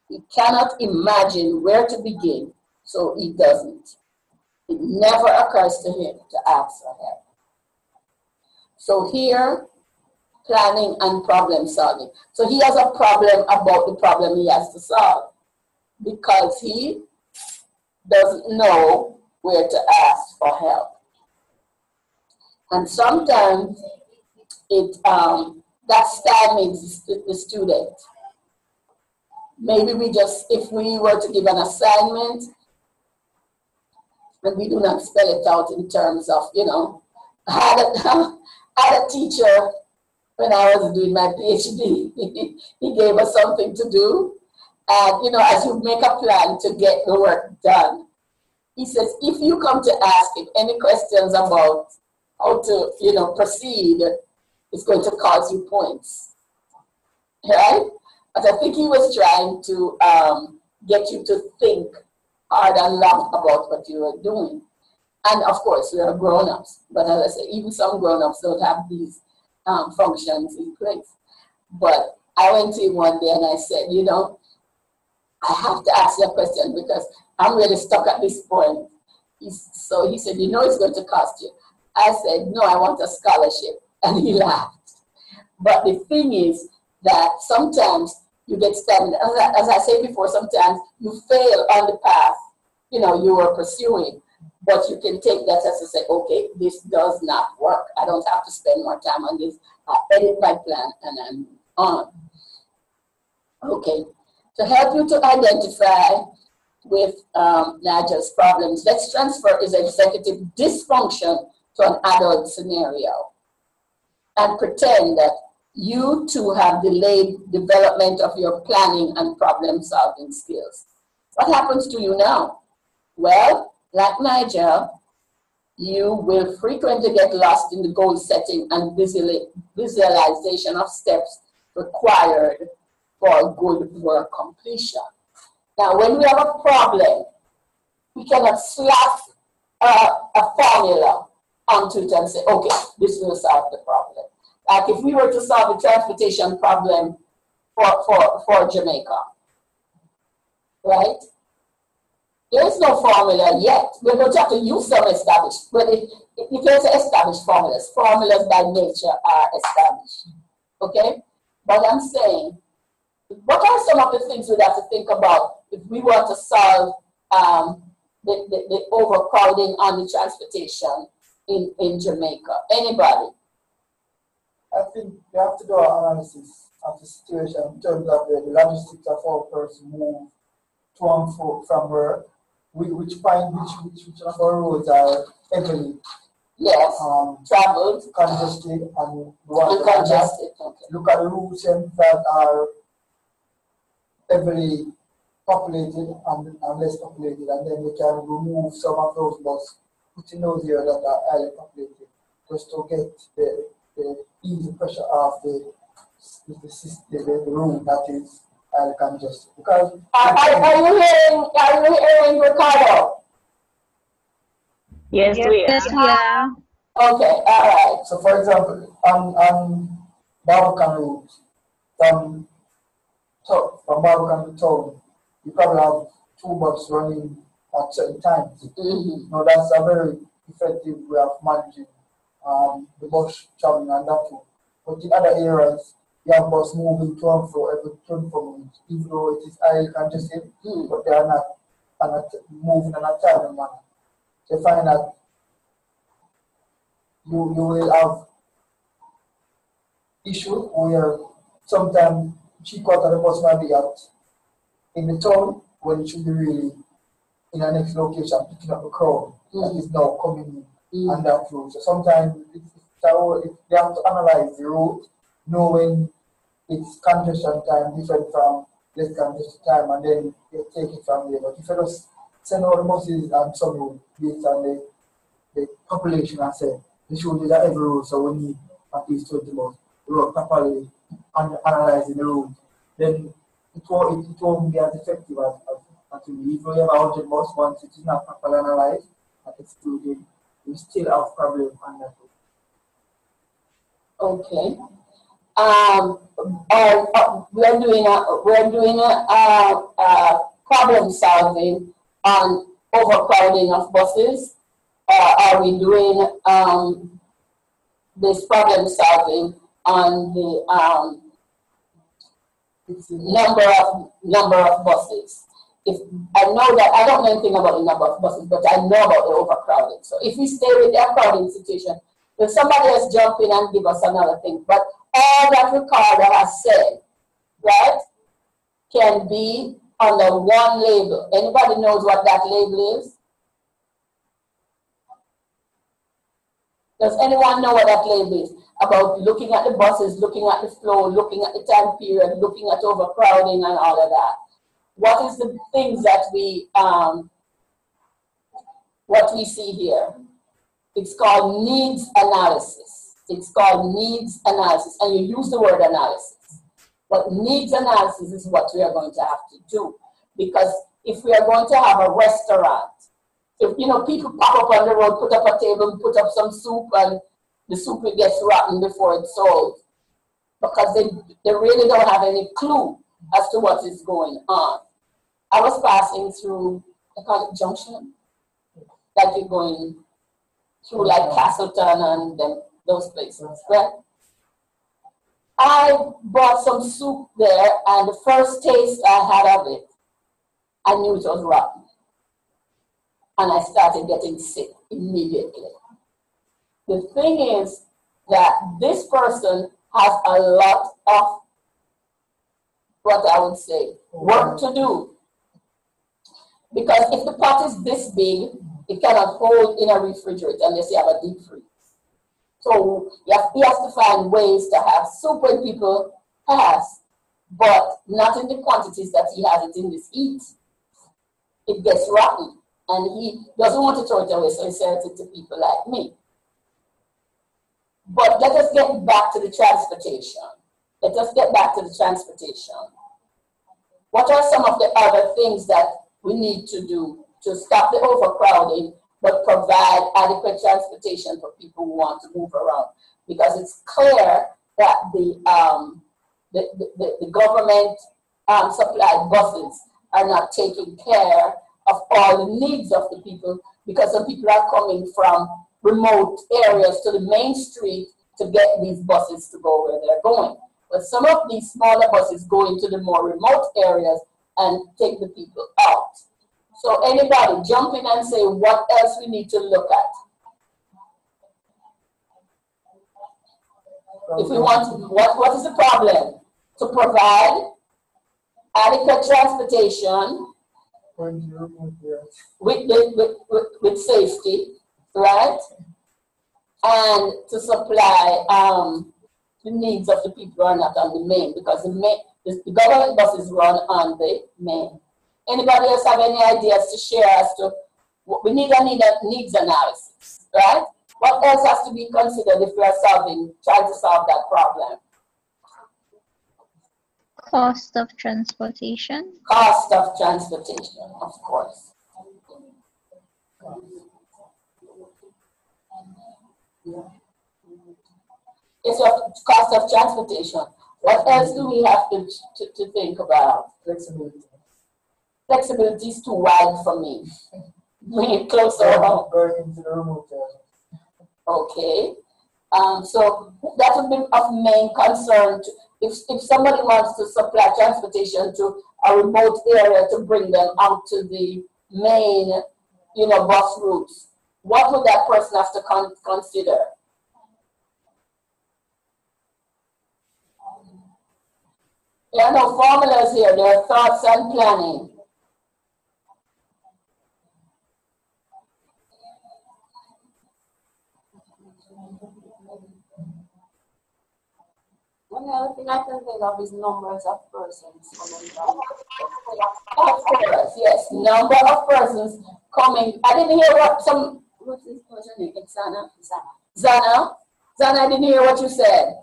He cannot imagine where to begin, so he doesn't. It never occurs to him to ask for help. So here, planning and problem solving. So he has a problem about the problem he has to solve because he doesn't know where to ask for help. And sometimes it that stymies the student. Maybe we just, if we were to give an assignment and we do not spell it out in terms of, you know, I had a teacher when I was doing my PhD, he gave us something to do. And, you know, as you make a plan to get the work done, he says, if you come to ask him any questions about how to, you know, proceed, it's going to cost you points, right? But I think he was trying to get you to think hard and long about what you are doing. And of course, we are grown-ups, but as I say, even some grown-ups don't have these functions in place. But I went to him one day and I said, you know, I have to ask you a question because I'm really stuck at this point. So he said, you know it's going to cost you. I said, no, I want a scholarship. And he laughed. But the thing is that sometimes you get stagnant. As I said before, sometimes you fail on the path, you know, you were pursuing. But you can take that as to say, okay, this does not work. I don't have to spend more time on this. I edit my plan and I'm on. Okay. To help you to identify with Nigel's problems, let's transfer his executive dysfunction to an adult scenario and pretend that you too have delayed development of your planning and problem solving skills. What happens to you now? Well, like Nigel, you will frequently get lost in the goal setting and visualization of steps required for good work completion. Now, when we have a problem, we cannot slap a formula onto it and say, okay, this will solve the problem. Like if we were to solve the transportation problem for Jamaica, right? There is no formula yet. We're going to have to use some established, but you can't say established formulas. Formulas by nature are established, okay? But I'm saying, what are some of the things we'd have to think about if we want to solve the overcrowding on the transportation in Jamaica? Anybody? I think you have to do an analysis of the situation in terms of the logistics of how a person move to and fro from work. Which of our roads are heavily traveled, congested, and congested. Okay. Look at the routes that are heavily populated and less populated, and then we can remove some of those buses, putting those here that are highly populated, just to get the easy pressure off the route that is highly congested. Because are you hearing Ricardo? Yes, we are. Yes, we are. Okay, all right. So, for example, on Barbican route, from Barbican to town, you probably have 2 buses running at certain times. Mm-hmm. Now, that's a very effective way of managing the bus traveling on that route. But in other areas, you have bus moving to and fro every 24 minutes, even though it is highly congested, but they are not moving in a timely manner. So you find that you will have issue where sometimes 3/4 of the bus might be out in the town when it should be really in the next location picking up the crowd that is now coming in on that route. So sometimes they have to analyze the route, knowing its congestion time different from less congestion time, and then you take it from there. But if you just send all the buses on some route based on the population and say, the should is at every route, so we need at least 20 buses. We work properly analyzing the route, then it won't be as effective as it will be. If we have 100 buses, once it is not properly analyzed and excluded, we still have problem on that route. Okay. We're doing a problem solving on overcrowding of buses are we doing this problem solving on the number of buses? If I know that I don't know anything about the number of buses, but I know about the overcrowding. So if we stay with the crowding situation, then somebody else jump in and give us another thing. But all that Ricardo has said, right, can be under one label. Anybody knows what that label is? Does anyone know what that label is? About looking at the buses, looking at the flow, looking at the time period, looking at overcrowding and all of that. What is the things that what we see here? It's called needs analysis. It's called needs analysis, and you use the word analysis. But needs analysis is what we are going to have to do, because if we are going to have a restaurant, if people pop up on the road, put up a table, put up some soup, and the soup gets rotten before it's sold, because they really don't have any clue as to what is going on. I was passing through, I call it Junction, like you're going through like Castleton and those places, right? I bought some soup there, and the first taste I had of it, I knew it was rotten. And I started getting sick immediately. The thing is that this person has a lot of, what I would say, work to do. Because if the pot is this big, it cannot hold in a refrigerator unless you have a deep freeze. So he has to find ways to have soup when people pass, but not in the quantities that he has it in this heat. It gets rotten, and he doesn't want to throw it away, so he sells it to people like me. But let us get back to the transportation. Let us get back to the transportation. What are some of the other things that we need to do to stop the overcrowding, but provide adequate transportation for people who want to move around? Because it's clear that the government supplied buses are not taking care of all the needs of the people, because some people are coming from remote areas to the main street to get these buses to go where they're going. But some of these smaller buses go into the more remote areas and take the people out. So anybody jump in and say what else we need to look at. If we want, what is the problem? To provide adequate transportation with safety, right? And to supply the needs of the people who are not on the main, because the government buses run on the main. Anybody else have any ideas to share as to what we need? A needs analysis, right? What else has to be considered if we are trying to solve that problem? Cost of transportation. Cost of transportation, of course. It's a cost of transportation. What else do we have to think about? Flexibility. Flexibility is too wide for me. Bring it closer home. Going into the remote area. Okay. So that would be of main concern. If somebody wants to supply transportation to a remote area to bring them out to the main, bus routes, what would that person have to consider? There are no formulas here. There are thoughts and planning. One other thing I can think of is numbers of persons coming down. Of course, yes. Number of persons coming. I didn't hear what's your name? It's Zana? Zana? Zana, I didn't hear what you said.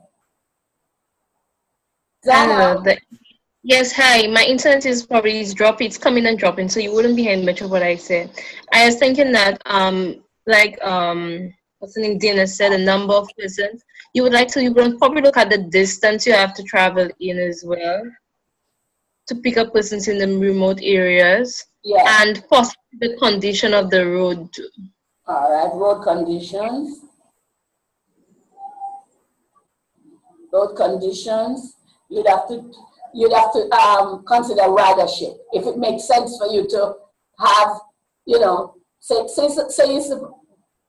Zana? Yes, hi. My internet is probably dropping. It's coming and dropping, so you wouldn't be hearing much of what I said. I was thinking that, what's the name? Dana said, a number of persons. You would probably look at the distance you have to travel in as well to pick up persons in the remote areas. Yeah. And possibly the condition of the road. All right, road conditions. Road conditions. You'd have to consider ridership. If it makes sense for you to have, you know, say it's,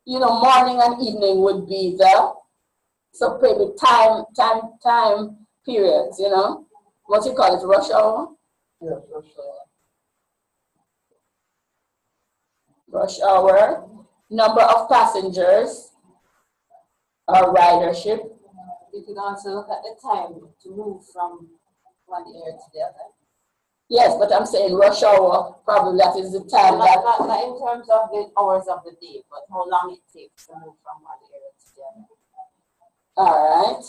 you know, morning and evening would be the, so maybe time periods, you know, what you call it, rush hour? Yes, rush hour. Rush hour, number of passengers, or ridership. You can also look at the time to move from one area to the other. Yes, but I'm saying rush hour, probably that is the time that... Not in terms of the hours of the day, but how long it takes to move from one area to the other. All right.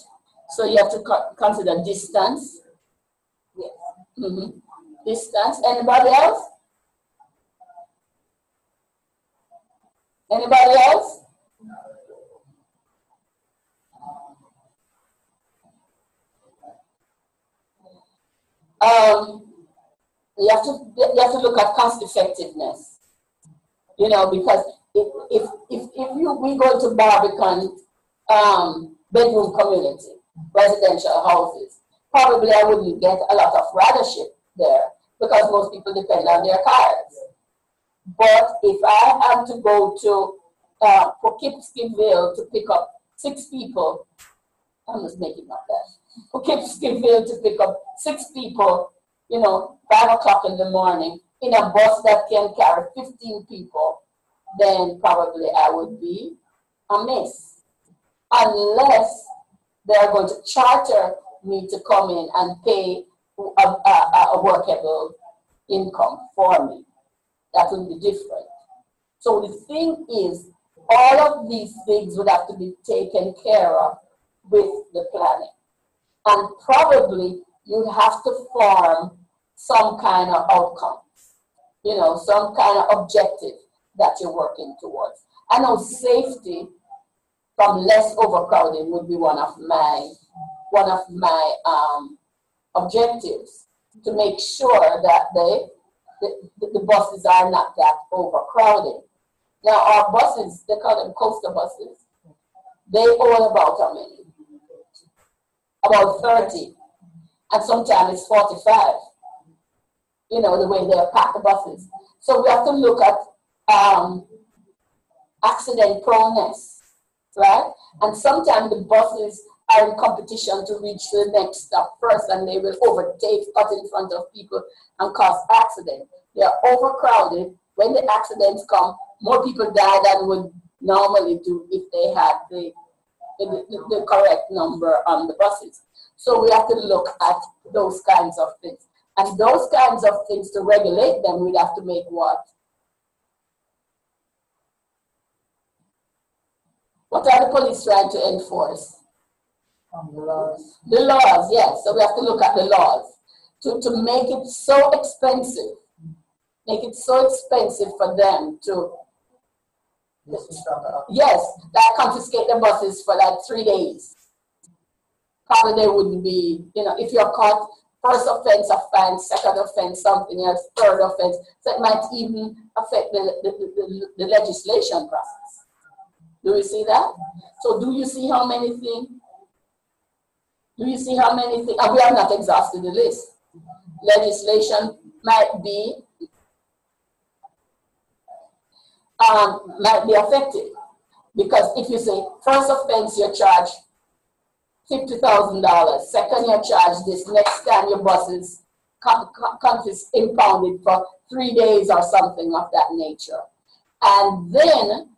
So you have to consider distance. Yes. Mm-hmm. Distance. Anybody else? Anybody else? You have to look at cost effectiveness. You know, because if we go to Barbican bedroom community, residential houses, probably I wouldn't get a lot of ridership there because most people depend on their cars. But if I am to go to Poughkeepsieville to pick up 6 people, I'm just making up that. Poughkeepsieville to pick up 6 people, you know, 5 o'clock in the morning in a bus that can carry 15 people, then probably I would be amiss. Unless they're going to charter me to come in and pay a workable income for me. That would be different. So the thing is, all of these things would have to be taken care of with the planning. And probably you'd have to form some kind of outcome, you know, some kind of objective that you're working towards. I know safety from less overcrowding would be one of my objectives, to make sure that the buses are not that overcrowded. Now our buses, they call them coaster buses, they own about how many? About 30, and sometimes it's 45, you know, the way they pack the buses. So we have to look at accident proneness, right? And sometimes the buses are in competition to reach the next stop first, and they will overtake, cut in front of people and cause accidents. They are overcrowded. When the accidents come, more people die than would normally do if they had the correct number on the buses. So we have to look at those kinds of things. And those kinds of things, to regulate them, we'd have to make what? What are the police trying to enforce? The laws. The laws, yes. So we have to look at the laws to make it so expensive. Make it so expensive for them to, yes, that confiscate the buses for like 3 days. Probably they wouldn't be, you know, if you're caught, first offense, a fine, second offense, something else, third offense. So it might even affect the legislation process. Do you see that? So do you see how many things? Do you see how many things? And we have not exhausted the list. Legislation might be affected, because if you say first offense, you're charged $50,000. Second, you're charged this. Next time, your bus is impounded for 3 days or something of that nature. And then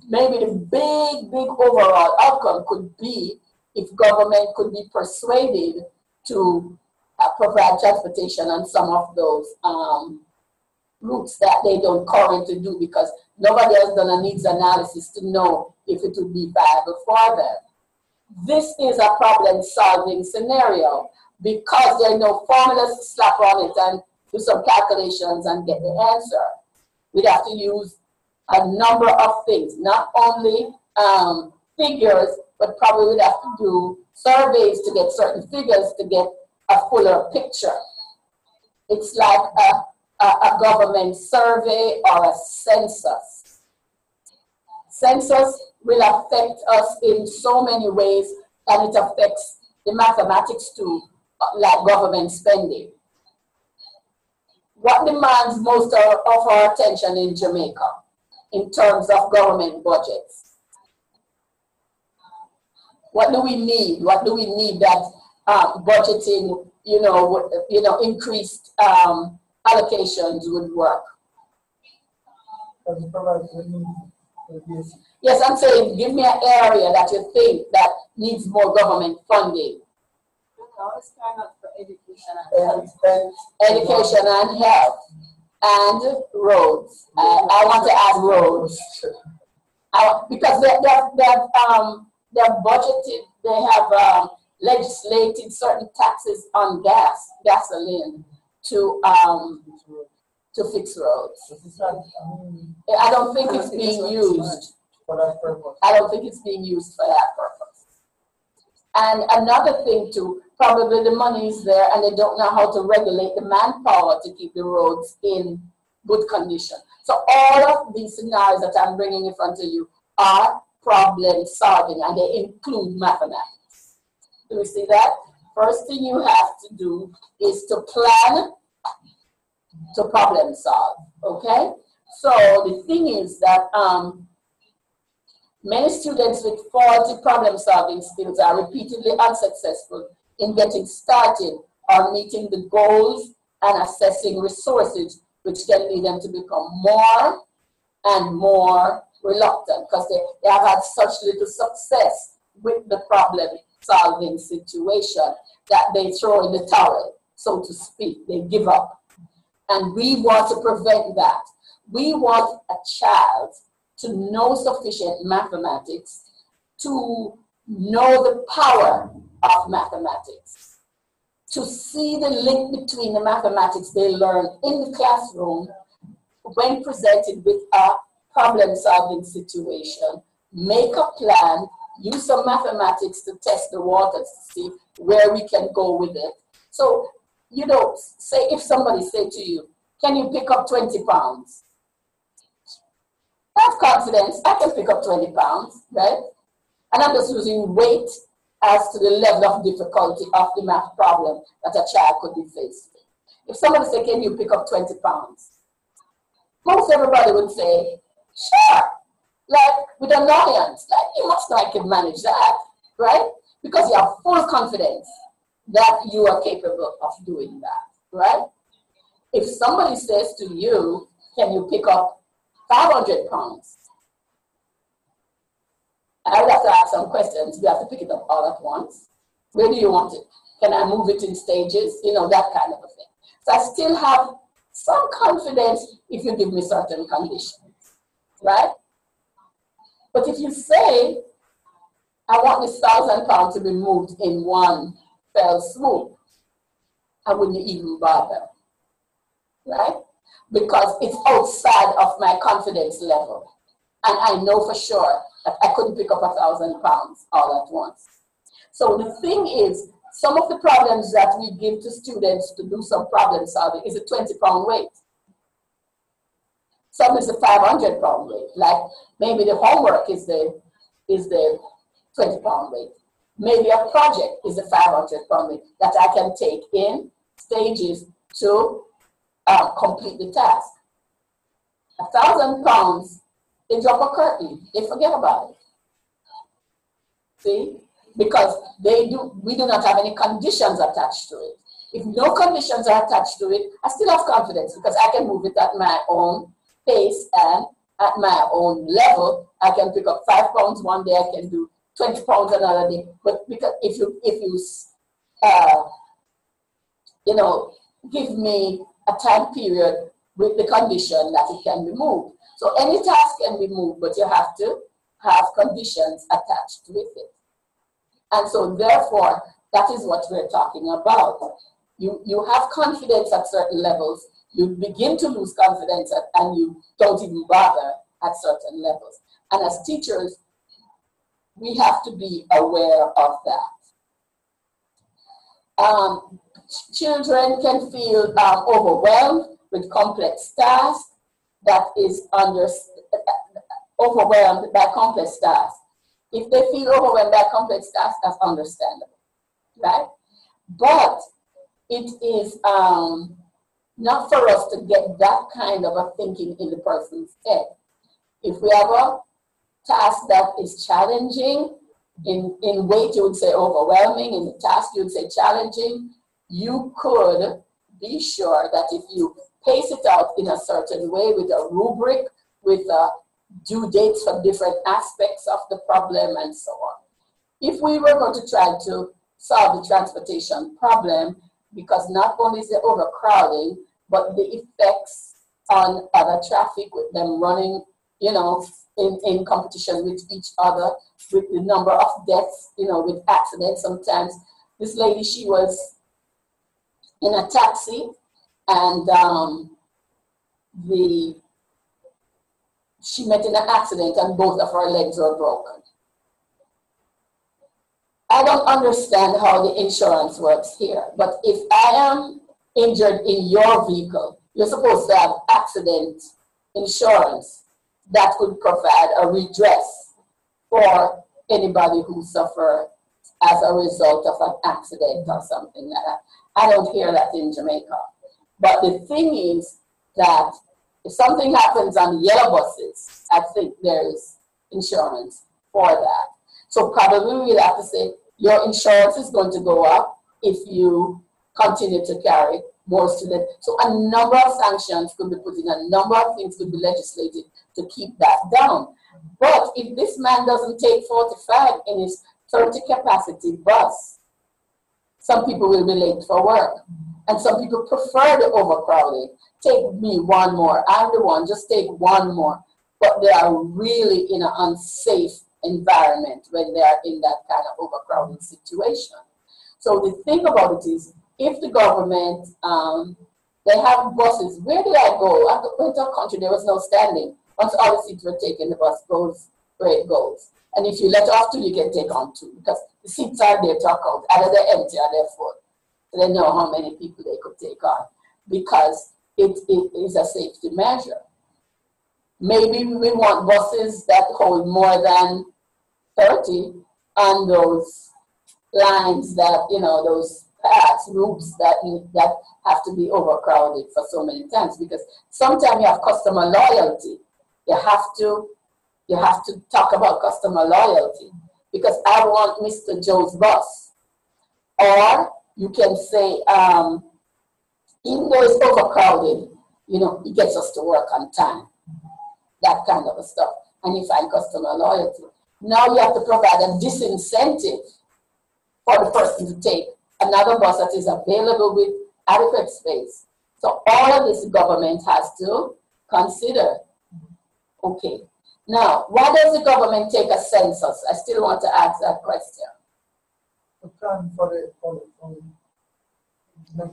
maybe the big overall outcome could be if government could be persuaded to provide transportation on some of those routes that they don't currently do, because nobody has done a needs analysis to know if it would be viable for them. This is a problem-solving scenario, because there are no formulas to slap on it and do some calculations and get the answer. We'd have to use a number of things, not only figures, but probably we'd have to do surveys to get certain figures to get a fuller picture. It's like a government survey or a census. Census will affect us in so many ways, and it affects the mathematics too, like government spending. What demands most of our attention in Jamaica in terms of government budgets? What do we need? What do we need that budgeting, increased allocations would work? Yes, I'm saying, give me an area that you think that needs more government funding. It's kind of for education and health. Education and health. And roads. I want to add roads. Because they're budgeted, they have legislated certain taxes on gasoline to fix roads. I don't think it's being used. I don't think it's being used for that purpose. And another thing too, probably the money is there and they don't know how to regulate the manpower to keep the roads in good condition. So all of these scenarios that I'm bringing in front of you are problem solving, and they include mathematics. Do you see that? First thing you have to do is to plan to problem solve, okay? So the thing is that many students with faulty problem solving skills are repeatedly unsuccessful in getting started or meeting the goals and assessing resources, which can lead them to become more and more reluctant because they have had such little success with the problem solving situation that they throw in the towel, so to speak. They give up. And we want to prevent that. We want a child to know sufficient mathematics, to know the power of mathematics, to see the link between the mathematics they learn in the classroom when presented with a problem-solving situation, make a plan, use some mathematics to test the waters to see where we can go with it. So, say if somebody say to you, can you pick up 20 pounds? Have confidence, I can pick up 20 pounds, right? And I'm just using weight as to the level of difficulty of the math problem that a child could be faced with. If somebody say, can you pick up 20 pounds? Most everybody would say, sure, like with annoyance, like you must know I can manage that, right? Because you have full confidence that you are capable of doing that, right? If somebody says to you, can you pick up 500 pounds? I would have to ask some questions. We have to pick it up all at once. Where do you want it? Can I move it in stages? That kind of a thing. So I still have some confidence if you give me certain conditions, right? But if you say, I want this 1,000 pounds to be moved in one fell swoop, I wouldn't even bother, right? Because it's outside of my confidence level. And I know for sure that I couldn't pick up 1,000 pounds all at once. So the thing is, some of the problems that we give to students to do some problem solving is a 20-pound weight. Some is a 500-pound weight. Like maybe the homework is the 20-pound weight. Maybe a project is a 500-pound weight that I can take in stages to complete the task. 1,000 pounds, they drop a curtain. They forget about it. See? Because we do not have any conditions attached to it. If no conditions are attached to it, I still have confidence because I can move it at my own pace and at my own level. I can pick up 5 pounds one day, I can do 20 pounds another day. But because if you give me a time period with the condition that it can be moved. So any task can be moved, but you have to have conditions attached with it. And so therefore, that is what we're talking about. You have confidence at certain levels, you begin to lose confidence and you don't even bother at certain levels. And as teachers, we have to be aware of that. Children can feel overwhelmed with complex tasks that is overwhelmed by complex tasks. If they feel overwhelmed by complex tasks, that's understandable, right? But it is not for us to get that kind of a thinking in the person's head. If we have a task that is challenging, in weight you would say overwhelming, in the task you would say challenging, you could be sure that if you pace it out in a certain way with a rubric, with due dates for different aspects of the problem and so on. If we were going to try to solve the transportation problem, because not only is there overcrowding, but the effects on other traffic with them running, you know, in competition with each other, with the number of deaths, you know, with accidents. Sometimes this lady, she was in a taxi and she met in an accident and both of her legs were broken. I don't understand how the insurance works here, but if I am injured in your vehicle, you're supposed to have accident insurance that could provide a redress for anybody who suffered as a result of an accident or something like that. I don't hear that in Jamaica. But the thing is that if something happens on yellow buses, I think there is insurance for that. So probably we'll have to say your insurance is going to go up if you continue to carry more students. So a number of sanctions could be put in, a number of things could be legislated to keep that down. But if this man doesn't take 45 in his 30 capacity bus, some people will be late for work. And some people prefer the overcrowding. Take me one more, I'm the one, just take one more. But they are really in an unsafe environment when they are in that kind of overcrowding situation. So the thing about it is, if the government, they have buses, where did I go? I went to a country, there was no standing. Once all the seats were taken, the bus goes where it goes. And if you let off two, you can take on two, because the seats are there to account, either they're empty or they're full. So they know how many people they could take on, because it is a safety measure. Maybe we want buses that hold more than 30 on those lines that, you know, those paths, routes that have to be overcrowded for so many times, because sometimes you have customer loyalty. You have to talk about customer loyalty, because I want Mr. Joe's bus. Or you can say, even though it's overcrowded, you know, it gets us to work on time. That kind of stuff. And you find customer loyalty. Now you have to provide a disincentive for the person to take another bus that is available with adequate space. So all of this government has to consider. Okay. Now, why does the government take a census? I still want to ask that question.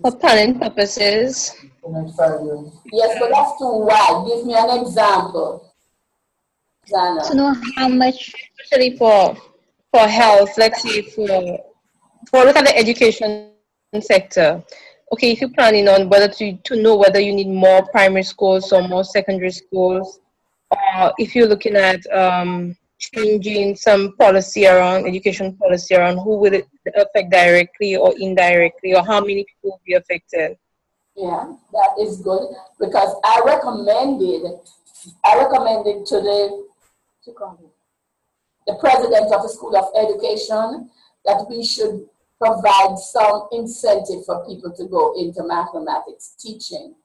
For planning purposes. Yes, but that's too wide. Give me an example, Zana. To know how much, Especially for health, let's say look at the education sector. Okay, if you're planning on whether to know whether you need more primary schools or more secondary schools, or if you're looking at changing some policy around education policy around who will it affect directly or indirectly, or how many people will be affected. Yeah, that is good, because I recommended to the president of the School of Education that we should provide some incentive for people to go into mathematics teaching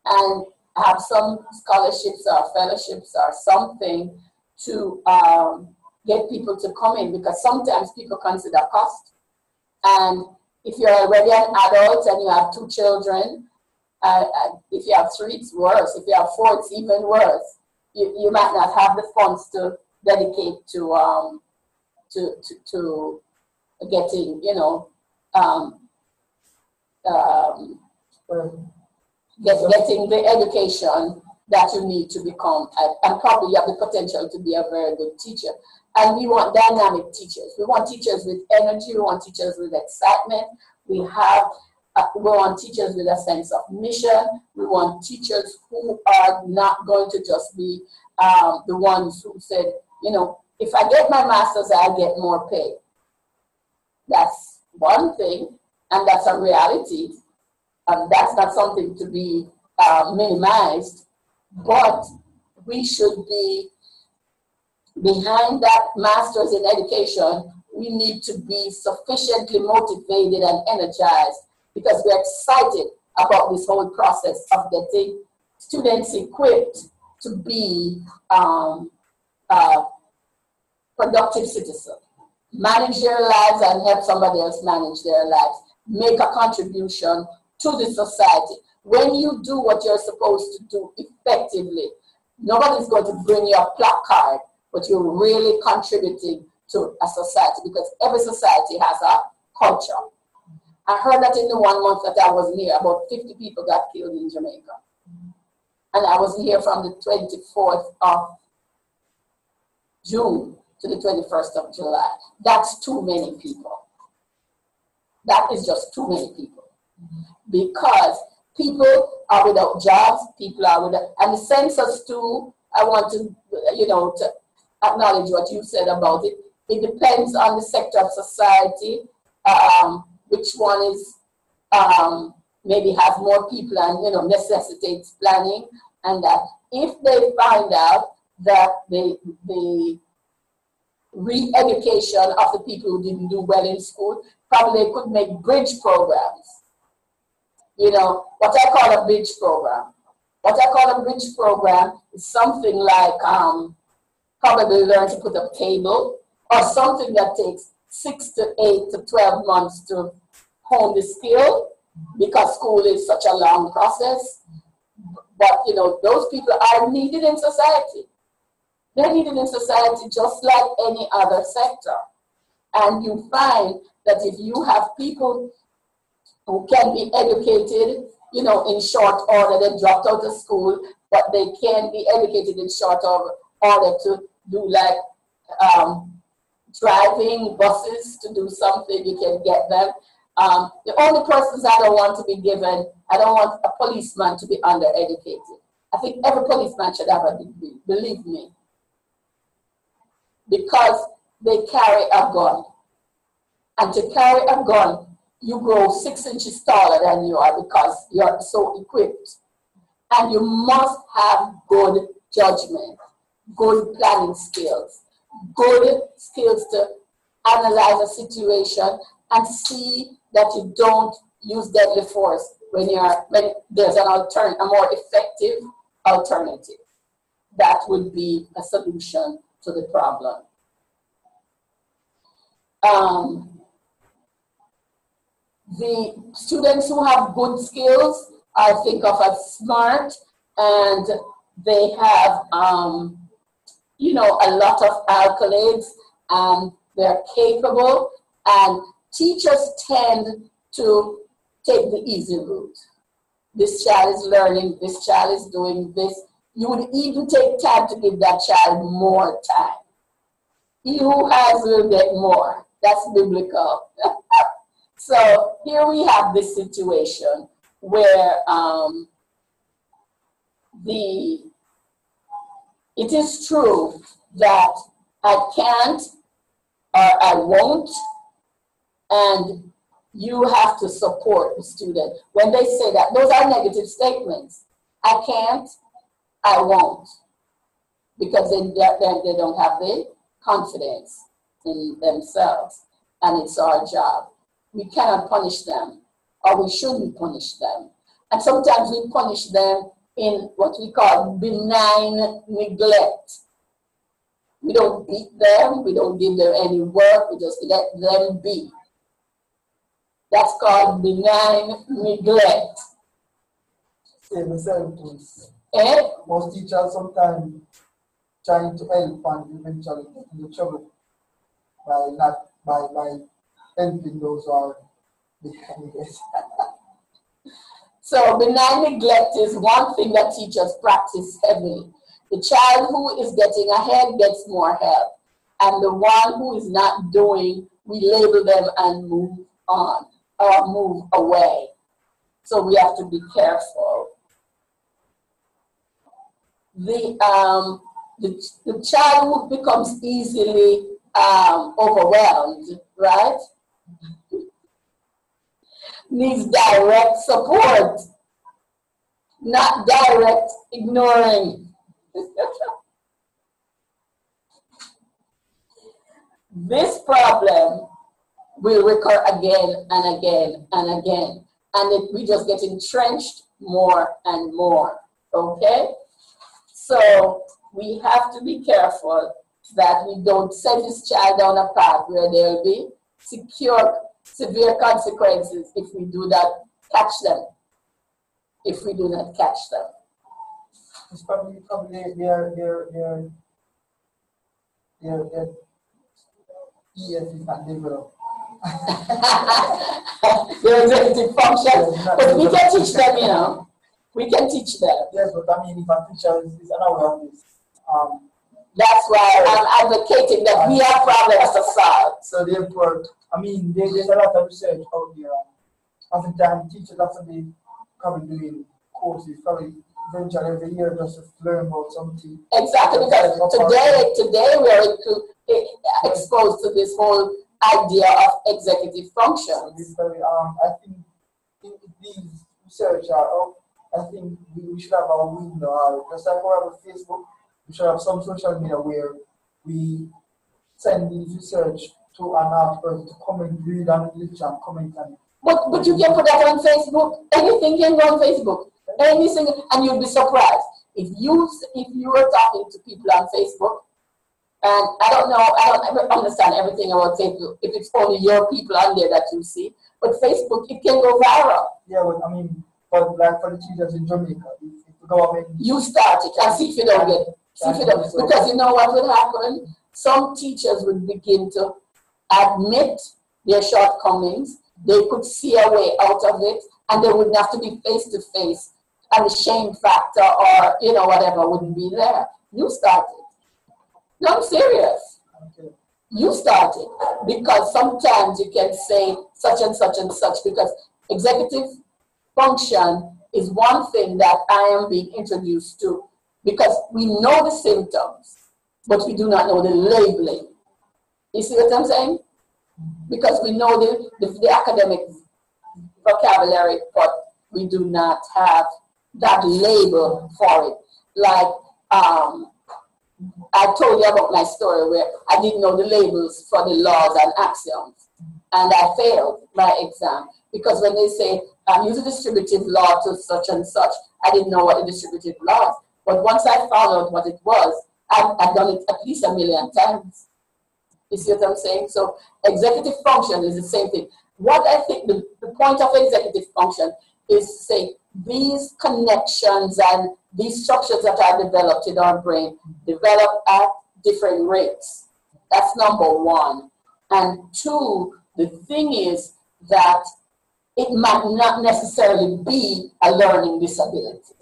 and have some scholarships or fellowships or something to get people to come in, because sometimes people consider cost. And if you're already an adult and you have 2 children, if you have 3, it's worse. If you have 4, it's even worse. You might not have the funds to dedicate to getting, you know, getting the education that you need to become, and probably you have the potential to be a very good teacher. And we want dynamic teachers. We want teachers with energy. We want teachers with excitement. We have we want teachers with a sense of mission. We want teachers who are not going to just be the ones who said, you know, if I get my master's, I'll get more pay. That's one thing, and that's a reality. That's not something to be minimized, but we should be behind that master's in education. We need to be sufficiently motivated and energized because we're excited about this whole process of getting students equipped to be productive citizens, manage their lives and help somebody else manage their lives, make a contribution to the society. When you do what you're supposed to do effectively, nobody's going to bring you a plaque card, but you're really contributing to a society because every society has a culture. I heard that in the 1 month that I wasn't here, about 50 people got killed in Jamaica. And I was here from the 24th of June to the 21st of July. That's too many people. That is just too many people. Because people are without jobs, people are without, and the census too, I want to, you know, to acknowledge what you said about it. It depends on the sector of society, which one is maybe has more people and, you know, necessitates planning, and that if they find out that the re-education of the people who didn't do well in school, probably they could make bridge programs. You know, what I call a bridge program. What I call a bridge program is something like probably learn to put up table, or something that takes 6 to 8 to 12 months to hone the skill, because school is such a long process. But, you know, those people are needed in society. They're needed in society just like any other sector. And you find that if you have people who can be educated, you know, in short order, they dropped out of school, but they can be educated in short order to do like driving buses, to do something, you can get them. The only persons I don't want to be given, I don't want a policeman to be undereducated. I think every policeman should have a degree, believe me. Because they carry a gun. And to carry a gun, you grow 6 inches taller than you are because you're so equipped. And you must have good judgment, good planning skills, good skills to analyze a situation and see that you don't use deadly force when there's an a more effective alternative. That would be a solution to the problem. The students who have good skills, I think of as smart, and they have, you know, a lot of accolades, and they're capable, and teachers tend to take the easy route. This child is learning, this child is doing this. You would even take time to give that child more time. He who has will get more. That's biblical. So here we have this situation where it is true that I can't or I won't, and you have to support the student. When they say that, those are negative statements. I can't, I won't, because they don't have the confidence in themselves, and it's our job. We cannot punish them, or we shouldn't punish them. And sometimes we punish them in what we call benign neglect. We don't beat them, we don't give them any work, we just let them be. That's called benign neglect. Save yourself, please. Eh? Most teachers sometimes trying to help and eventually get into trouble by helping those who are behind it. So benign neglect is one thing that teachers practice heavily. The child who is getting ahead gets more help. And the one who is not doing, we label them and move on or move away. So we have to be careful. The child who becomes easily overwhelmed, right, needs direct support, not direct ignoring. This problem will recur again and again and again, and we just get entrenched more and more, okay? So we have to be careful that we don't send this child down a path where there will be severe consequences if we do not catch them. If we do not catch them. It's probably their ES is not developed. Their executive function, but we can teach them, you know. We can teach them. Yes, but I mean, if a teacher is unaware of this, that's why I'm advocating that we have problems to solve. So therefore, I mean, there's a lot of research out there. Oftentimes, teachers have to be probably doing courses, probably eventually every year just to learn about something. Exactly, because today we are exposed to this whole idea of executive function. I think these research are up. I think we should have a window, just like we have a Facebook, we should have some social media where we send these research to an article to comment, read and lecture and comment on it. But you can put that on Facebook. Anything can go on Facebook. Anything, and you'll be surprised. If you are talking to people on Facebook, and I don't understand everything about Facebook, if it's only your people on there that you see, but Facebook, it can go viral. Yeah, but I mean, for the teachers in Jamaica, if the government... You start it and see if you don't get it. Because you know what would happen? Some teachers would begin to admit their shortcomings. They could see a way out of it, and they wouldn't have to be face to face, and the shame factor or whatever wouldn't be there. You started. No, I'm serious. Okay. You started, because sometimes you can say such and such and such, because executive function is one thing that I am being introduced to, because we know the symptoms, but we do not know the labeling. You see what I'm saying? Because we know the academic vocabulary, but we do not have that label for it. Like, I told you about my story where I didn't know the labels for the laws and axioms, and I failed my exam because when they say use a distributive law to such and such, I didn't know what a distributive law is. But once I found out what it was, I've done it at least 1 million times. You see what I'm saying? So executive function is the same thing. What I think the point of executive function is to say these connections and these structures that are developed in our brain develop at different rates. That's number one. And two, the thing is that it might not necessarily be a learning disability.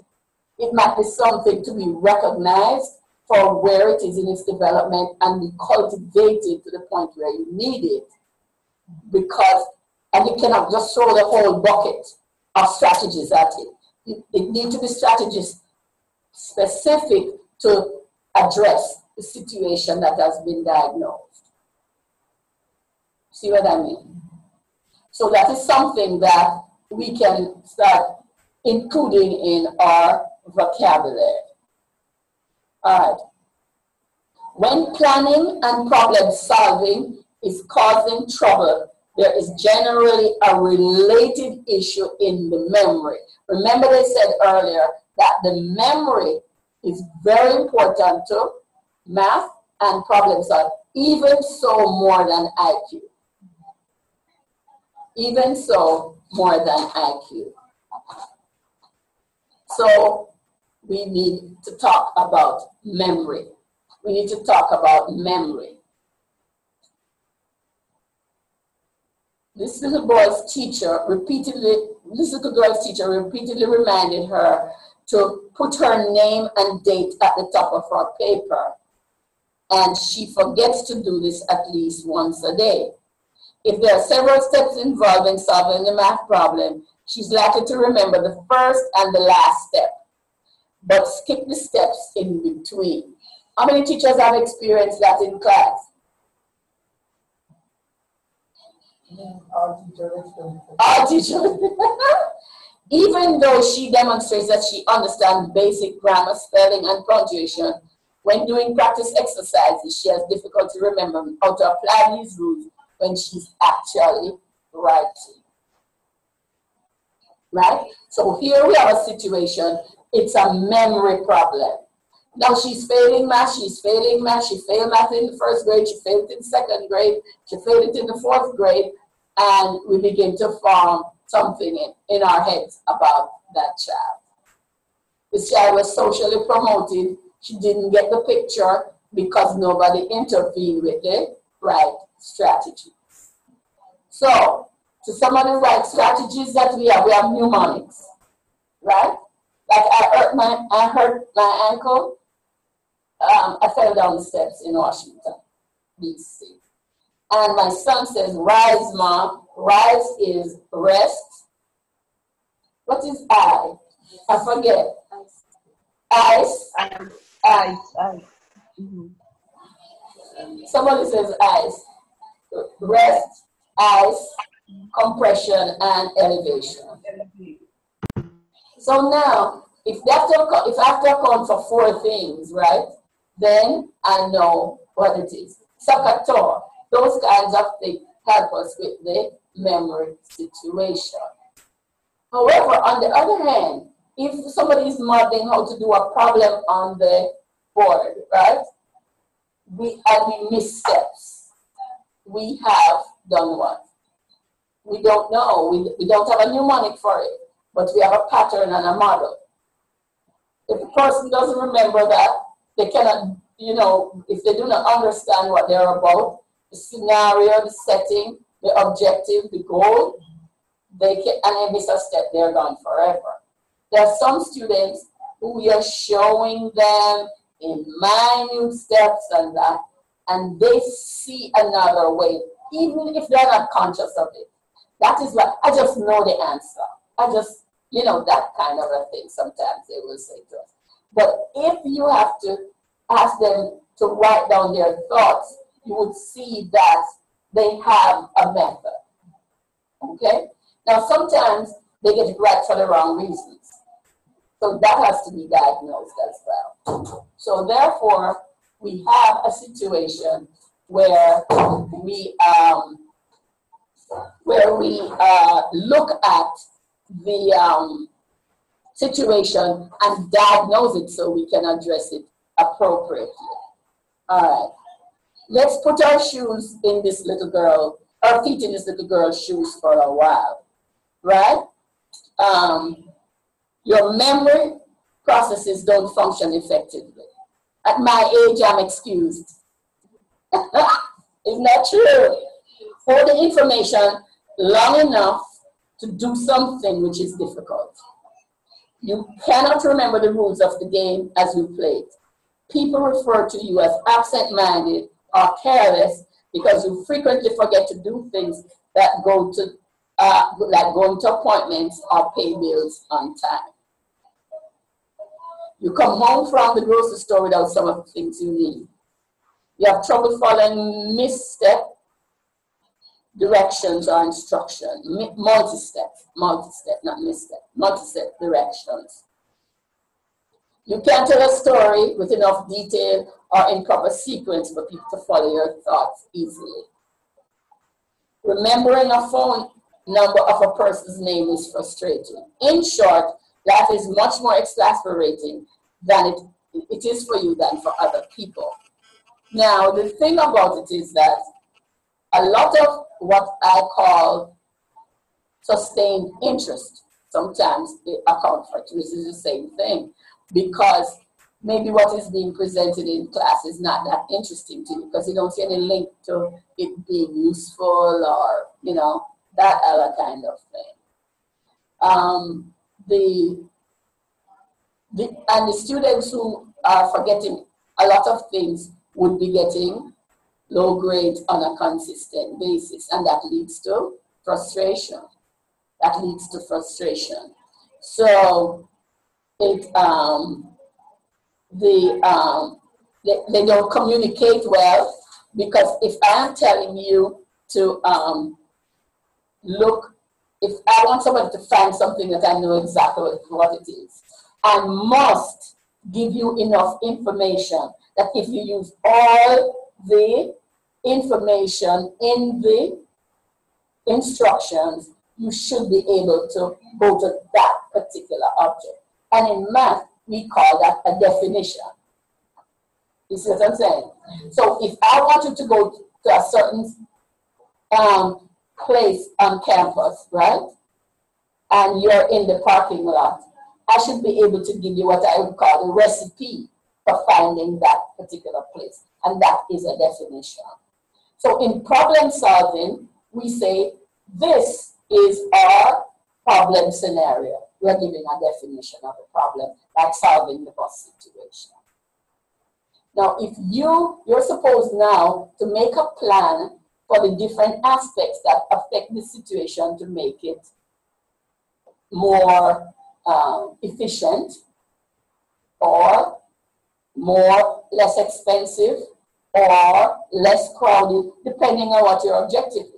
It might be something to be recognized for where it is in its development and be cultivated to the point where you need it. And you cannot just throw the whole bucket of strategies at it. It needs to be strategies specific to address the situation that has been diagnosed. See what I mean? So that is something that we can start including in our vocabulary. All right. When planning and problem solving is causing trouble, there is generally a related issue in the memory. Remember they said earlier that the memory is very important to math and problem solving, even so more than IQ. Even so more than IQ. So we need to talk about memory. We need to talk about memory. This little girl's teacher repeatedly reminded her to put her name and date at the top of her paper. And she forgets to do this at least once a day. If there are several steps involved in solving the math problem, she's likely to remember the first and the last step, but skip the steps in between. How many teachers have experienced that in class? Our teacher. Even though she demonstrates that she understands basic grammar, spelling, and punctuation, when doing practice exercises, she has difficulty remembering how to apply these rules when she's actually writing. Right? So here we have a situation, it's a memory problem. Now she's failing math, she failed math in the first grade, she failed it in the second grade, she failed it in the fourth grade, and we begin to form something in our heads about that child. This child was socially promoted, she didn't get the picture because nobody intervened with the right strategy. So, to some of the right strategies that we have mnemonics, right? Like I hurt my ankle, I fell down the steps in Washington, D.C. And my son says, rise, Mom. Rise is rest. What is I? I forget. Ice. Ice. Mm-hmm. Somebody says ice. Rest, ice, compression, and elevation. So now, if I have to account for 4 things, right, then I know what it is. Sakator, those kinds of things help us with the memory situation. However, on the other hand, if somebody is modeling how to do a problem on the board, right, we miss steps, we have done what? We don't know. We don't have a mnemonic for it, but we have a pattern and a model. If the person doesn't remember that, they cannot, if they do not understand what they're about, the scenario, the setting, the objective, the goal, and they miss a step, they're gone forever. There are some students who we are showing them in minute steps and that, and they see another way, even if they're not conscious of it. That is what, I just know the answer. I just, that kind of a thing sometimes they will say to us. But if you have to ask them to write down their thoughts, you would see that they have a method. Okay? Now, sometimes they get it right for the wrong reasons. So that has to be diagnosed as well. So therefore, we have a situation where we look at the situation and diagnose it so we can address it appropriately. All right. Let's put our shoes in this little girl, our feet in this little girl's shoes for a while, right? Your memory processes don't function effectively. At my age, I'm excused. Isn't that true? Hold the information long enough to do something which is difficult. You cannot remember the rules of the game as you play it. People refer to you as absent-minded or careless because you frequently forget to do things that go to, like going to appointments or pay bills on time. You come home from the grocery store without some of the things you need. You have trouble following misstep directions or instruction, multi-step, not misstep, multi-step directions. You can't tell a story with enough detail or in proper sequence for people to follow your thoughts easily. Remembering a phone number of a person's name is frustrating. In short, life is much more exasperating than it is for you than for other people. Now, the thing about it is that a lot of what I call sustained interest, sometimes they account for it. This is the same thing, because maybe what is being presented in class is not that interesting to you because you don't see any link to it being useful or, that other kind of thing. And the students who are forgetting a lot of things would be getting low grades on a consistent basis, and that leads to frustration. that leads to frustration. So it they don't communicate well, because if I'm telling you to look, if I want somebody to find something that I know exactly what it is, I must give you enough information that if you use all the information in the instructions, you should be able to go to that particular object. And in math, we call that a definition. You see what I'm saying? So if I want you to go to a certain place on campus, right? And you're in the parking lot, I should be able to give you what I would call a recipe for finding that particular place. And that is a definition. So in problem solving, we say, this is our problem scenario. We're giving a definition of the problem, like solving the bus situation. Now, if you're supposed now to make a plan for the different aspects that affect the situation to make it more efficient, or less expensive, or less crowded, depending on what your objective is.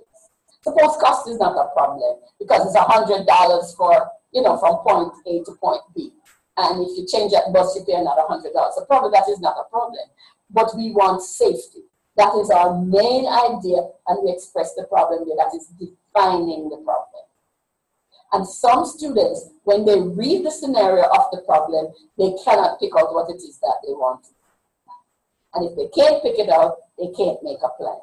Suppose cost is not a problem, because it's $100 for, from point A to point B. And if you change that bus, you pay another $100. So probably that is not a problem. But we want safety. That is our main idea, and we express the problem there. That is defining the problem. And some students, when they read the scenario of the problem, they cannot pick out what it is that they want. And if they can't pick it out, they can't make a plan.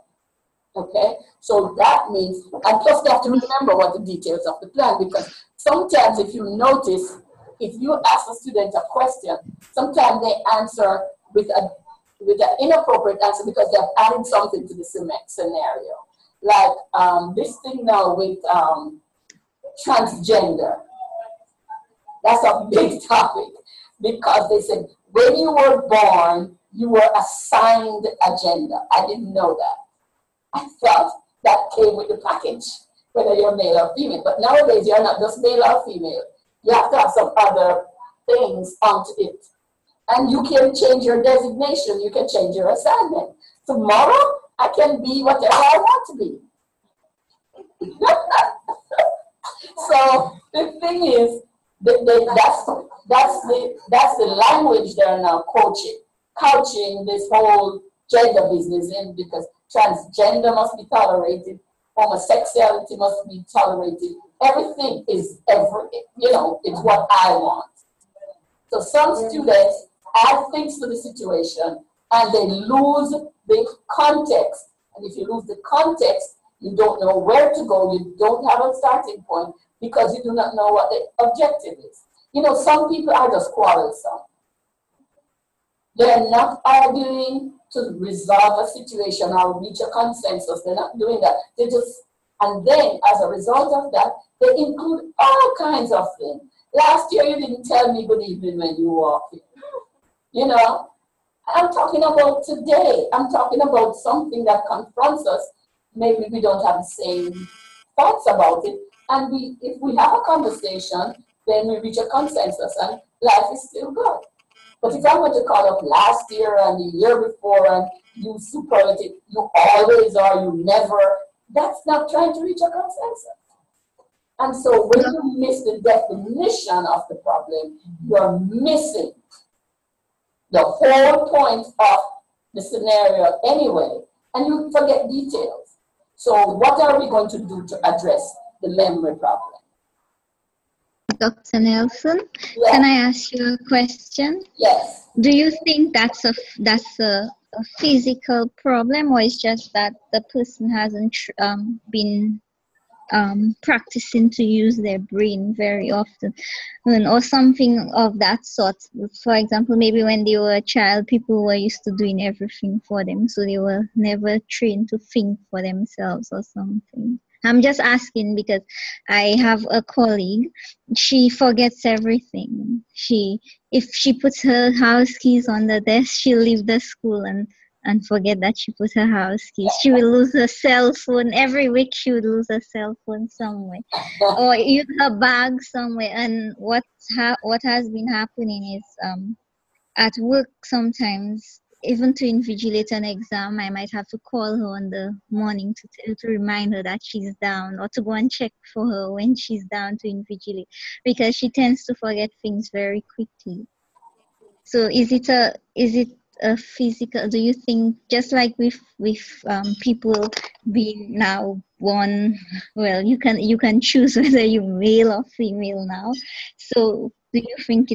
Okay? So that means, and plus they have to remember what the details of the plan, because sometimes if you notice, if you ask a student a question, sometimes they answer with an inappropriate answer because they've added something to the scenario. Like this thing now with transgender. That's a big topic, because they said when you were born, you were assigned a gender. I didn't know that. I thought that came with the package, whether you're male or female. But nowadays, you're not just male or female. You have to have some other things onto it. And you can change your designation. You can change your assignment. Tomorrow, I can be whatever I want to be. So the thing is, that's the language they're now couching this whole gender business in, because transgender must be tolerated, homosexuality must be tolerated. Everything is it's what I want. So some students add things to the situation and they lose the context. And if you lose the context, you don't know where to go. You don't have a starting point because you do not know what the objective is. Some people are just quarrelsome. They're not arguing to resolve a situation or reach a consensus. They're not doing that. And then as a result of that, they include all kinds of things. Last year, you didn't tell me good evening when you walked in. I'm talking about today. I'm talking about something that confronts us. Maybe we don't have the same thoughts about it. And if we have a conversation, then we reach a consensus and life is still good. But if I'm going to call up last year and the year before and you superlative, you always or you never, that's not trying to reach a consensus. And so when you miss the definition of the problem, you're missing the whole point of the scenario anyway, and you forget details. So what are we going to do to address the memory problem? Dr. Nelson, yes. Can I ask you a question? Yes. Do you think that's a physical problem, or it's just that the person hasn't been practicing to use their brain very often, or something of that sort? For example, maybe when they were a child, people were used to doing everything for them, so they were never trained to think for themselves or something. I'm just asking because I have a colleague. She forgets everything. If she puts her house keys on the desk, she'll leave the school, and and forget that she put her house keys. She will lose her cell phone. Every week she would lose her cell phone somewhere. Or use her bag somewhere. And what has been happening is at work sometimes, even to invigilate an exam, I might have to call her on the morning to remind her that she's down, or to go and check for her when she's down to invigilate, because she tends to forget things very quickly. So is it a physical, do you think, just like with people being now born, well, you can choose whether you're male or female now. So do you think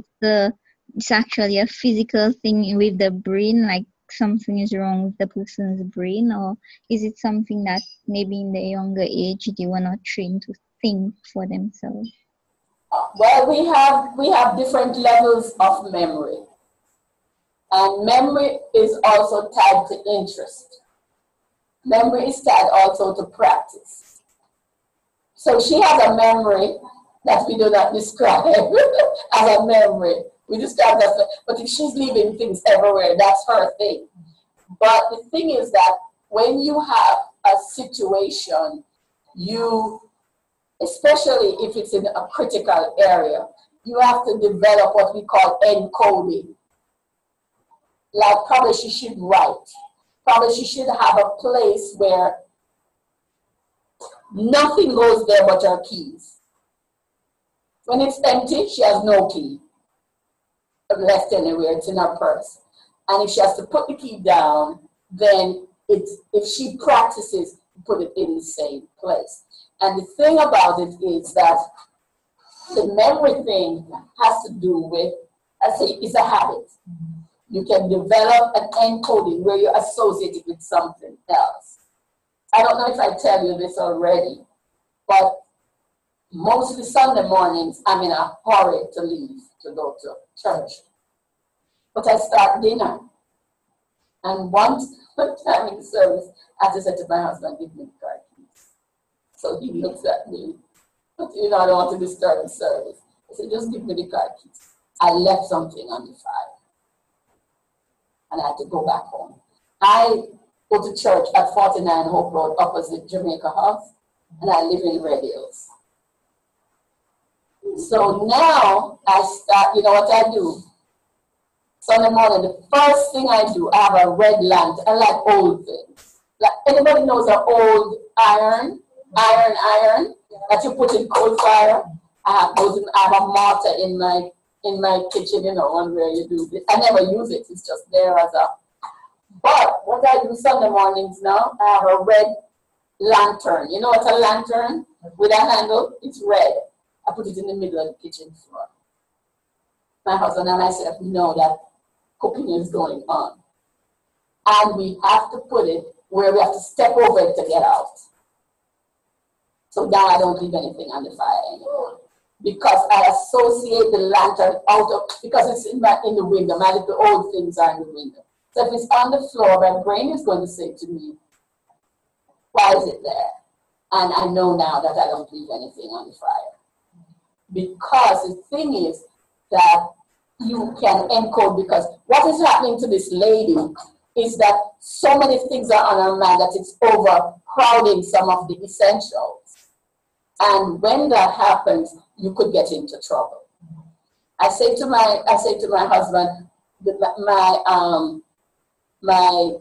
it's actually a physical thing with the brain, like something is wrong with the person's brain, or is it something that maybe in the younger age they were not trained to think for themselves? Well, we have different levels of memory. And memory is also tied to interest. Memory is tied also to practice. So she has a memory that we do not describe as a memory. We describe that, but if she's leaving things everywhere, that's her thing. But the thing is that when you have a situation, especially if it's in a critical area, you have to develop what we call encoding. Like probably she should write. Probably she should have a place where nothing goes there but her keys. When it's empty, she has no key left anywhere. It's in her purse. And if she has to put the key down, then if she practices, put it in the same place. And the thing about it is that the memory thing has to do with, I say, it's a habit. You can develop an encoding where you associate it with something else. I don't know if I tell you this already, but mostly Sunday mornings, I'm in a hurry to leave to go to church. But I start dinner. And one time in the service, I just said to my husband, give me the car keys. So he looks at me, but I don't want to disturb the service. I said, just give me the car keys. I left something on the fire. And I had to go back home. I go to church at 49 Hope Road, opposite Jamaica House, and I live in Red Hills. So now I start, you know what I do? Sunday morning, the first thing I do, I have a red lantern. I like old things. Like anybody knows an old iron that you put in coal fire? I have those. I have a mortar in my kitchen, one where you do this. I never use it. It's just there as a. But what I do Sunday mornings now, I have a red lantern. You know what a lantern with a handle? It's red. I put it in the middle of the kitchen floor. My husband and I said, know that cooking is going on. And we have to put it where we have to step over it to get out. So now I don't leave anything on the fire anymore. Because I associate the lantern out of, because it's in the window. My little old things are in the window. So if it's on the floor, my brain is going to say to me, why is it there? And I know now that I don't leave anything on the fire. Because the thing is that you can encode, because what is happening to this lady is that so many things are on her mind that it's overcrowding some of the essentials. And when that happens, you could get into trouble. I say to my husband, my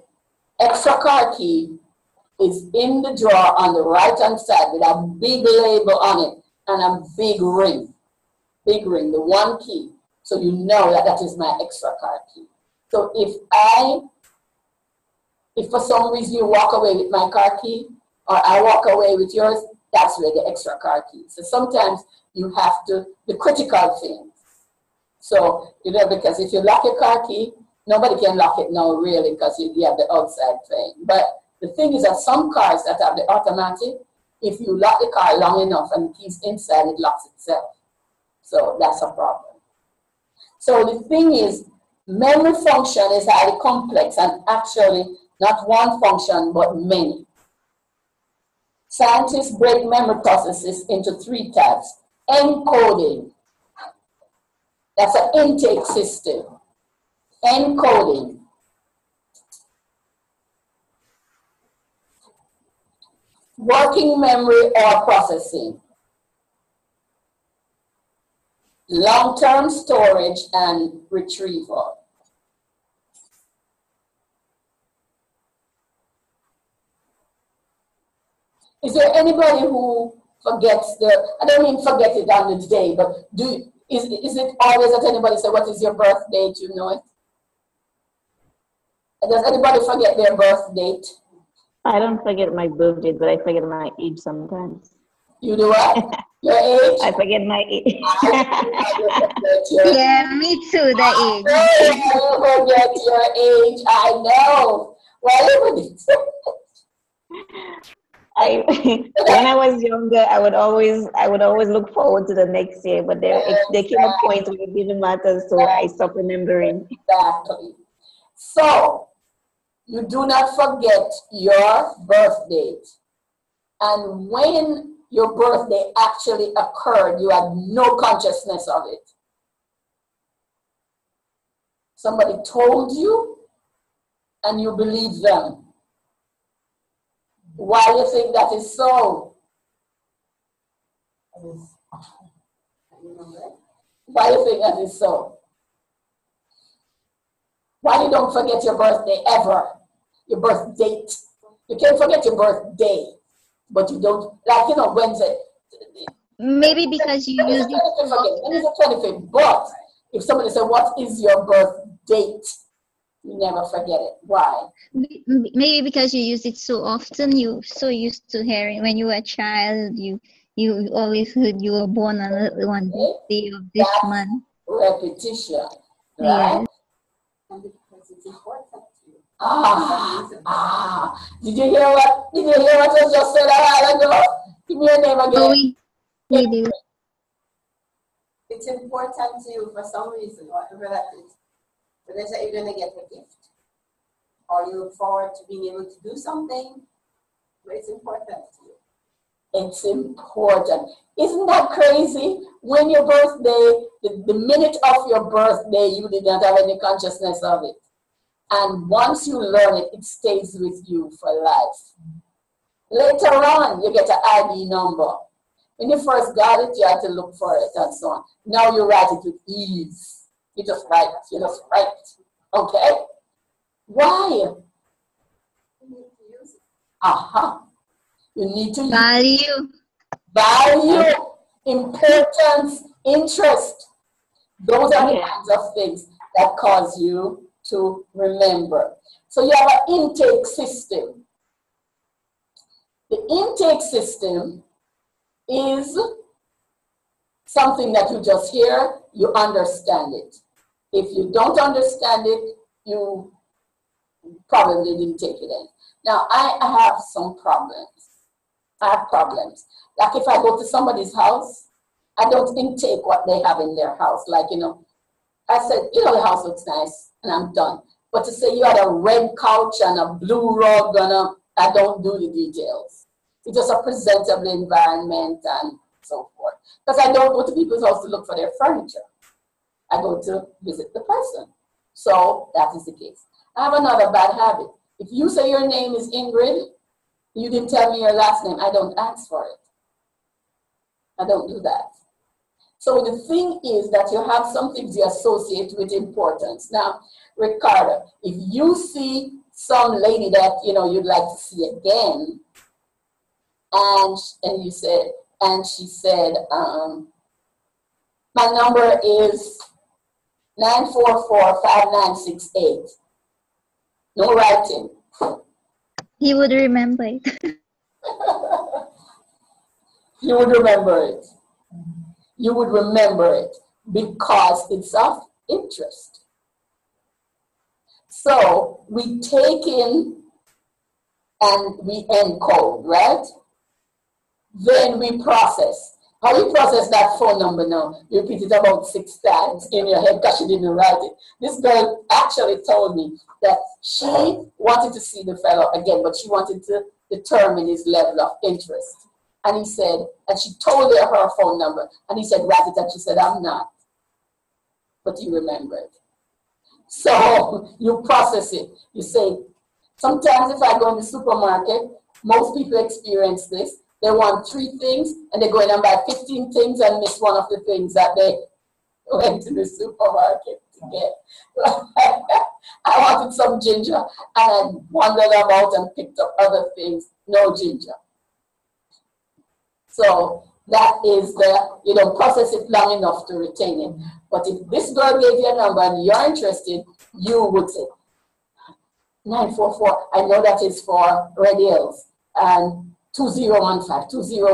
extra car key is in the drawer on the right-hand side with a big label on it and a big ring, the one key. So you know that is my extra car key. So if for some reason you walk away with my car key, or I walk away with yours, that's where the extra car key. So sometimes you have to, the critical things. So, because if you lock your car key, nobody can lock it now really, because you have the outside thing. But the thing is that some cars that have the automatic, if you lock the car long enough and the key's inside, it locks itself. So that's a problem. So the thing is, memory function is highly complex, and actually not one function, but many. Scientists break memory processes into 3 types. Encoding, that's an intake system. Encoding, Working memory or processing. Long-term storage and retrieval. Is there anybody who forgets I don't mean forget it on the day, but is it always that anybody say, what is your birth date? You know it? Does anybody forget their birth date? I don't forget my birth date, but I forget my age sometimes. You do what? Your age? I forget my age. Yeah, me too, the age. You forget your age. I know. Why would it? When I was younger, I would always look forward to the next year, but there came a point where it didn't matter, so I stopped remembering. Exactly. So you do not forget your birth date, and when your birthday actually occurred, you had no consciousness of it. Somebody told you, and you believe them. Why do you think that is so? Why do you think that is so? Why you don't forget your birthday ever? Your birth date. You can't forget your birthday, but you don't, like, Wednesday. Maybe because you use it. When is the 25th? But if somebody said, what is your birth date? You never forget it. Why? Maybe because you use it so often, you're so used to hearing. When you were a child, you always heard you were born on this day of this month. Repetition, right? Yes. And because it's important to you. Did you hear what was just said a while ago? Give me your name again. So we did. It's important to you for some reason, whatever that is. Whether it's that you're going to get a gift, or you look forward to being able to do something, but it's important to you. It's important. Isn't that crazy? When your birthday, the minute of your birthday, you did not have any consciousness of it. And once you learn it, it stays with you for life. Later on, you get an ID number. When you first got it, you had to look for it and so on. Now you write it with ease. You just write. Okay? Why? You need to use it. You need to Value. Value, importance, interest. Those are the kinds of things that cause you to remember. So you have an intake system. The intake system is something that you just hear, you understand it. If you don't understand it, you probably didn't take it in. Now, I have some problems. I have problems. Like if I go to somebody's house, I don't intake what they have in their house. Like, I said, the house looks nice, and I'm done. But to say you had a red couch and a blue rug, I don't do the details. It's just a presentable environment and so forth. Because I don't go to people's house to look for their furniture. I go to visit the person. So that is the case. I have another bad habit. If you say your name is Ingrid, you didn't tell me your last name, I don't ask for it. I don't do that. So the thing is that you have some things you associate with importance. Now, Ricardo, if you see some lady that you'd like to see again, and you said, and she said, my number is 944-5968. No writing. He would remember it. You would remember it. You would remember it because it's of interest. So we take in and we encode, right? Then we process. How we process that phone number now? You repeat it about 6 times in your head because she didn't write it. This girl actually told me that she wanted to see the fellow again, but she wanted to determine his level of interest. And he said, and she told her phone number, and he said, write it, and she said, I'm not. But he remembered. So you process it. You say, sometimes if I go in the supermarket Most people experience this. They want 3 things and they go in and buy 15 things and miss one of the things that they went to the supermarket to get. I wanted some ginger and I wandered about and picked up other things. No ginger. So that is the, you don't process it long enough to retain it. But if this girl gave you a number and you're interested, you would say, 944, I know that is for Red Hills, and 2015, 2015.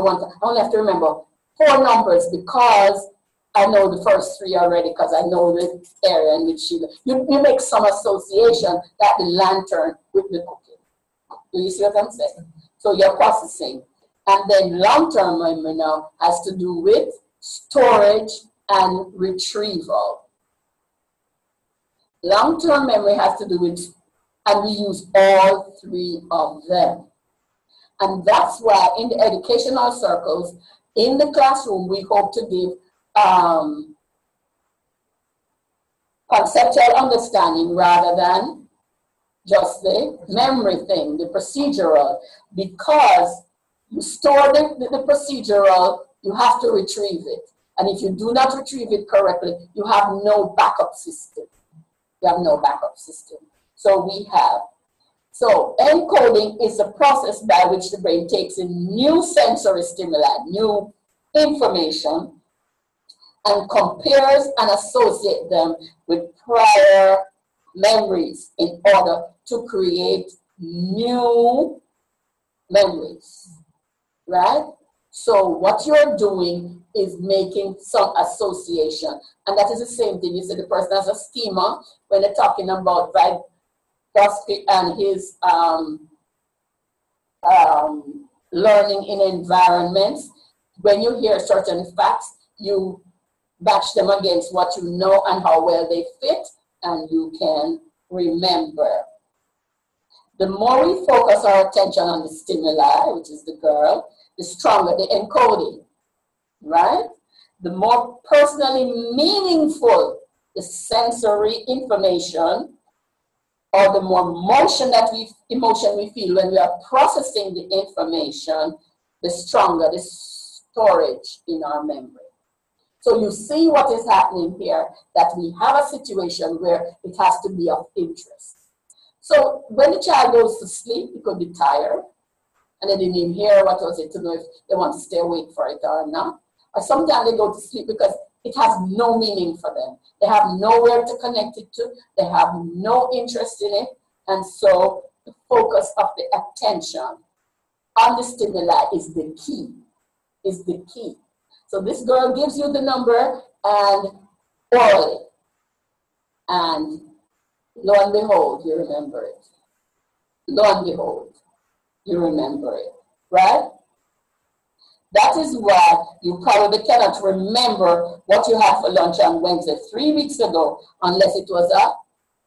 I only have to remember 4 numbers because I know the first 3 already because I know the area in which she lives. You make some association that the lantern with the cooking. Do you see what I'm saying? So you're processing. And then long-term memory now has to do with storage and retrieval. Long-term memory has to do with, and we use all 3 of them. And that's why in the educational circles, in the classroom, we hope to give conceptual understanding rather than just the memory thing, the procedural, because you store the procedural, you have to retrieve it. And if you do not retrieve it correctly, you have no backup system. You have no backup system. So we have. So encoding is the process by which the brain takes in new sensory stimuli, new information, and compares and associates them with prior memories in order to create new memories, right? So what you're doing is making some association. And that is the same thing. You say the person has a schema when they're talking about Vygotsky and his learning in environments. When you hear certain facts, you batch them against what you know and how well they fit, and you can remember. The more we focus our attention on the stimuli, which is the girl, the stronger the encoding, right? The more personally meaningful the sensory information, or the more emotion we feel when we are processing the information, the stronger the storage in our memory. So you see what is happening here, that we have a situation where it has to be of interest. So when the child goes to sleep, he could be tired, and they didn't even hear what was it to know if they want to stay awake for it or not. Or sometimes they go to sleep because it has no meaning for them. They have nowhere to connect it to. They have no interest in it. And so the focus of the attention on the stimuli is the key, So this girl gives you the number and orally. And lo and behold, you remember it. Lo and behold, you remember it, right? That is why you probably cannot remember what you had for lunch on Wednesday 3 weeks ago unless it was a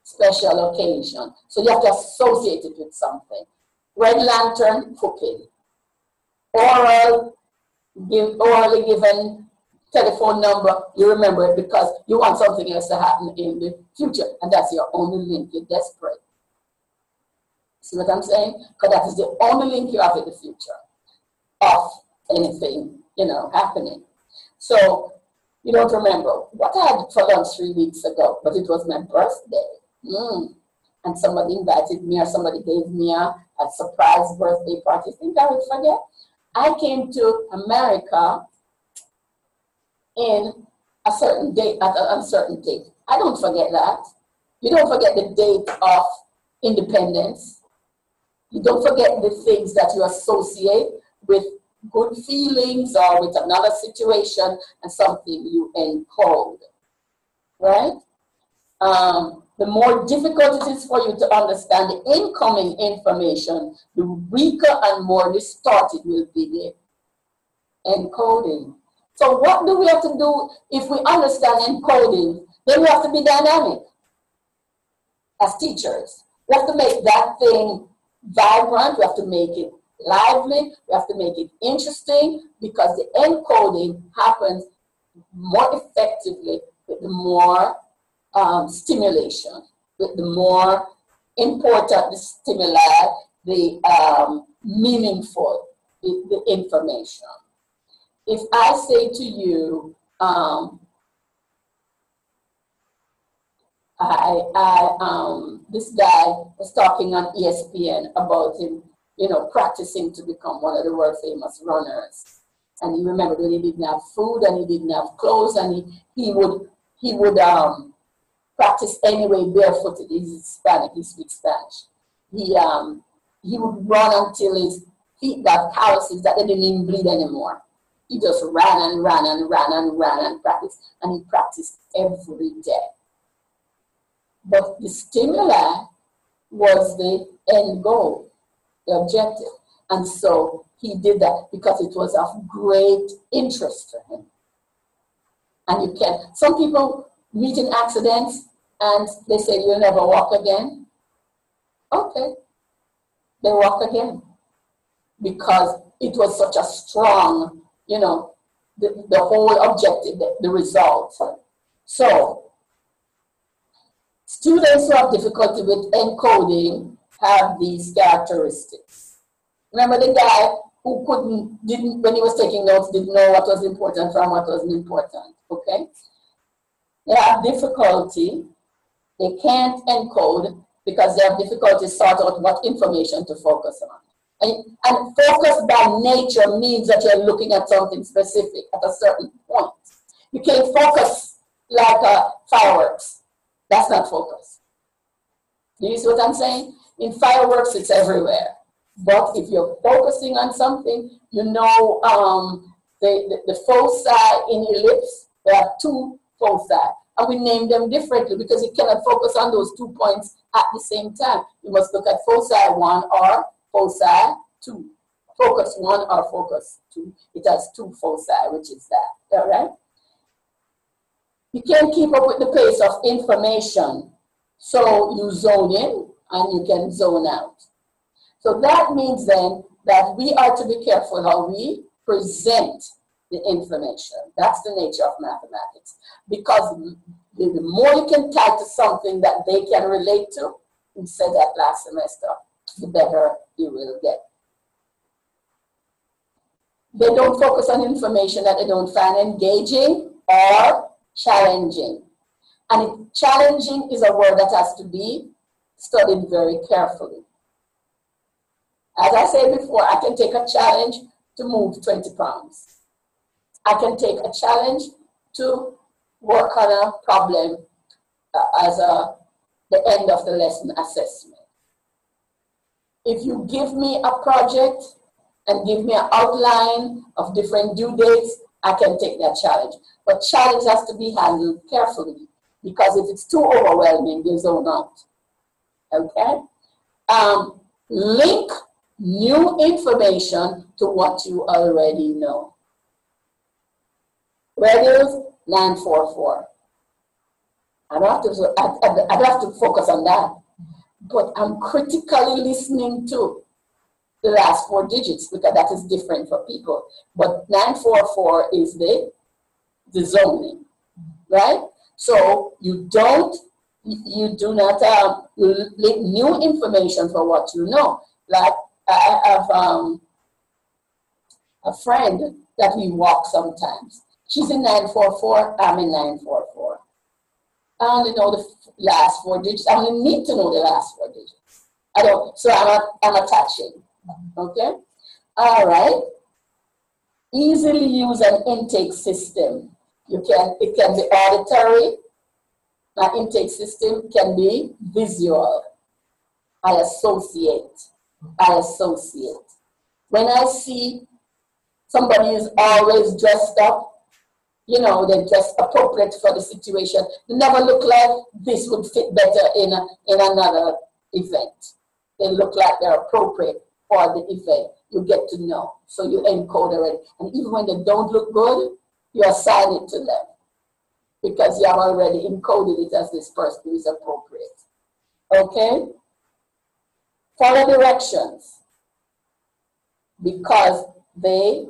special occasion. So you have to associate it with something. Red lantern, cooking. Orally given telephone number, you remember it because you want something else to happen in the future, and that's your only link. You're desperate. See what I'm saying? Because that is the only link you have in the future of anything, happening. So you don't remember what I had for lunch 3 weeks ago, but it was my birthday. And somebody invited me or somebody gave me a surprise birthday party. Think I would forget? I came to America in a certain date, at an uncertain date. I don't forget that. You don't forget the date of independence. You don't forget the things that you associate with good feelings or with another situation and something you encode, right? The more difficult it is for you to understand the incoming information, the weaker and more distorted will be the encoding. So what do we have to do if we understand encoding? Then we have to be dynamic as teachers. We have to make that thing vibrant. We have to make it lively. We have to make it interesting because the encoding happens more effectively with the more stimulation, with the more important the stimuli the meaningful, the information. If I say to you, this guy was talking on ESPN about him, practicing to become one of the world famous runners. And he remembered when he didn't have food and he didn't have clothes, and he would practice anyway barefooted. He's Hispanic, he speaks Spanish. He would run until his feet got calluses that they didn't even bleed anymore. He just ran and ran and ran and ran and practiced, and he practiced every day. But the stimuli was the end goal, the objective. And so he did that because it was of great interest to him. And some people meet in accidents and they say, you'll never walk again. Okay, they walk again. Because it was such a strong, the whole objective, the result. So, students who have difficulty with encoding have these characteristics. Remember the guy who didn't, when he was taking notes, didn't know what was important from what wasn't important, okay? They have difficulty, they can't encode because they have difficulty sort out what information to focus on. And focus by nature means that you're looking at something specific at a certain point. You can't focus like fireworks. That's not focus. Do you see what I'm saying? In fireworks, it's everywhere. But if you're focusing on something, the foci in your lips, there are two foci. And we name them differently because you cannot focus on those 2 points at the same time. You must look at foci 1 or foci 2. Focus 1 or focus 2. It has 2 foci, which is that. All right? You can't keep up with the pace of information. So you zone in and you can zone out. So that means then that we are to be careful how we present the information. That's the nature of mathematics. Because the more you can tie to something that they can relate to, we said that last semester, the better you will get. They don't focus on information that they don't find engaging or challenging. And challenging is a word that has to be studied very carefully. As I said before, I can take a challenge to move 20 pounds. I can take a challenge to work on a problem as the end of the lesson assessment. If you give me a project and give me an outline of different due dates, I can take that challenge. But challenge has to be handled carefully because if it's too overwhelming, you zone out. Okay? Link new information to what you already know. Radios 944. I don't have to focus on that, but I'm critically listening to the last 4 digits because that is different for people. But 944 is the zoning, right? So you do not link new information for what you know. Like I have a friend that we walk sometimes. She's in 944, I'm in 944. I only know the last 4 digits. I only need to know the last 4 digits. I don't, so I'm attaching, okay? All right. Easily use an intake system. It can be auditory. My intake system can be visual. I associate. When I see somebody is always dressed up, they're dressed appropriate for the situation. They never look like this would fit better in another event. They look like they're appropriate for the event. You get to know. So you encode already. And even when they don't look good, you assign it to them. Because you have already encoded it as this person who is appropriate. Okay? Follow directions. Because they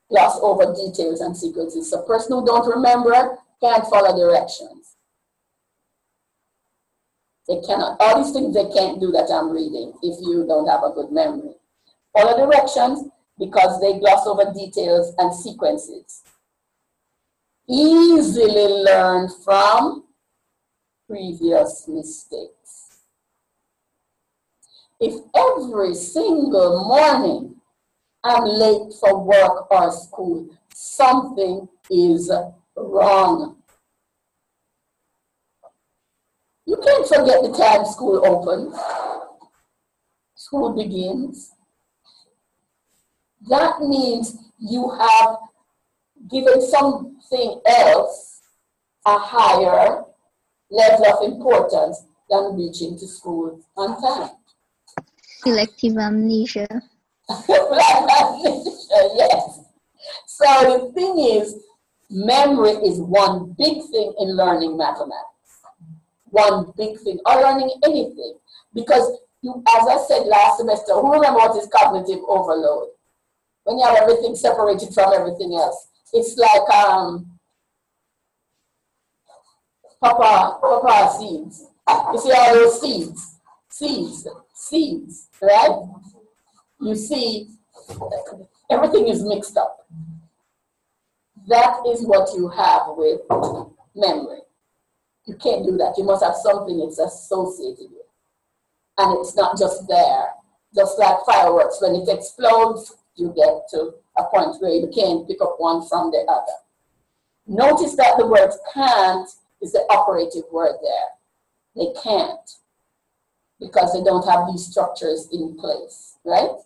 gloss over details and sequences. So a person who don't remember can't follow directions. They cannot. All these things they can't do that I'm reading if you don't have a good memory. Follow directions because they gloss over details and sequences. Easily learn from previous mistakes. If every single morning I'm late for work or school, something is wrong. You can't forget the time school opens, school begins. That means you have given something else a higher level of importance than reaching to school on time. Selective amnesia. Yes. So the thing is, memory is one big thing in learning mathematics. One big thing, or learning anything. Because you, as I said last semester, who remember what is cognitive overload? When you have everything separated from everything else. It's like papa seeds. You see all those seeds, right? You see, everything is mixed up. That is what you have with memory. You can't do that. You must have something it's associated with. And it's not just there. Just like fireworks, when it explodes, you get to a point where you can't pick up one from the other. Notice that the word can't is the operative word there. They can't because they don't have these structures in place, right?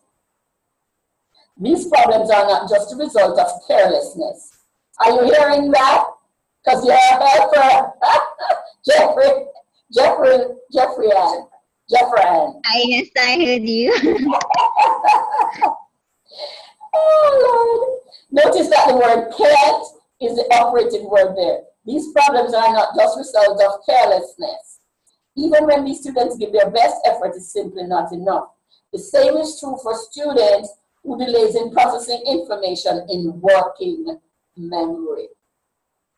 These problems are not just a result of carelessness. Are you hearing that? Because you're a helper. Jeffrey Ann. Yes, I heard you. Oh, Lord. Notice that the word can't is the operative word there. These problems are not just results of carelessness. Even when these students give their best effort, it's simply not enough. The same is true for students who delays in processing information in working memory.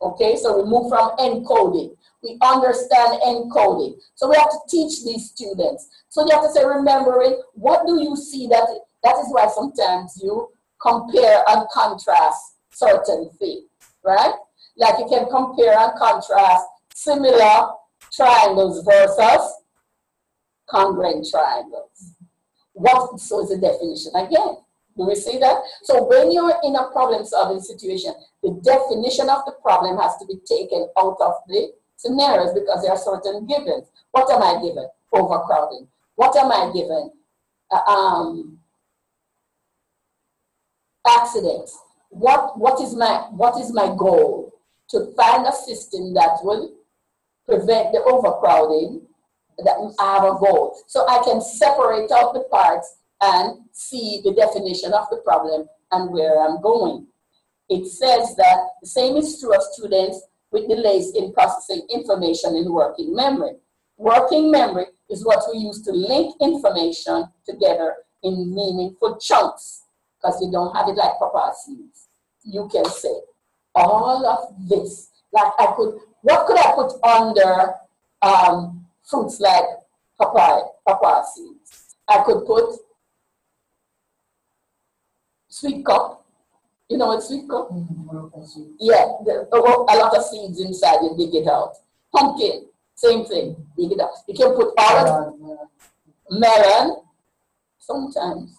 Okay, so we move from encoding. We understand encoding. So we have to teach these students. So you have to say, remembering, what do you see that is why sometimes you compare and contrast certain things, right? Like you can compare and contrast similar triangles versus congruent triangles. So is the definition again. Do we see that? So when you're in a problem-solving situation, the definition of the problem has to be taken out of the scenarios because there are certain givens. What am I given? Overcrowding. What am I given? Accidents. What is my goal? To find a system that will prevent the overcrowding. That I have a goal. So I can separate out the parts and see the definition of the problem and where I'm going. It says that the same is true of students with delays in processing information in working memory. Working memory is what we use to link information together in meaningful chunks, because you don't have it like Papa sees. You can say, all of this, like what could I put under fruits like papaya seeds? I could put sweet cup. You know what sweet cup? Yeah, a lot of seeds inside, you dig it out. Pumpkin, same thing, dig it out. You can put all of melon, sometimes.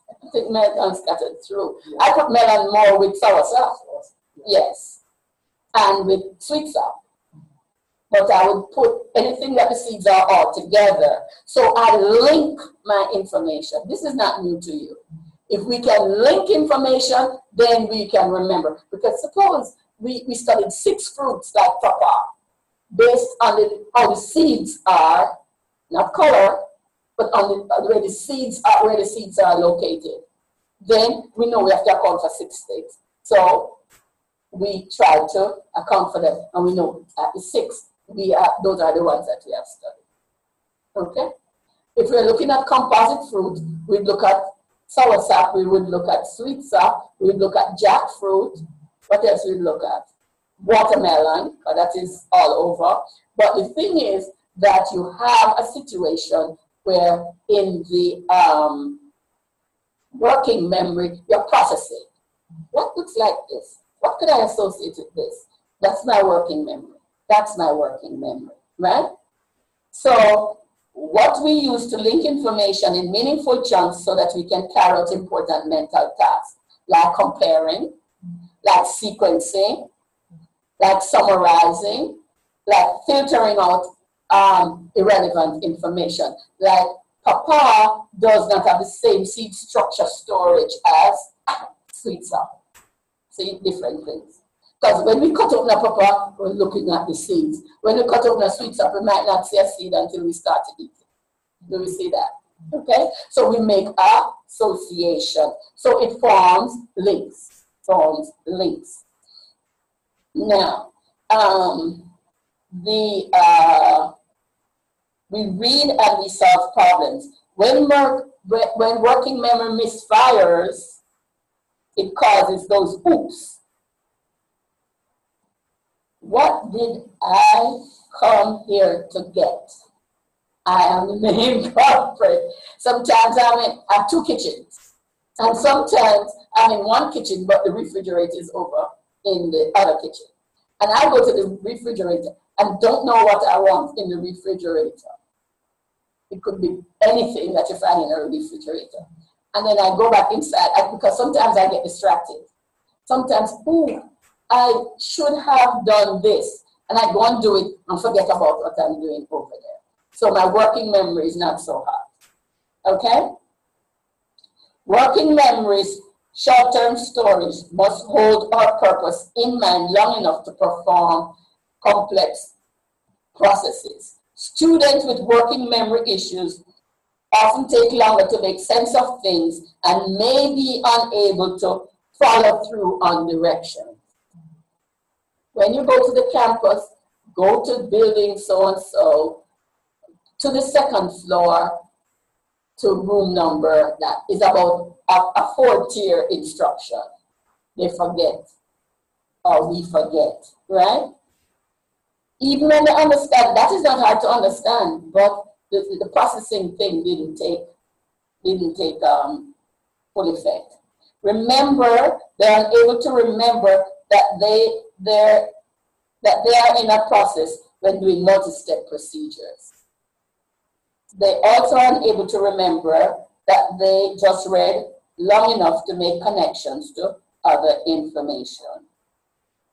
I think melon scattered through. I put melon more with sour sauce. Yes, and with sweet sauce. But I would put anything that the seeds are all together. So I link my information. This is not new to you. If we can link information, then we can remember. Because suppose we studied 6 fruits like Papa, based on how the seeds are, not color, but on where the seeds are located. Then we know we have to account for 6 states. So we try to account for them, and we know at the 6, those are the ones that we have studied. Okay? If we're looking at composite fruit, we'd look at soursop, we would look at sweet sop, we would look at jackfruit. What else we'd look at? Watermelon, that is all over. But the thing is, that you have a situation where in the working memory, you're processing. What looks like this? What could I associate with this? That's my working memory. That's my working memory, right? So what we use to link information in meaningful chunks so that we can carry out important mental tasks, like comparing, like sequencing, like summarizing, like filtering out irrelevant information. Like Papa does not have the same seed structure storage as sweet salt. See, different things. Because when we cut open a Papa, we're looking at the seeds. When we cut open a sweet salt, we might not see a seed until we start to eat it. Do we see that? Okay? So we make association. So it forms links. Now, we read and we solve problems. When working memory misfires, it causes those oops. What did I come here to get? I am the main culprit. Sometimes I have two kitchens. And sometimes I'm in one kitchen, but the refrigerator is over in the other kitchen. And I go to the refrigerator and don't know what I want in the refrigerator. It could be anything that you find in a refrigerator. And then I go back inside because sometimes I get distracted. Sometimes, ooh, I should have done this. And I go and do it and forget about what I'm doing over there. So my working memory is not so hot. Okay? Working memories, short-term storage must hold our purpose in mind long enough to perform complex processes. Students with working memory issues often take longer to make sense of things and may be unable to follow through on directions. When you go to the campus, go to building so-and-so, to the second floor, to room number that is about a 4-tier instruction. They forget, or we forget, right? Even when they understand, that is not hard to understand, but the processing thing didn't take full effect. Remember, they're unable to remember that they are in a process when doing multi-step procedures. They also are unable to remember that they just read long enough to make connections to other information.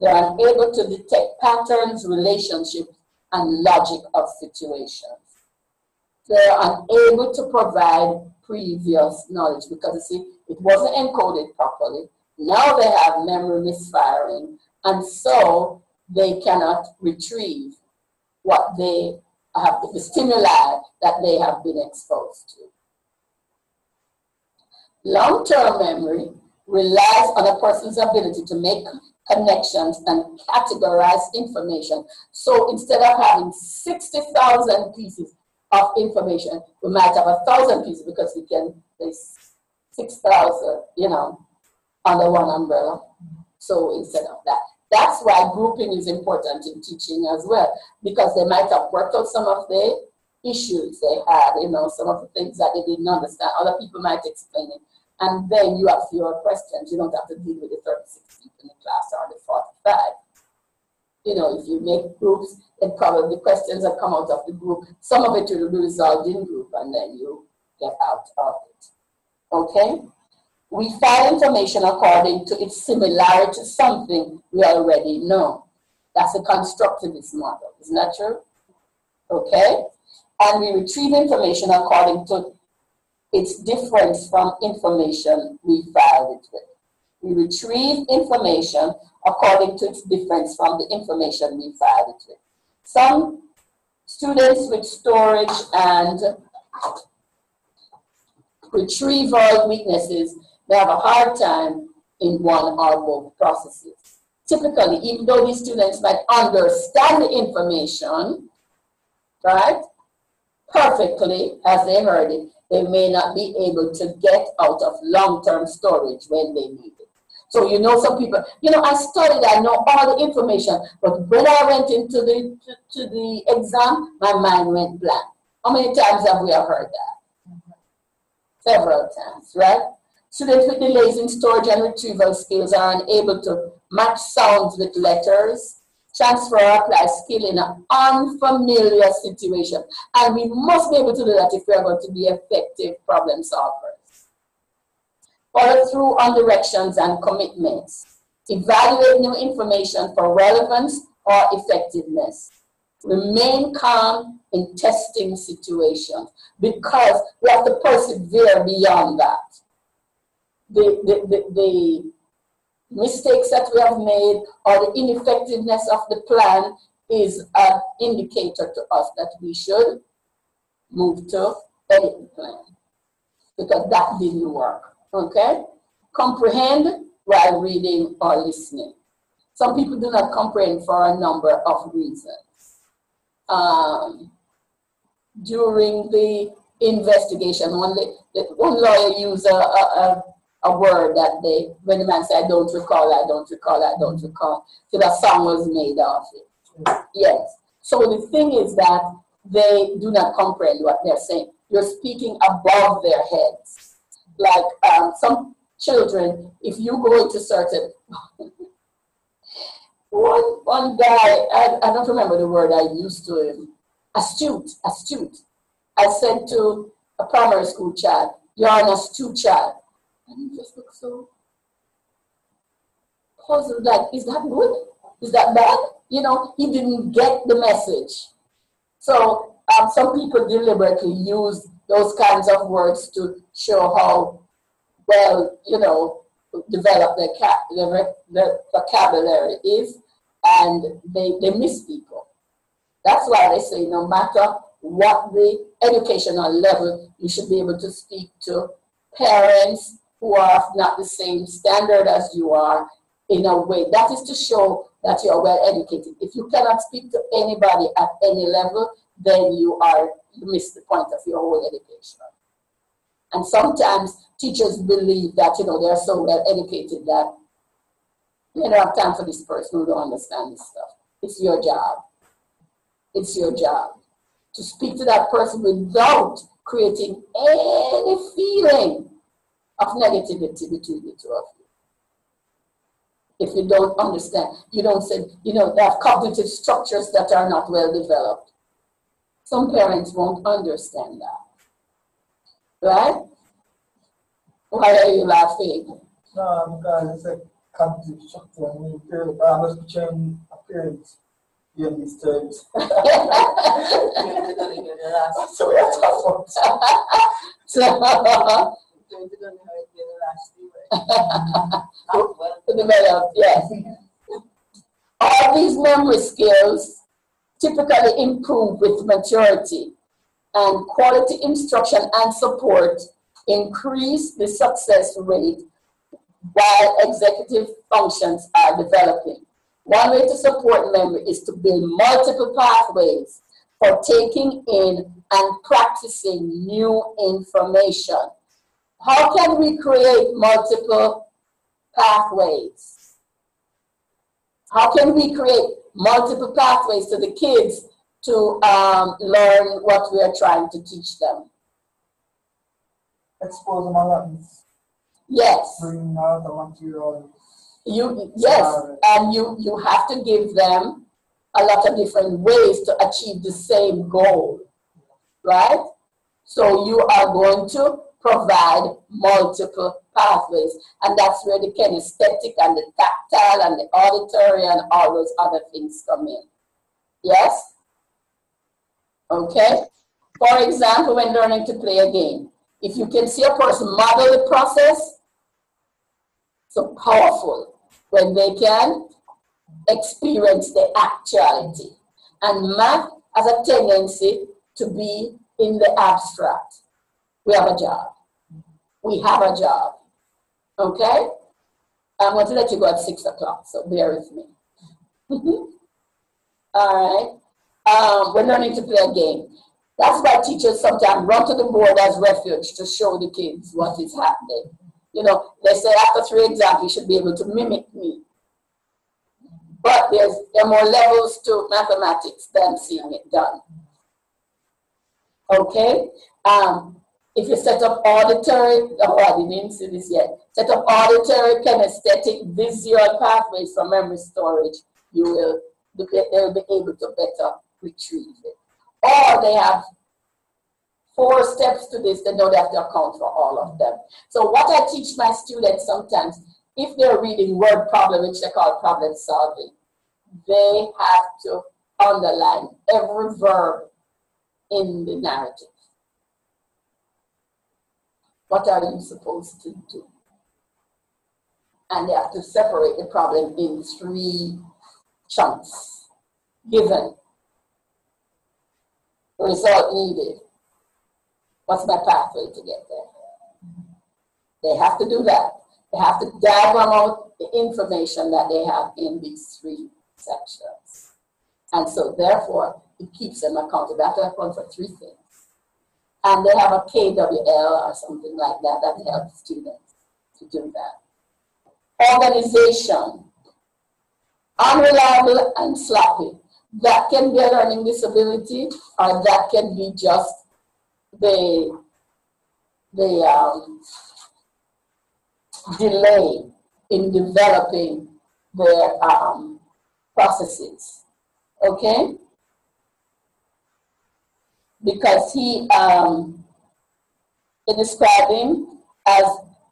They're unable to detect patterns, relationships, and logic of situations. They're unable to provide previous knowledge because, you see, it wasn't encoded properly. Now they have memory misfiring, and so they cannot retrieve what they have, the stimuli that they have been exposed to. Long-term memory relies on a person's ability to make connections and categorize information. So instead of having 60,000 pieces of information, we might have 1,000 pieces because we can, there's 6,000, under one umbrella. So instead of that. That's why grouping is important in teaching as well, because they might have worked out some of the issues they had, some of the things that they didn't understand. Other people might explain it. And then you have fewer questions. You don't have to deal with the 36 people in the class or the 45. If you make groups, then probably the questions that come out of the group, some of it will be resolved in group, and then you get out of it. Okay? We file information according to its similarity to something we already know. That's a constructivist model. Isn't that true? Okay? And we retrieve information according to its difference from information we filed it with. We retrieve information according to its difference from the information we filed it with. Some students with storage and retrieval weaknesses, they have a hard time in one or both processes. Typically, even though these students might understand the information, right, perfectly as they heard it, they may not be able to get out of long-term storage when they need it. So you know, some people, you know, I studied, I know all the information, but when I went into the exam, my mind went blank. How many times have we heard that? Several times, right? Students with delays in storage and retrieval skills are unable to match sounds with letters, transfer or apply skill in an unfamiliar situation. And we must be able to do that if we are going to be effective problem solvers. Follow through on directions and commitments. Evaluate new information for relevance or effectiveness. Remain calm in testing situations because we have to persevere beyond that. The mistakes that we have made or the ineffectiveness of the plan is an indicator to us that we should move to edit the plan because that didn't work. Okay? Comprehend while reading or listening. Some people do not comprehend for a number of reasons. During the investigation, one lawyer used a word that when the man said, I don't recall, so that song was made of it. Yes. So the thing is that they do not comprehend what they're saying. You're speaking above their heads. Like some children, if you go into certain, one guy, I don't remember the word I used to him, astute. I said to a primary school child, you're an astute child. And he just looked so puzzled, like, is that good? Is that bad? You know, he didn't get the message. So some people deliberately use those kinds of words to show how well, you know, developed their vocabulary is, and they miss people. That's why they say no matter what the educational level, you should be able to speak to parents who are not the same standard as you are in a way. That is to show that you are well educated. If you cannot speak to anybody at any level, then you miss the point of your whole education. And sometimes teachers believe that, you know, they're so well educated that you don't have time for this person who don't understand this stuff. It's your job. It's your job to speak to that person without creating any feeling of negativity between the two of you. If you don't understand, you don't say, you know, they have cognitive structures that are not well developed. Some parents won't understand that. Right? Why are you laughing? No, because it's a cognitive structure. I mean, I must be changing appearance in these terms. So we are talking about. Yes. All these memory skills typically improve with maturity, and quality instruction and support increase the success rate while executive functions are developing. One way to support memory is to build multiple pathways for taking in and practicing new information. How can we create multiple pathways? How can we create multiple pathways to the kids to learn what we are trying to teach them? Expose them a lot. Yes. Bring out the material. Yes, and you have to give them a lot of different ways to achieve the same goal, right? So you are going to provide multiple pathways, and that's where the kinesthetic and the tactile and the auditory and all those other things come in. Yes? Okay? For example, when learning to play a game, if you can see a person model the process, so powerful when they can experience the actuality. And math has a tendency to be in the abstract. We have a job. We have a job. Okay? I'm going to let you go at 6 o'clock, so bear with me. All right. We're learning to play a game. That's why teachers sometimes run to the board as refuge to show the kids what is happening. You know, they say after 3 exams, you should be able to mimic me. But there are more levels to mathematics than seeing it done. Okay? If you set up auditory, oh, I didn't see this yet. Set up auditory, kinesthetic, visual pathways for memory storage, they'll be able to better retrieve it. Or they have 4 steps to this, they don't have to account for all of them. So what I teach my students sometimes, if they're reading word problem, which they call problem solving, they have to underline every verb in the narrative. What are you supposed to do? And they have to separate the problem in 3 chunks. Given, result needed. What's my pathway to get there? They have to do that. They have to diagram out the information that they have in these 3 sections. And so therefore, it keeps them accountable. They have to account for 3 things. And they have a KWL or something like that that helps students to do that. Organization, unreliable and sloppy. That can be a learning disability, or that can be just the delay in developing their processes. Okay? Because he described him as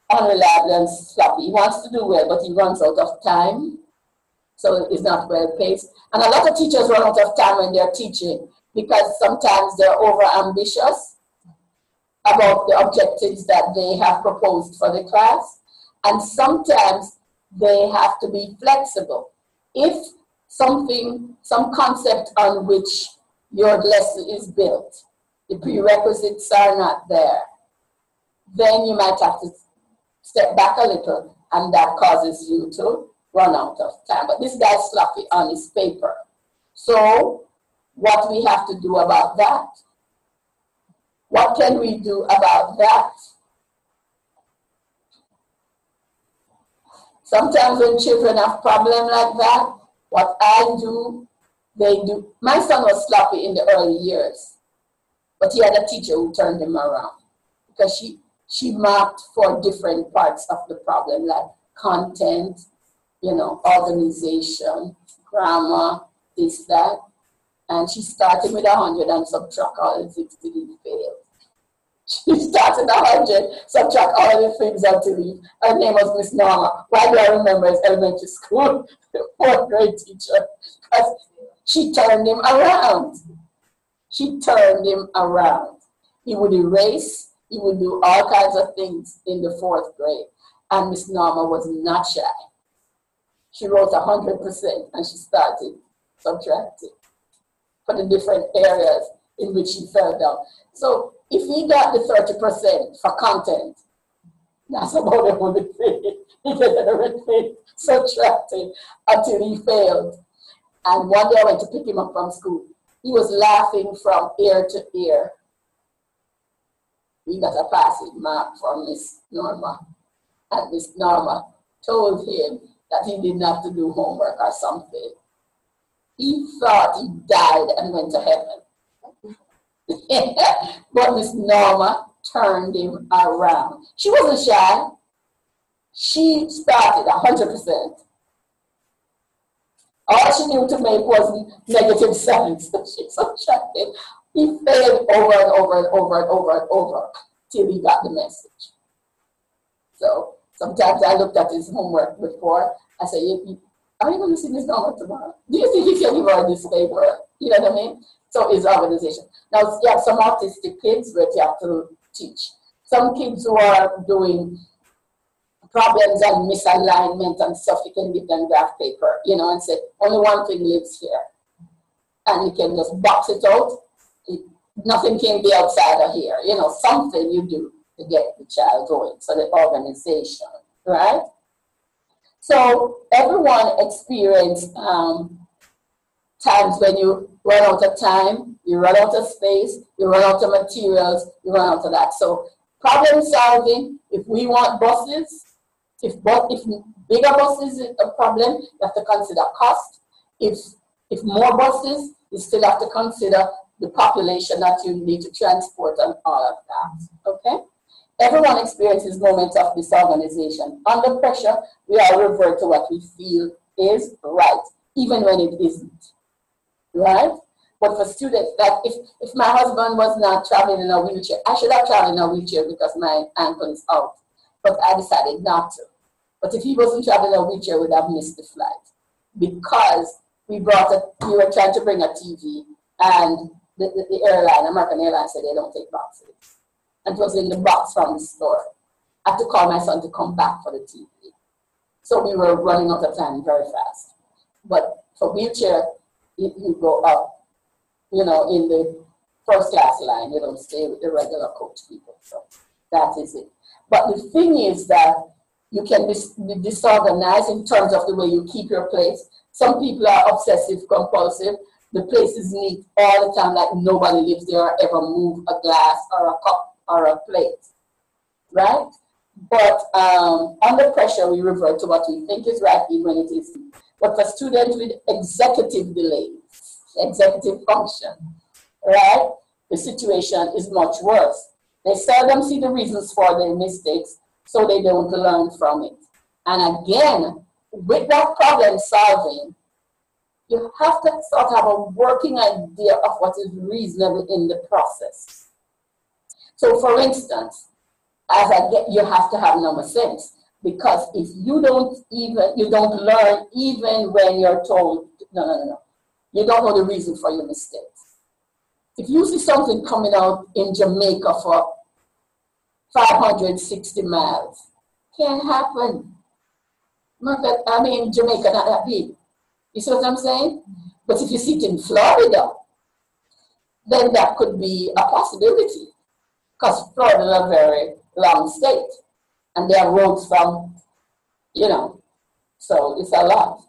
unreliable and sloppy. He wants to do well, but he runs out of time, so it's not well paced. And a lot of teachers run out of time when they're teaching because sometimes they're over ambitious about the objectives that they have proposed for the class, and sometimes they have to be flexible. If some concept on which your lesson is built, the prerequisites are not there, then you might have to step back a little, and that causes you to run out of time. But this guy's sloppy on his paper. So what we have to do about that? What can we do about that? Sometimes when children have problems like that, what I do, they do. My son was sloppy in the early years, but he had a teacher who turned him around because she marked for different parts of the problem, like content, you know, organization, grammar, this, that. And she started with 100 and subtract all the things till he failed. She started 100, subtract all the things until he, her name was Miss Norma. Why do I remember his elementary school, 4th grade teacher? Because she turned him around. She turned him around. He would erase, he would do all kinds of things in the 4th grade. And Miss Norma was not shy. She wrote 100% and she started subtracting for the different areas in which he fell down. So if he got the 30% for content, that's about the only thing. He got everything subtracted until he failed. And one day I went to pick him up from school. He was laughing from ear to ear. He got a passing mark from Miss Norma. And Miss Norma told him that he didn't have to do homework or something. He thought he died and went to heaven. But Miss Norma turned him around. She wasn't shy. She started 100%. All she knew to make was negative signs. She subtracted. He failed over and over and over and over and over till he got the message. So sometimes I looked at his homework before. I said, are you going to see Miss Norma tomorrow? Do you think he can give her this paper? You know what I mean? So it's organization. Now, you have some autistic kids where you have to teach. Some kids who are doing problems and misalignment and stuff, you can give them graph paper, you know, and say, only one thing lives here. And you can just box it out. Nothing can be outside of here. You know, something you do to get the child going. So the organization, right? So everyone experienced times when you run out of time, you run out of space, you run out of materials, you run out of that. So Problem solving, if we want buses, if bigger buses is a problem, you have to consider cost. If more buses, you still have to consider the population that you need to transport and all of that, okay? Everyone experiences moments of disorganization. Under pressure, we all revert to what we feel is right, even when it isn't, right? But for students, like if my husband was not traveling in a wheelchair, I should have traveled in a wheelchair because my ankle is out, but I decided not to. But if he wasn't traveling in a wheelchair, we would have missed the flight because we were trying to bring a TV, and the airline, American Airlines, said they don't take boxes. And it was in the box from the store. I had to call my son to come back for the TV. So we were running out of time very fast. But for wheelchair, you go up, you know, in the first class line. You don't stay with the regular coach people. So that is it. But the thing is that you can be disorganized in terms of the way you keep your place. Some people are obsessive compulsive. The place is neat all the time, like nobody lives there or ever move a glass or a cup or a plate, right? But under pressure, we revert to what we think is right, even when it isn't. But for students with executive delays, executive function, right? The situation is much worse. They seldom see the reasons for their mistakes, so they don't learn from it. And again, with that problem solving, you have to sort of have a working idea of what is reasonable in the process. So for instance, you have to have number sense, because if you don't learn even when you're told, no, you don't know the reason for your mistakes. If you see something coming out in Jamaica for 560 miles, can't happen. I mean, Jamaica not that big. You see what I'm saying? But if you see it in Florida, then that could be a possibility, because Florida is a very long state, and there are roads from, you know, so it's a lot.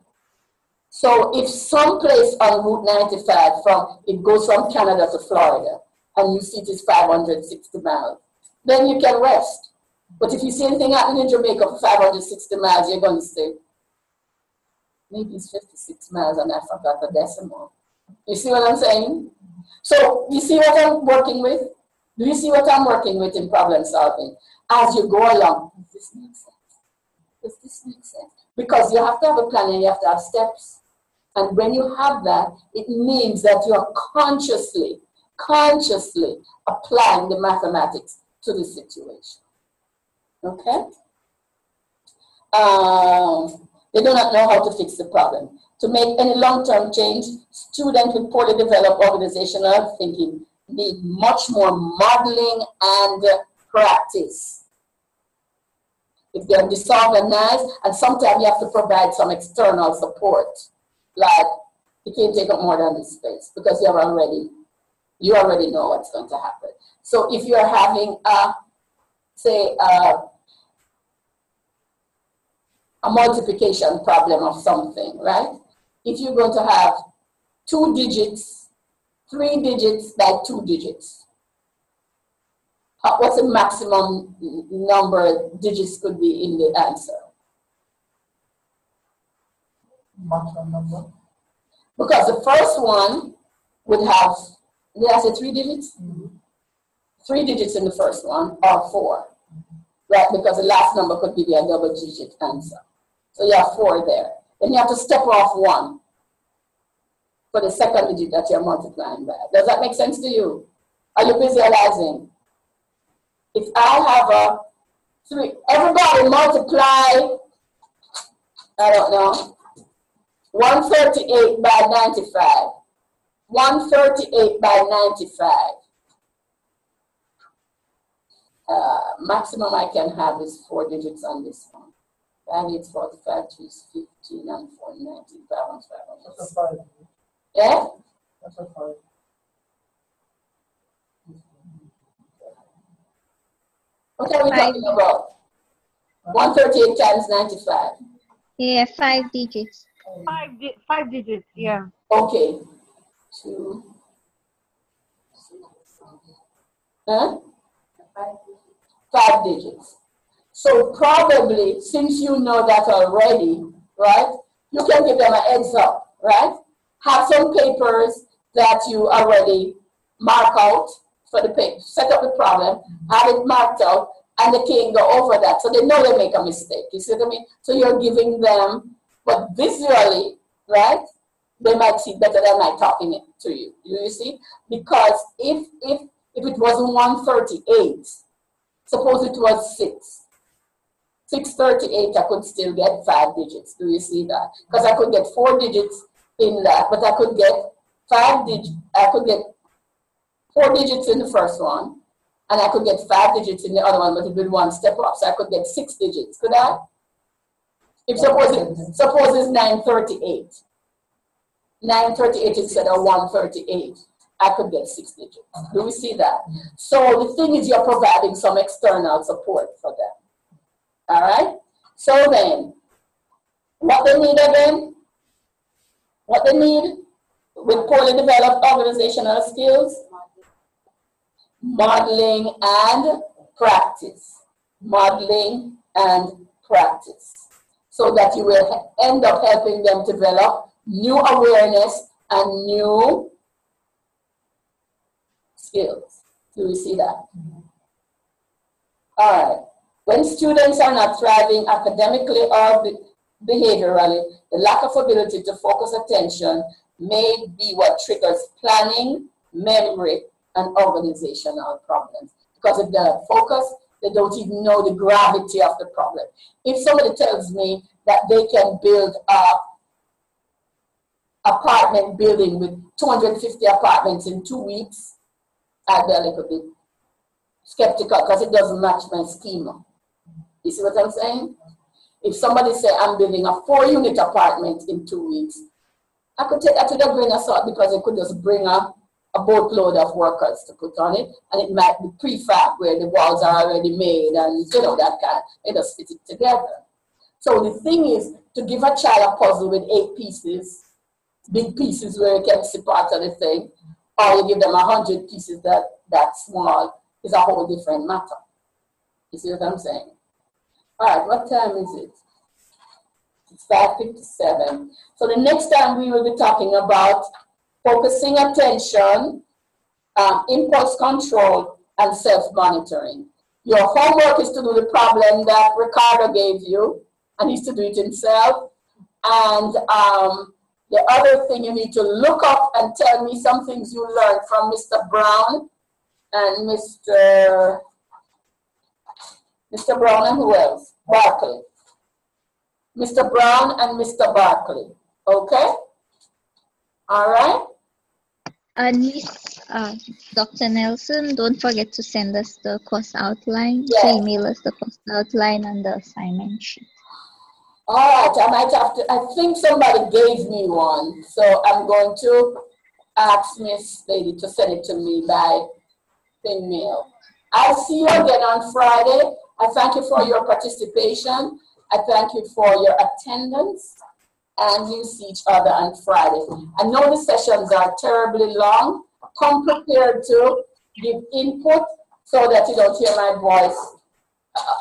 So if someplace on Route 95, it goes from Canada to Florida, and you see it is 560 miles, then you can rest. But if you see anything happening in Jamaica for 560 miles, you're going to say, maybe it's 56 miles and I forgot the decimal. You see what I'm saying? So you see what I'm working with? Do you see what I'm working with in problem solving? As you go along, does this make sense? Does this make sense? Because you have to have a plan and you have to have steps. And when you have that, it means that you're consciously applying the mathematics to the situation. Okay? They do not know how to fix the problem. To make any long-term change, students with poorly developed organizational thinking need much more modeling and practice. If they're disorganized, and sometimes you have to provide some external support, like you can't take up more than this space because you already know what's going to happen. So if you're having a multiplication problem of something, right? If you're going to have 2 digits, 3 digits, like 2 digits, what's the maximum number of digits could be in the answer? Maximum number? Because the first one would have, did I say 3 digits? Mm-hmm. 3 digits in the first one, or 4, right? Because the last number could give you a double-digit answer. So you have 4 there. Then you have to step off 1 for the second digit that you're multiplying by. Does that make sense to you? Are you visualizing? If I have a 3, everybody multiply, I don't know, 138 by 95. 138 by 95. Maximum I can have is 4 digits on this one. 5, 8, 45, 3, 15, and 4, 19, 5, 1, 5, 1. That's a 5. Yeah? That's a 5. What are we talking about? 138 times 95. Yeah, 5 digits. 5 digits, yeah. Okay. 2. Huh? 5 digits. So probably, since you know that already, right, you can give them a heads up, right? Have some papers that you already mark out for the paper, set up the problem, have it marked out, and they can go over that. So they know they make a mistake. You see what I mean? So you're giving them, but visually, right, they might see better than I talking it to you. You see? Because if it was 138, suppose it was 638, I could still get 5 digits. Do you see that? Because I could get 4 digits in that, but I could get 5 digits. I could get 4 digits in the first one, and I could get 5 digits in the other one, but it would be one step up. So I could get 6 digits. Could I? If suppose it's 938. 938 instead of 138. I could get 6 digits. Do we see that? So the thing is, you're providing some external support for them. All right? So then, what they need again? What they need with poorly developed organizational skills? Modeling and practice. Modeling and practice. So that you will end up helping them develop new awareness and new skills. Do we see that? All right. When students are not thriving academically or behaviorally, the lack of ability to focus attention may be what triggers planning, memory, and organizational problems. Because if they're not focused, they don't even know the gravity of the problem. If somebody tells me that they can build a apartment building with 250 apartments in 2 weeks, I'd be a little bit skeptical because it doesn't match my schema. You see what I'm saying? If somebody say I'm building a 4-unit apartment in 2 weeks, I could take that with a grain of salt because it could just bring a boatload of workers to put on it, and it might be prefab where the walls are already made and you know that kind, it just fit it together. So the thing is to give a child a puzzle with 8 pieces, big pieces where you can see part of the thing, or you give them 100 pieces that small, is a whole different matter. You see what I'm saying? All right, what time is it? It's 5:57. So the next time we will be talking about focusing attention, impulse control, and self-monitoring. Your homework is to do the problem that Ricardo gave you, and he's to do it himself. And the other thing, you need to look up and tell me some things you learned from Mr. Brown and Mr. Brown and who else? Barkley. Mr. Brown and Mr. Barkley. Okay? All right? And Dr. Nelson, don't forget to send us the course outline. Yes. To email us the course outline and the assignment sheet. All right, I might have to, I think somebody gave me one, so I'm going to ask Miss Lady to send it to me by email. I'll see you again on Friday. I thank you for your participation. I thank you for your attendance. And we'll see each other on Friday. I know the sessions are terribly long. Come prepared to give input so that you don't hear my voice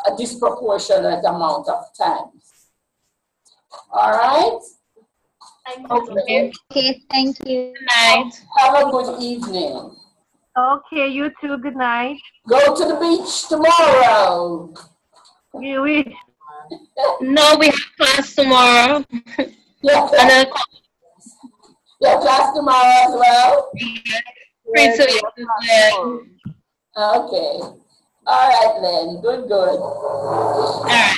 a disproportionate amount of times. All right? Okay. Okay, thank you. Good night. Have a good evening. Okay, you too. Good night. Go to the beach tomorrow. You wish. No, we have class tomorrow. Yeah, yeah, class tomorrow as well. Free to you. Okay. All right, then. Good, good. All right.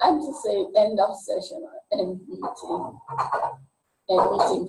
I'm to say end of session or end meeting. End meeting.